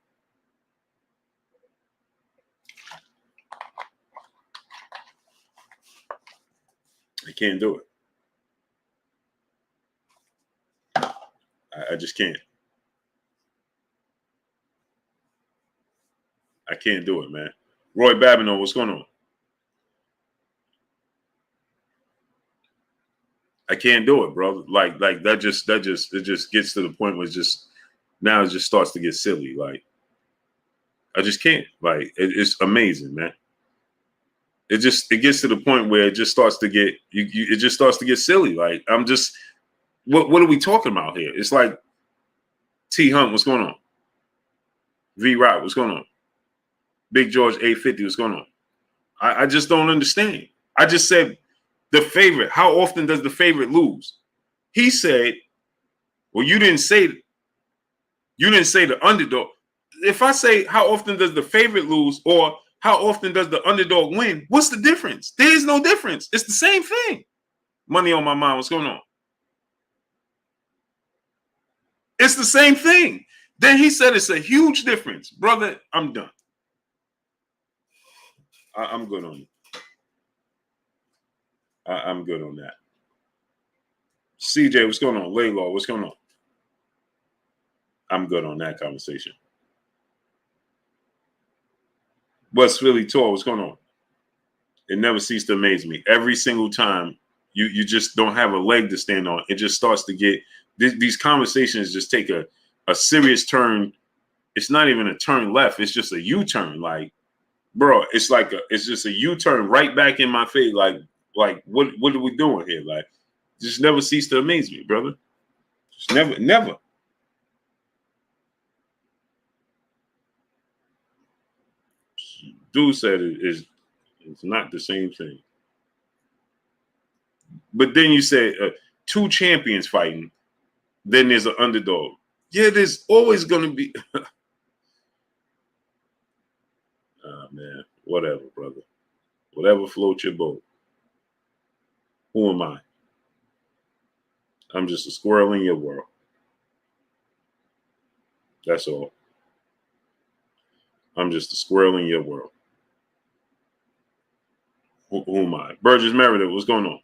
I can't do it. I just can't. I can't do it, man. Roy Babineau, what's going on? I can't do it, bro. Like that just it just gets to the point where it just starts to get silly. Like, I just can't. Like, it's amazing, man. It gets to the point where it just starts to get it just starts to get silly. Like, I'm just, what are we talking about here? It's like, T Hunt, what's going on? V Rock, what's going on? Big George 850, what's going on? I just don't understand. I just said the favorite. How often does the favorite lose? He said, well, you didn't say the underdog. If I say, how often does the favorite lose, or how often does the underdog win? What's the difference? There is no difference. It's the same thing. Money on my mind. What's going on? It's the same thing. Then he said it's a huge difference. Brother, I'm done. I'm good on it. I'm good on that. CJ, what's going on? Laylaw, what's going on? I'm good on that conversation. What's Philly Tour? What's going on? It never ceased to amaze me. Every single time you just don't have a leg to stand on. It just starts to get, these conversations just take a serious turn. It's not even a turn left. It's just a U-turn. Like, bro, it's just a U-turn right back in my face. Like what are we doing here? Like, just never cease to amaze me, brother. Just never. Dude said it's not the same thing. But then you said two champions fighting, then there's an underdog. Yeah, there's always going to be. Man, whatever, brother. Whatever floats your boat. Who am I? I'm just a squirrel in your world. That's all. I'm just a squirrel in your world. Who am I? Burgess Meredith, what's going on?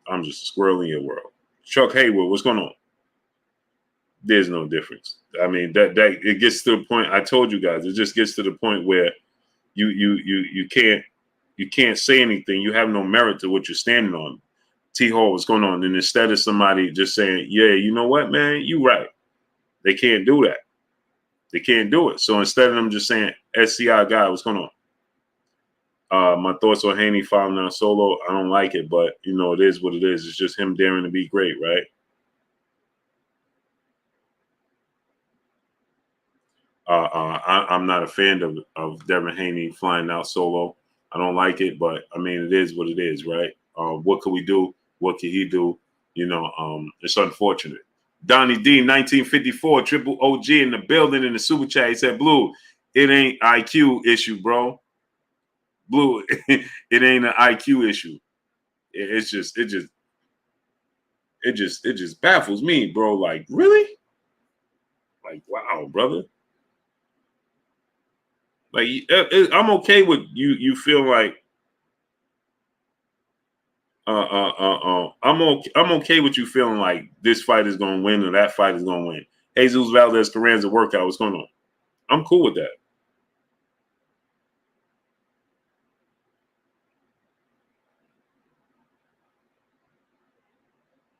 I'm just a squirrel in your world. Chuck Haywood, what's going on? There's no difference. I mean, that it gets to the point. I told you guys, it just gets to the point where you can't say anything. You have no merit to what you're standing on. T Hall, what's going on? And instead of somebody just saying, yeah, you know what, man, you right. They can't do that. They can't do it. So instead of them just saying, SCI guy, what's going on? My thoughts on Haney filing on solo, I don't like it, but you know, it is what it is. It's just him daring to be great, right? I'm not a fan of Devin Haney flying out solo. I don't like it, but I mean, it is what it is, right? What could we do? What could he do? It's unfortunate. Donnie D, 1954, triple OG in the building in the super chat. He said, Blue, it ain't IQ issue, bro. Blue, it ain't an IQ issue. It just baffles me, bro. Like, really? Like, wow, brother. Like, I'm okay with you feel like I'm okay with you feeling like this fight is gonna win or that fight is gonna win. Jesus Valdez Carranza workout, what's going on? I'm cool with that.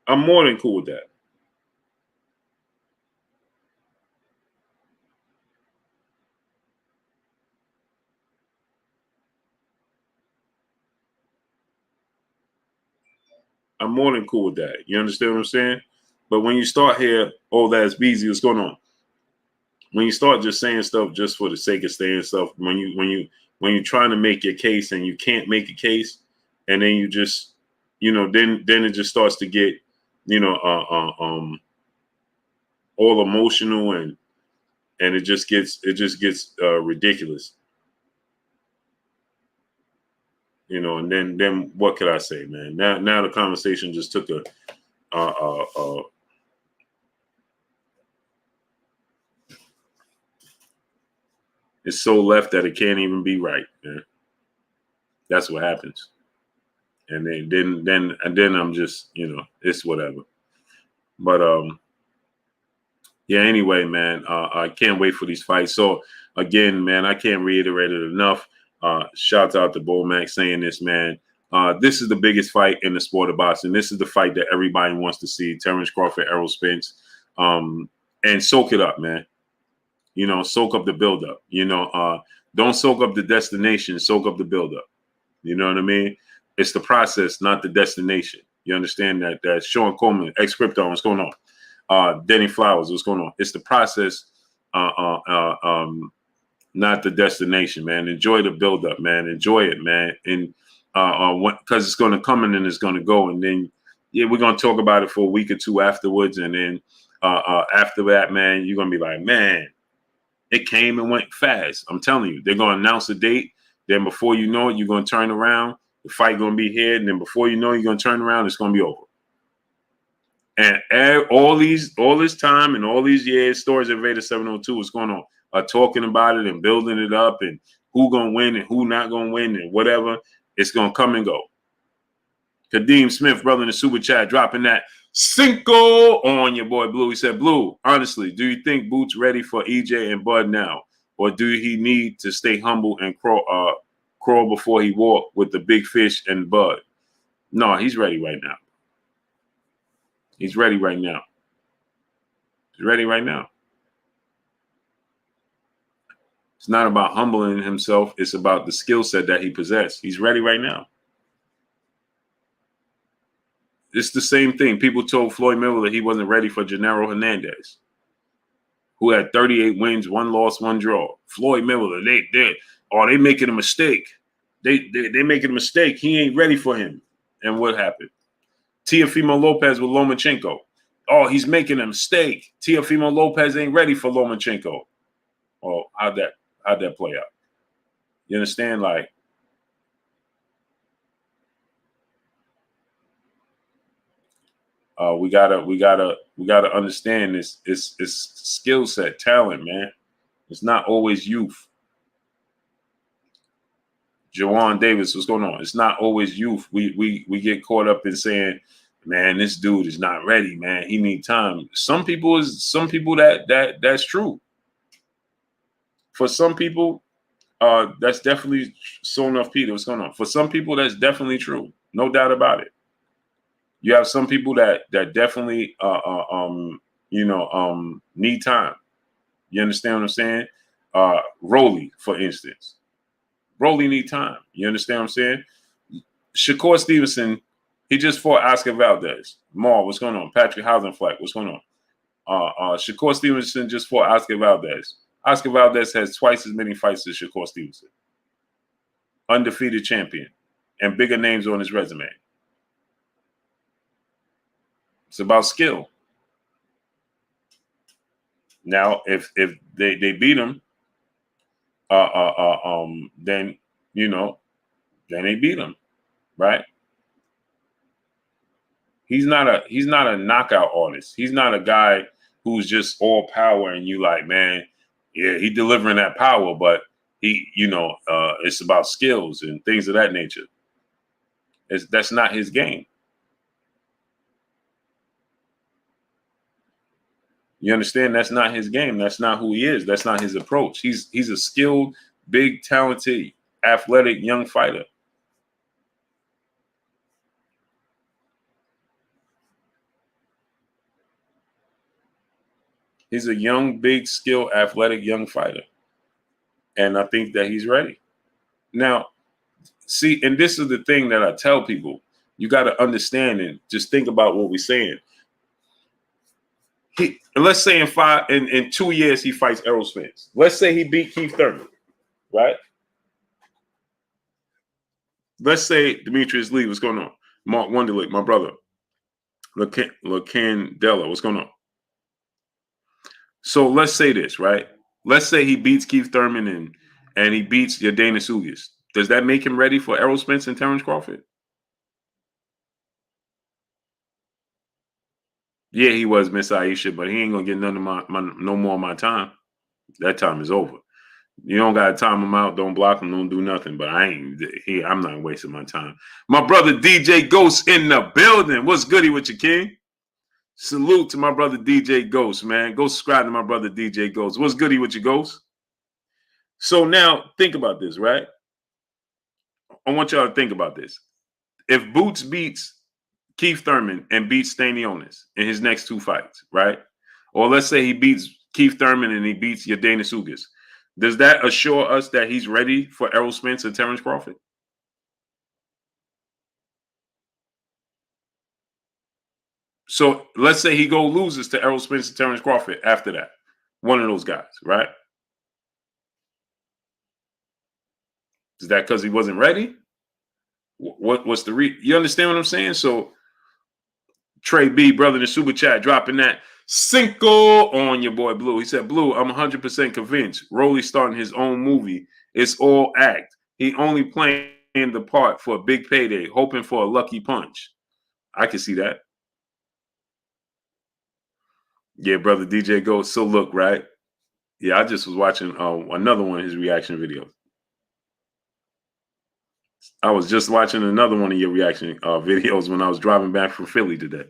I'm more than cool with that. I'm more than cool with that. You understand what I'm saying? But when you start here, oh, that's Beezy, what's going on? When you start just saying stuff just for the sake of saying stuff, when you're trying to make your case and you can't make a case, and then you just, then it just starts to get, all emotional and it just gets ridiculous. And then what could I say, man? Now the conversation just took a it's so left that it can't even be right, man. That's what happens. And then I'm just, it's whatever. But yeah, anyway, man, I can't wait for these fights. So again, man, I can't reiterate it enough. Shout out to Bomac saying this, man. This is the biggest fight in the sport of boxing. This is the fight that everybody wants to see. Terence Crawford, Errol Spence. And soak it up, man. Soak up the buildup. Don't soak up the destination, soak up the buildup. You know what I mean? It's the process, not the destination. You understand that? That Sean Coleman, ex Krypton, what's going on? Denny Flowers, what's going on? It's the process, not the destination, man. Enjoy the buildup, man. Enjoy it, man. And because it's going to come and then it's going to go, and then we're going to talk about it for a week or two afterwards, and then after that, man, you're going to be like, man, it came and went fast. I'm telling you, they're going to announce a date. Then before you know it, you're going to turn around. The fight going to be here. And then before you know it, you're going to turn around. It's going to be over. And all this time and all these years, Stories Invader 702 is going on, talking about it and building it up and who going to win and who not going to win and whatever. It's going to come and go. Kadeem Smith, brother in the super chat, dropping that Cinco on your boy Blue. He said, Blue, honestly, do you think Boots ready for EJ and Bud now? Or do he need to stay humble and crawl before he walk with the big fish and Bud? No, he's ready right now. He's ready right now. He's ready right now. It's not about humbling himself. It's about the skill set that he possesses. He's ready right now. It's the same thing. People told Floyd Mayweather he wasn't ready for Gennaro Hernandez, who had 38 wins, 1 loss, 1 draw. Floyd Mayweather, they making a mistake. They making a mistake. He ain't ready for him. And what happened? Teofimo Lopez with Lomachenko. Oh, he's making a mistake. Teofimo Lopez ain't ready for Lomachenko. Oh, how'd that play out? You understand? Like, we gotta understand this. It's skill set, talent, man. It's not always youth. Jawan Davis, what's going on? It's not always youth. We get caught up in saying, man, this dude is not ready, man. He need time. Some people that's true. For some people, that's definitely so enough. Peter, what's going on? For some people, that's definitely true. No doubt about it. You have some people that definitely need time. You understand what I'm saying? Rolly, for instance. Rolly need time. You understand what I'm saying? Shakur Stevenson, he just fought Oscar Valdez. Maul, what's going on? Patrick Hausenfleck, what's going on? Shakur Stevenson just fought Oscar Valdez. Oscar Valdez has twice as many fights as Shakur Stevenson. Undefeated champion. And bigger names on his resume. It's about skill. Now, if they beat him, then then they beat him, right? He's not a knockout artist. He's not a guy who's just all power and you like, man, yeah, he delivering that power, but it's about skills and things of that nature. That's not his game. You understand? That's not his game. That's not who he is. That's not his approach. He's a skilled, big, talented, athletic young fighter. He's a young, big, skilled, athletic young fighter. And I think that he's ready. Now, see, and this is the thing that I tell people. You got to understand and just think about what we're saying. Let's say in 2 years he fights Errol Spence. Let's say he beat Keith Thurman, right? Let's say Demetrius Lee, what's going on? Mark Wonderlick, my brother. LaCandela, what's going on? So let's say this, right? Let's say he beats Keith Thurman and he beats Yadena Sugis. Does that make him ready for Errol Spence and Terence Crawford? Yeah, he was Miss Aisha, but he ain't gonna get none of no more of my time. That time is over. You don't gotta time him out, don't block him, don't do nothing. But I'm not wasting my time. My brother DJ Ghost in the building. What's goody with you, King? Salute to my brother DJ Ghost, man. Go subscribe to my brother DJ Ghost. What's goody with you, Ghost? So now think about this, right? I want y'all to think about this. If Boots beats Keith Thurman and beats Stanionis in his next 2 fights, right? Or let's say he beats Keith Thurman and he beats Yadena Sugis. Does that assure us that he's ready for Errol Spence and Terence Crawford? So let's say he loses to Errol Spence and Terence Crawford after that. One of those guys, right? Is that because he wasn't ready? What's the you understand what I'm saying? So Trey B, brother in the super chat, dropping that Cinco on your boy Blue. He said, Blue, I'm 100% convinced Rolly's starting his own movie. It's all act. He only playing the part for a big payday, hoping for a lucky punch. I can see that. Yeah, brother DJ Ghost. So look, right? Yeah, I just was watching another one of his reaction videos. I was just watching another one of your reaction videos when I was driving back from Philly today.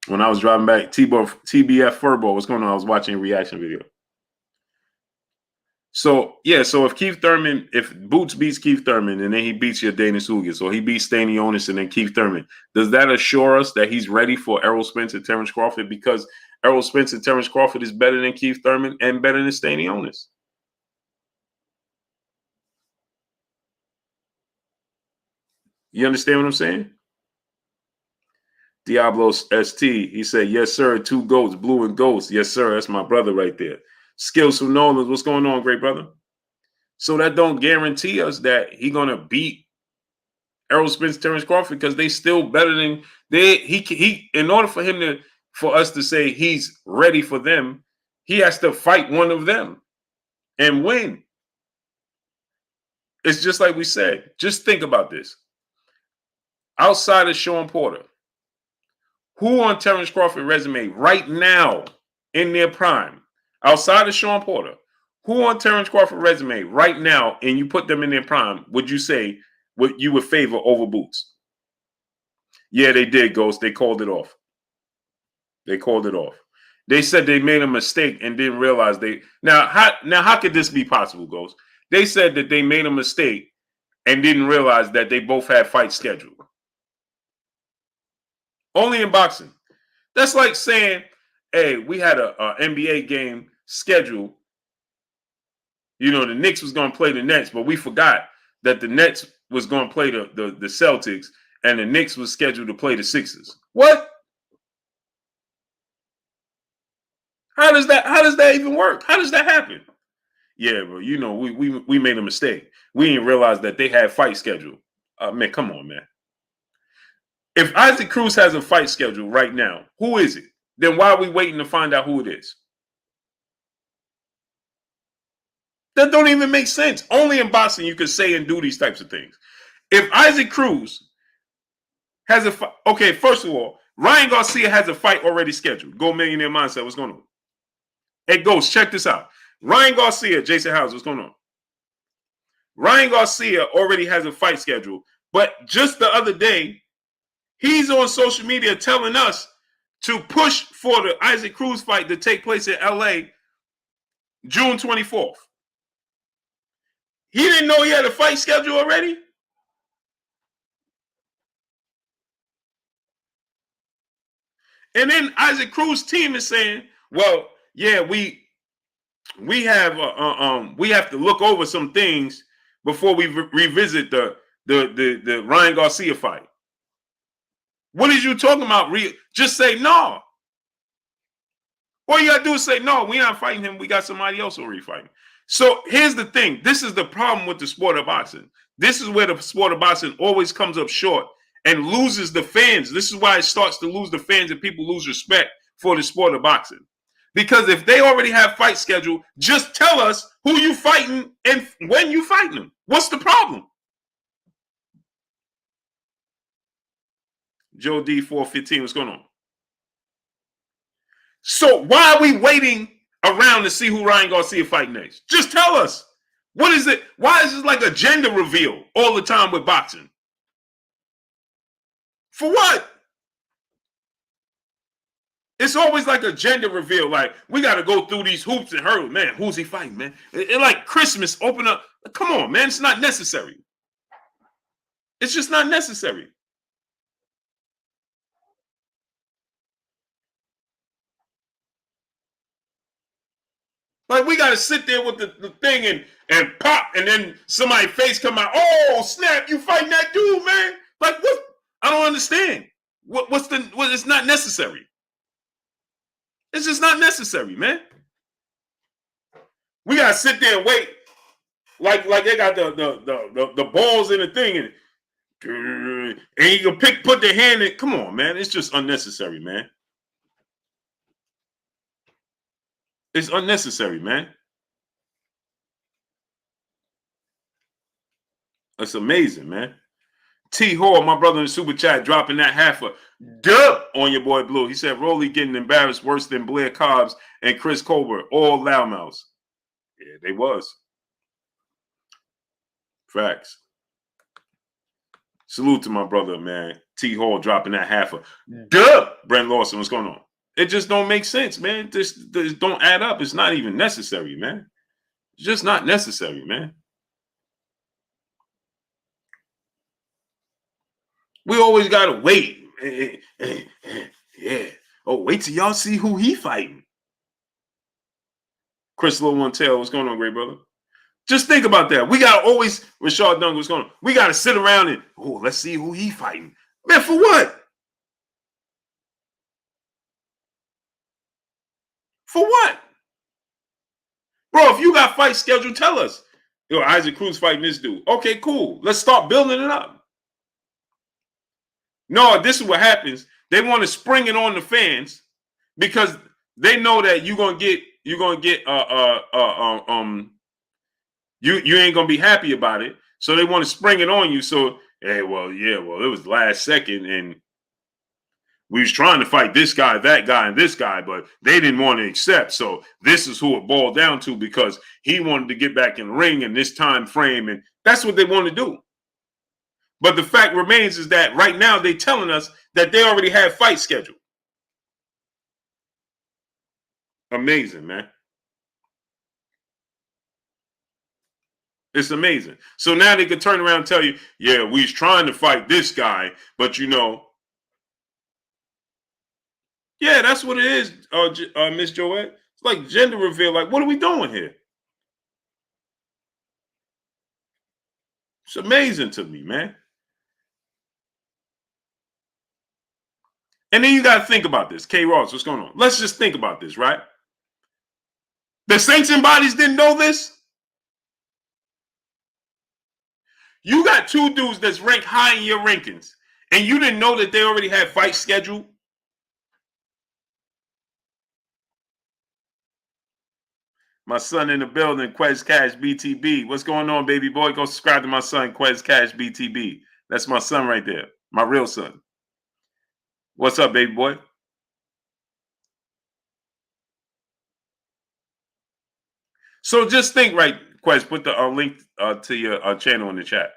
When I was driving back, TBF Furbo, what's going on? I was watching a reaction video. So, yeah, so if Boots beats Keith Thurman and then he beats Yadena Sugis, or he beats Stanionis and then Keith Thurman, does that assure us that he's ready for Errol Spence and Terence Crawford? Because Errol Spence and Terence Crawford is better than Keith Thurman and better than Stanionis. You understand what I'm saying? Diablo ST, he said, yes, sir, 2 goats, Blue and Ghost. Yes, sir, that's my brother right there. Skills from Nolan, what's going on, great brother? So that don't guarantee us that he gonna beat Errol Spence, Terence Crawford, because they still better than he. In order for us to say he's ready for them, he has to fight one of them and win. It's just like we said. Just think about this. Outside of Sean Porter, who on Terence Crawford resume right now in their prime, outside of Sean Porter, who on Terence Crawford resume right now, and you put them in their prime, would you say what you would favor over Boots? Yeah, they did, Ghost. They called it off. They called it off. They said they made a mistake and didn't realize how could this be possible, Ghost? They said that they made a mistake and didn't realize that they both had fights scheduled. Only in boxing. That's like saying, hey, we had a NBA game scheduled. You know, the Knicks was going to play the Nets, but we forgot that the Nets was going to play the Celtics and the Knicks was scheduled to play the Sixers. What? How does that even work? How does that happen? Yeah, bro. You know, we made a mistake. We didn't realize that they had fight schedule. Man, come on, man. If Isaac Cruz has a fight schedule right now, who is it? Then why are we waiting to find out who it is? That don't even make sense. Only in boxing you can say and do these types of things. If Isaac Cruz has a fight, okay, first of all, Ryan Garcia has a fight already scheduled. Go Millionaire Mindset. What's going on? Hey, Ghost, check this out. Ryan Garcia, Jason Howes, what's going on? Ryan Garcia already has a fight scheduled, but just the other day, he's on social media telling us to push for the Isaac Cruz fight to take place in LA June 24th. He didn't know he had a fight schedule already? And then Isaac Cruz team is saying, well, yeah, we have to look over some things before we revisit the Ryan Garcia fight. What is you talking about? Just say no. All you gotta do is say no. We're not fighting him. We got somebody else already fighting. So here's the thing. This is the problem with the sport of boxing. This is where the sport of boxing always comes up short and loses the fans. This is why it starts to lose the fans and people lose respect for the sport of boxing. Because if they already have fight schedule, just tell us who you fighting and when you fighting them. What's the problem? Joe D 415, what's going on? So why are we waiting around to see who Ryan Garcia fight next? Just tell us. What is it? Why is this like a gender reveal all the time with boxing? For what? It's always like a gender reveal. Like, we got to go through these hoops and hurdles. Man, who's he fighting, man? It like Christmas, open up. Come on, man. It's not necessary. It's just not necessary. Like, we got to sit there with the thing and pop, and then somebody's face come out. Oh, snap, you fighting that dude, man. Like, what? I don't understand. It's not necessary. It's just not necessary, man. We got to sit there and wait. Like they got the balls in the thing, and you can put the hand in. Come on, man. It's just unnecessary, man. It's unnecessary, man. That's amazing, man. T Hall, my brother in the super chat, dropping that half a dub on your boy Blue. He said Rolly getting embarrassed worse than Blair Cobbs and Chris Colbert, all loudmouths. Yeah, they was. Facts. Salute to my brother, man. T Hall dropping that half a dub. Brent Lawson, what's going on? It just don't make sense, man. This don't add up. It's not even necessary, man. It's just not necessary, man. We always gotta wait. Yeah. Oh, wait till y'all see who he fighting. Chris Little One Tail, what's going on, great brother? Just think about that. We gotta always, Rashad Duncan, what's going on? We gotta sit around and let's see who he fighting. Man, for what? For what? Bro, if you got fight scheduled, tell us. Isaac Cruz fighting this dude. Okay, cool. Let's start building it up. No, this is what happens. They want to spring it on the fans because they know that you ain't gonna be happy about it. So they want to spring it on you. So, hey, it was last second and we was trying to fight this guy, that guy, and this guy, but they didn't want to accept. So this is who it boiled down to because he wanted to get back in the ring in this time frame, and that's what they want to do. But the fact remains is that right now they're telling us that they already have fight scheduled. Amazing, man. It's amazing. So now they can turn around and tell you, yeah, we was trying to fight this guy, but yeah, that's what it is, Miss Joette. It's like gender reveal. Like, what are we doing here? It's amazing to me, man. And then you got to think about this. K. Ross, what's going on? Let's just think about this, right? The sanctioned bodies didn't know this? You got two dudes that's ranked high in your rankings, and you didn't know that they already had fights scheduled? My son in the building, Quez Cash BTB. What's going on, baby boy? Go subscribe to my son, Quez Cash BTB. That's my son right there, my real son. What's up, baby boy? So just think, right, Quez, put the link to your channel in the chat.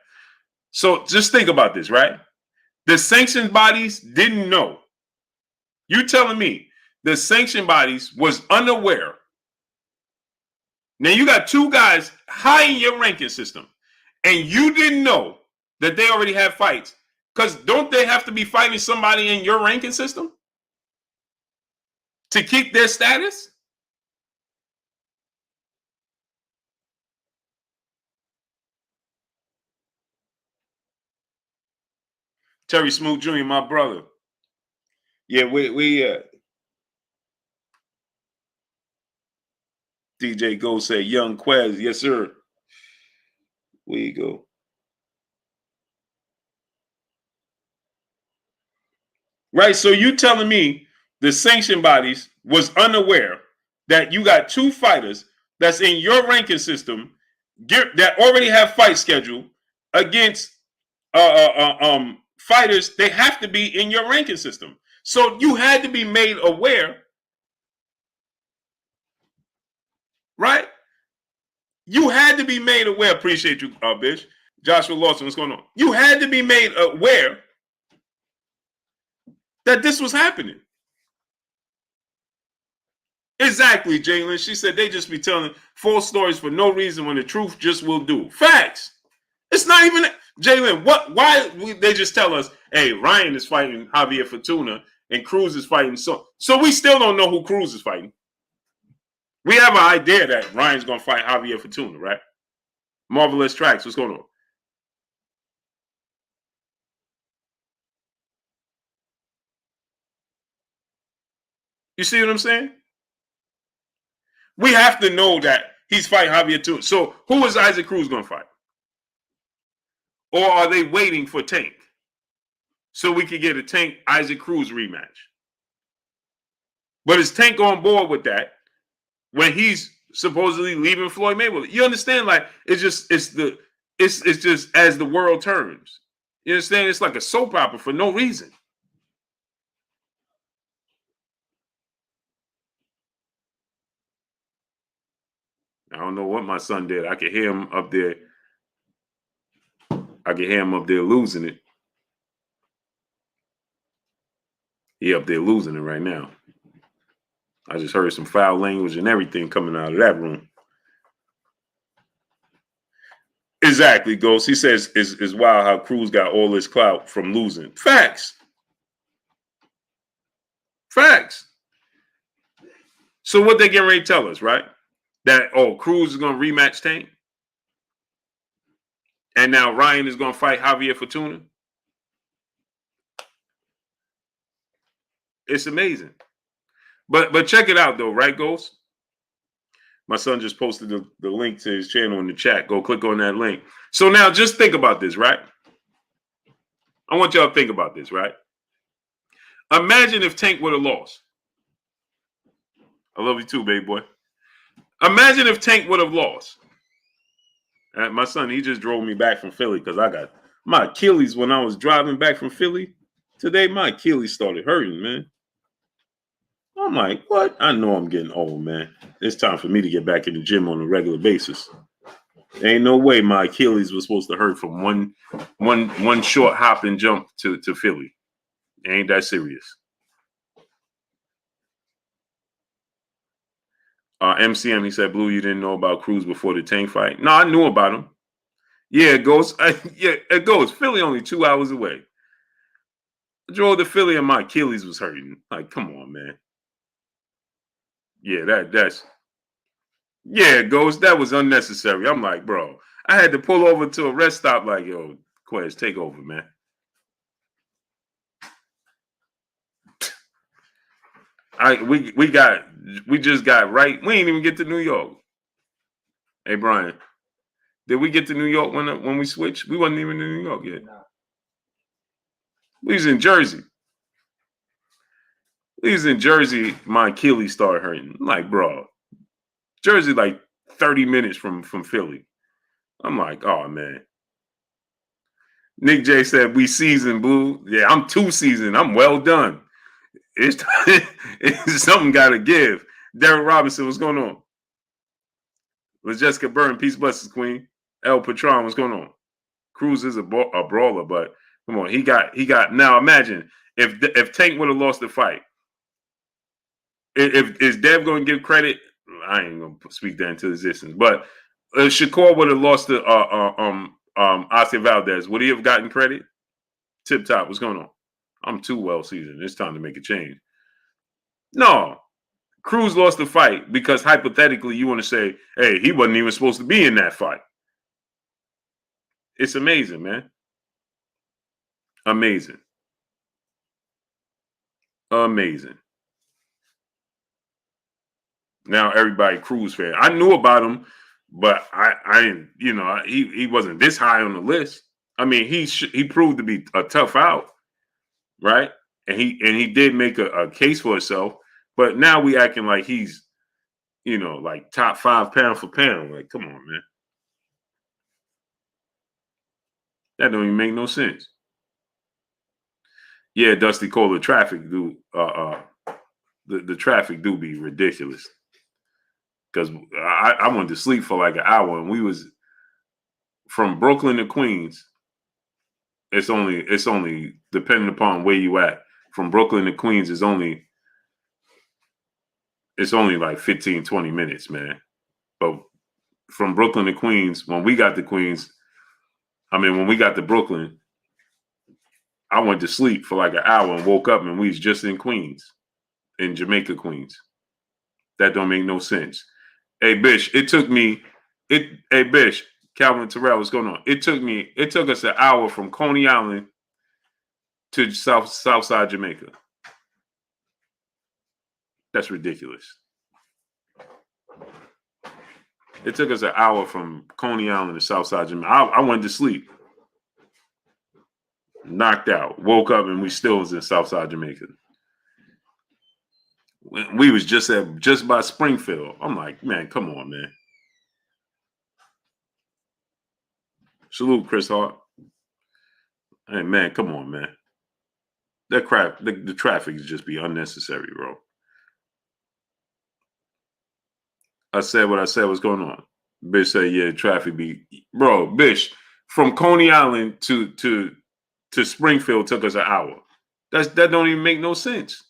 So just think about this, right? The sanctioned bodies didn't know. You telling me the sanctioned bodies was unaware. Now you got two guys high in your ranking system, and you didn't know that they already had fights. Because don't they have to be fighting somebody in your ranking system to keep their status? Terry Smoot Jr., my brother. Yeah, we DJ Go say Young Quez. Yes, sir. Where you go? Right. So you telling me the sanction bodies was unaware that you got two fighters that's in your ranking system that already have fight schedule against fighters. They have to be in your ranking system. So you had to be made aware, right? You had to be made aware. Appreciate you, bitch. Joshua Lawson, what's going on? You had to be made aware that this was happening. Exactly, Jalen. She said they just be telling false stories for no reason when the truth just will do. Facts. It's not even Jalen. Why they just tell us, hey, Ryan is fighting Javier Fortuna and Cruz is fighting so we still don't know who Cruz is fighting. We have an idea that Ryan's gonna fight Javier Fortuna, right? Marvelous Tracks. What's going on? You see what I'm saying? We have to know that he's fighting Javier Fortuna. So who is Isaac Cruz gonna fight? Or are they waiting for Tank so we could get a Tank Isaac Cruz rematch? But is Tank on board with that when he's supposedly leaving Floyd Mayweather? You understand? Like it's just as the world turns. You understand? It's like a soap opera for no reason. I don't know what my son did. I could hear him up there. I could hear him up there losing it. He up there losing it right now. I just heard some foul language and everything coming out of that room. Exactly, Ghost. He says it's wild how Cruz got all this clout from losing. Facts. Facts. So what they getting ready to tell us, right? That, Cruz is going to rematch Tank? And now Ryan is going to fight Javier Fortuna? It's amazing. But check it out, though, right, Ghost? My son just posted the link to his channel in the chat. Go click on that link. So now just think about this, right? I want y'all to think about this, right? Imagine if Tank would have lost. I love you too, baby boy. Imagine if Tank would have lost. My son, he just drove me back from Philly because I got my Achilles when I was driving back from Philly. Today, my Achilles started hurting, man. I'm like, what? I know I'm getting old, man. It's time for me to get back in the gym on a regular basis. There ain't no way my Achilles was supposed to hurt from one short hop and jump to Philly. It ain't that serious. MCM, he said, Blue, you didn't know about Cruz before the Tank fight. No, I knew about him. Yeah, it goes. It goes. Philly only 2 hours away. I drove to Philly and my Achilles was hurting. Like, come on, man. Yeah, that's. Yeah, it goes. That was unnecessary. I'm like, bro, I had to pull over to a rest stop. Like, yo, Quez, take over, man. We just got right. We ain't even get to New York. Hey Brian, did we get to New York when we switched? We wasn't even in New York yet. We was in Jersey. We was in Jersey. My Achilles started hurting. I'm like, bro, Jersey like 30 minutes from Philly. I'm like, oh man. Nick J said we seasoned, Blue. Yeah, I'm 2 seasoned. I'm well done. It's, it's something got to give. Derek Robinson, what's going on? Was Jessica Byrne, Peace Blessings Queen. El Patron, what's going on? Cruz is a brawler, but come on, he got. Now imagine if Tank would have lost the fight. If is Dev going to give credit? I ain't going to speak that into existence. But if Shakur would have lost to Oscar Valdez, would he have gotten credit? Tip top, what's going on? I'm too well seasoned. It's time to make a change. No, Cruz lost the fight because hypothetically you want to say, hey, he wasn't even supposed to be in that fight. It's amazing, man. Amazing. Amazing. Now everybody Cruz fan. I knew about him, but I didn't. You know, he wasn't this high on the list. I mean, he proved to be a tough out, right? And he did make a case for himself. But now we acting like he's, you know, like top 5 pound for pound. Like, come on, man. That don't even make no sense. Yeah, Dusty Cole, the traffic do the traffic do be ridiculous. Because I went to sleep for like an hour, and we was from Brooklyn to Queens. It's only depending upon where you at. From Brooklyn to Queens is it's only like 15, 20 minutes, man. But from Brooklyn to Queens, when we got to Brooklyn, I went to sleep for like an hour and woke up and we was just in Queens, in Jamaica, Queens. That don't make no sense. Hey, Bish, hey, Bish, Calvin Terrell, what's going on? It took us an hour from Coney Island to Southside Jamaica. That's ridiculous. It took us an hour from Coney Island to Southside Jamaica. I went to sleep. Knocked out. Woke up and we still was in Southside Jamaica. We was just by Springfield. I'm like, man, come on, man. Salute, Chris Hart. Hey, man, come on, man. That crap, the traffic is just be unnecessary, bro. I said what I said. What's going on? Bish said, yeah, traffic be, bro. Bish, from Coney Island to Springfield took us an hour. That don't even make no sense.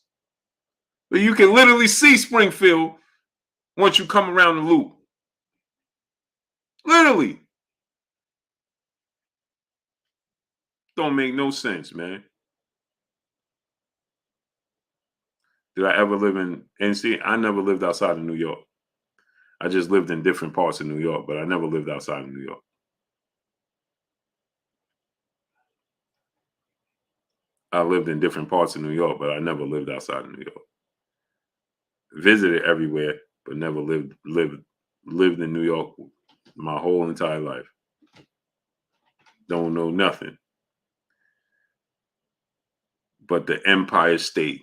But you can literally see Springfield once you come around the loop. Literally. Don't make no sense, man. Did I ever live in NC? I never lived outside of New York. I just lived in different parts of New York, but I never lived outside of New York. I lived in different parts of New York, but I never lived outside of New York. Visited everywhere, but never lived in New York my whole entire life. Don't know nothing but the Empire State.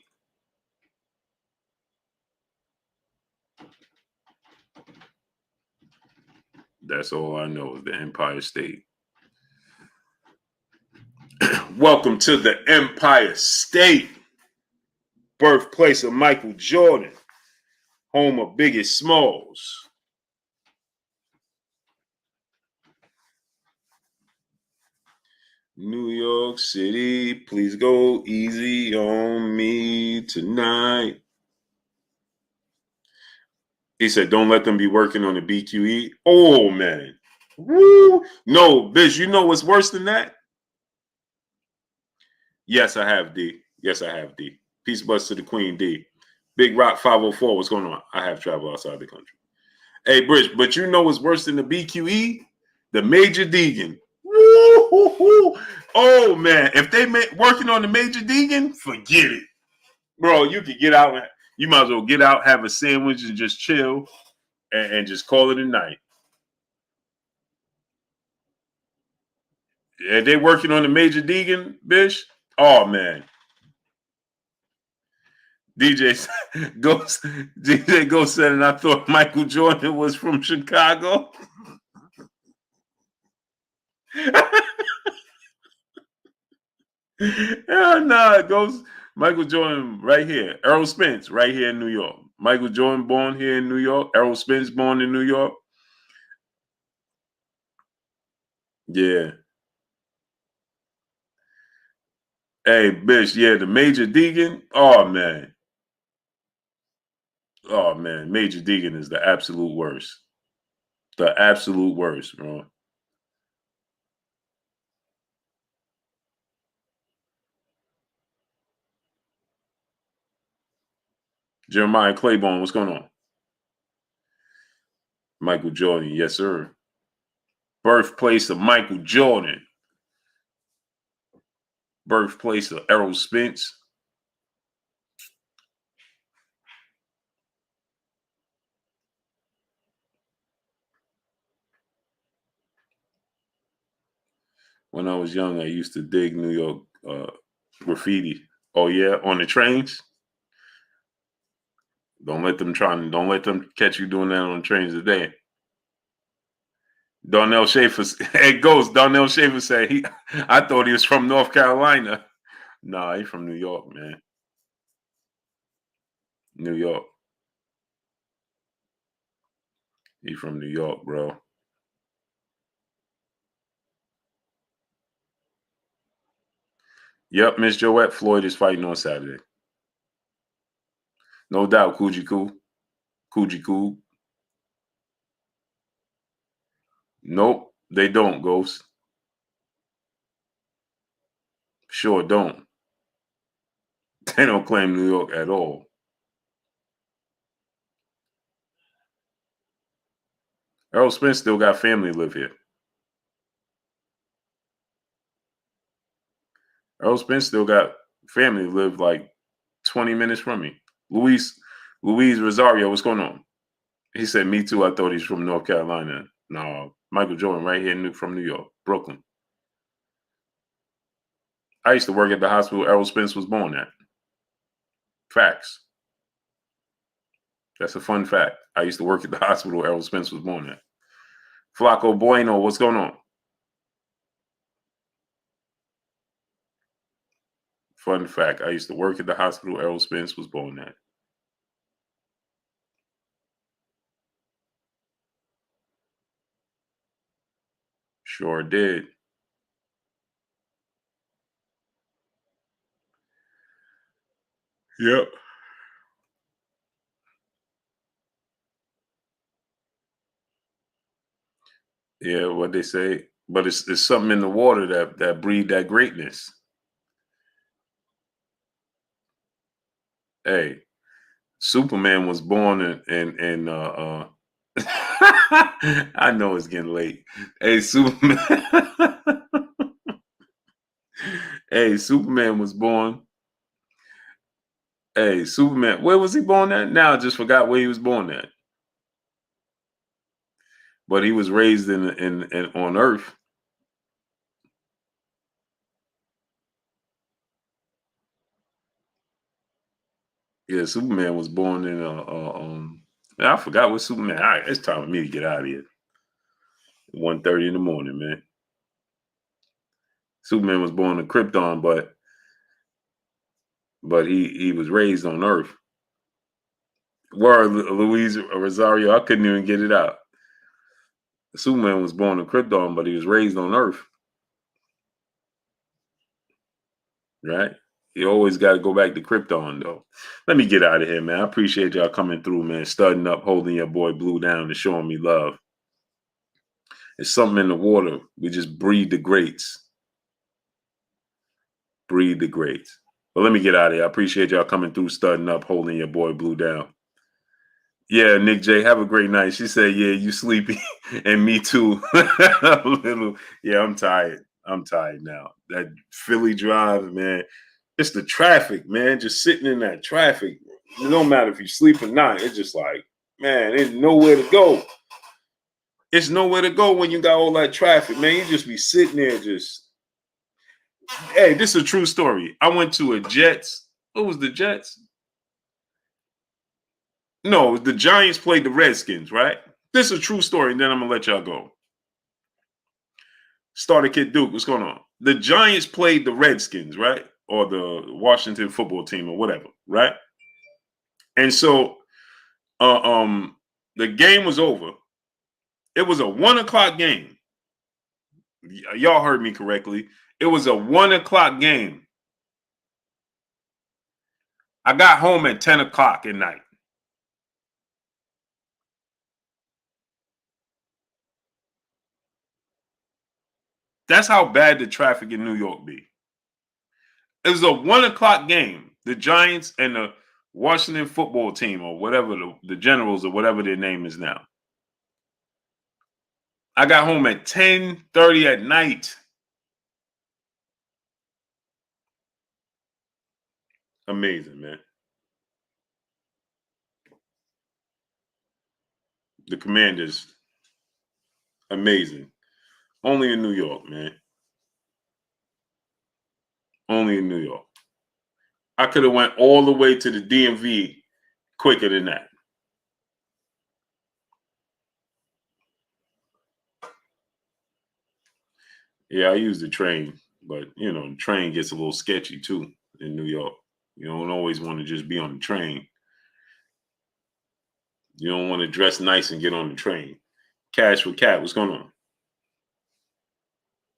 That's all I know is the Empire State. Welcome to the Empire State, birthplace of Michael Jordan, home of Biggie Smalls. New York City, please go easy on me tonight. He said, don't let them be working on the BQE. Oh, man. Woo. No, Biz, you know what's worse than that? Yes, I have, D. Yes, I have, D. Peace bus to the Queen, D. Big Rock 504, what's going on? I have traveled outside the country. Hey, Bridge, but you know what's worse than the BQE? The Major Deegan. Woo-hoo-hoo. Oh, man. If they working on the Major Deegan, forget it. Bro, you could get out. You might as well get out, have a sandwich, and just chill and just call it a night. Yeah, they working on the Major Deegan, Bish. Oh man, DJ Ghost, DJ Ghost said, and I thought Michael Jordan was from Chicago. Hell nah, Ghost. Michael Jordan right here. Errol Spence right here in New York. Michael Jordan born here in New York. Errol Spence born in New York. Yeah. Hey, Bish. Yeah, the Major Deegan. Oh man. Oh man. Major Deegan is the absolute worst. The absolute worst, bro. Jeremiah Claiborne, what's going on? Michael Jordan, yes, sir. Birthplace of Michael Jordan. Birthplace of Errol Spence. When I was young, I used to dig New York graffiti. Oh yeah, on the trains. Don't let them catch you doing that on the trains today. Darnell Schaefer, hey Ghost, Darnell Schaefer said I thought he was from North Carolina. Nah, he's from New York, man. New York. He from New York, bro. Yep, Miss Joette, Floyd is fighting on Saturday. No doubt, Coogee Coo. Coogee Coo. Nope, they don't, Ghost. Sure don't. They don't claim New York at all. Errol Spence still got family live here. Errol Spence still got family live like 20 minutes from me. Luis Rosario, what's going on? He said, me too. I thought he's from North Carolina. No, Michael Jordan right here from New York, Brooklyn. I used to work at the hospital Errol Spence was born at. Facts. That's a fun fact. I used to work at the hospital Errol Spence was born at. Flaco Bueno, what's going on? Fun fact. I used to work at the hospital Errol Spence was born at. Sure did. Yep. Yeah, what they say. But it's something in the water that breed that greatness. Hey, Superman was born in I know it's getting late. Hey, Superman. Hey, Superman was born. Hey, Superman. Where was he born at? Now I just forgot where he was born at. But he was raised in on Earth. Yeah, Superman was born in I forgot what Superman. All right, it's time for me to get out of here. 1:30 in the morning, man. Superman was born in Krypton, but he was raised on Earth. Word, Luis Rosario, I couldn't even get it out. Superman was born in Krypton, but he was raised on Earth. Right? You always got to go back to Krypton, though. Let me get out of here, man. I appreciate y'all coming through, man. Studying up, holding your boy Blue down, and showing me love. It's something in the water. We just breed the greats. Breed the greats. But let me get out of here. I appreciate y'all coming through, studying up, holding your boy Blue down. Yeah, Nick J, have a great night. She said, yeah, you sleepy. And me too. Yeah, I'm tired. I'm tired now. That Philly drive, man. It's the traffic, man. Just sitting in that traffic. It don't matter if you sleep or not. It's just like, man, there's nowhere to go. It's nowhere to go when you got all that traffic, man. You just be sitting there just. Hey, this is a true story. I went to a Jets. What was the Jets? No, the Giants played the Redskins, right? This is a true story, and then I'm gonna let y'all go. Starter Kid Duke, what's going on? The Giants played the Redskins, right? Or the Washington football team or whatever, right? And so the game was over. It was a 1:00 game. Y'all heard me correctly. It was a 1:00 game. I got home at 10:00 at night. That's how bad the traffic in New York be. It was a 1:00 game. The Giants and the Washington football team, or whatever, the Generals, or whatever their name is now. I got home at 10:30 at night. Amazing, man. The Commanders, amazing. Only in New York, man. Only in New York. I could have went all the way to the DMV quicker than that. Yeah, I use the train, but the train gets a little sketchy too in New York. You don't always want to just be on the train. You don't want to dress nice and get on the train. Cash with Cat, what's going on?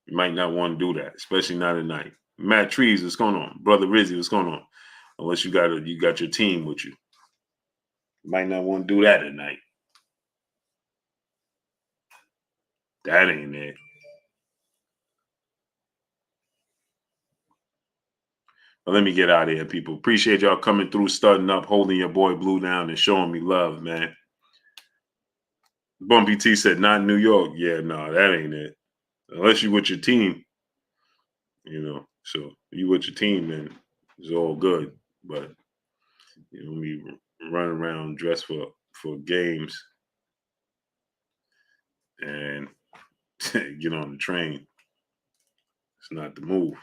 You might not want to do that, especially not at night. Matt Trees, what's going on? Brother Rizzy, what's going on? Unless you got your team with you. You might not want to do that at night. That ain't it. But let me get out of here, people. Appreciate y'all coming through, starting up, holding your boy Blue down, and showing me love, man. Bumpy T said, not New York. Yeah, no, that ain't it. Unless you with your team, So you with your team, then it's all good. But we run around dressed for games and get on the train. It's not the move.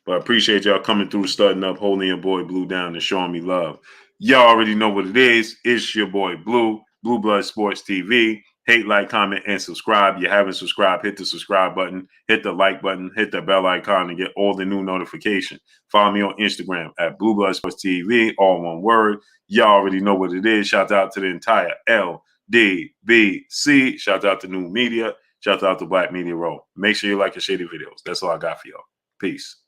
But I appreciate y'all coming through, starting up, holding your boy Blue down, and showing me love. Y'all already know what it is. It's your boy Blue, Blue Blood Sports TV. Hate, like, comment, and subscribe. If you haven't subscribed, hit the subscribe button, hit the like button, hit the bell icon to get all the new notifications. Follow me on Instagram at Blue Blood Sports TV, all one word. Y'all already know what it is. Shout out to the entire LDBC. Shout out to New Media. Shout out to Black Media Row. Make sure you like and share the videos. That's all I got for y'all. Peace.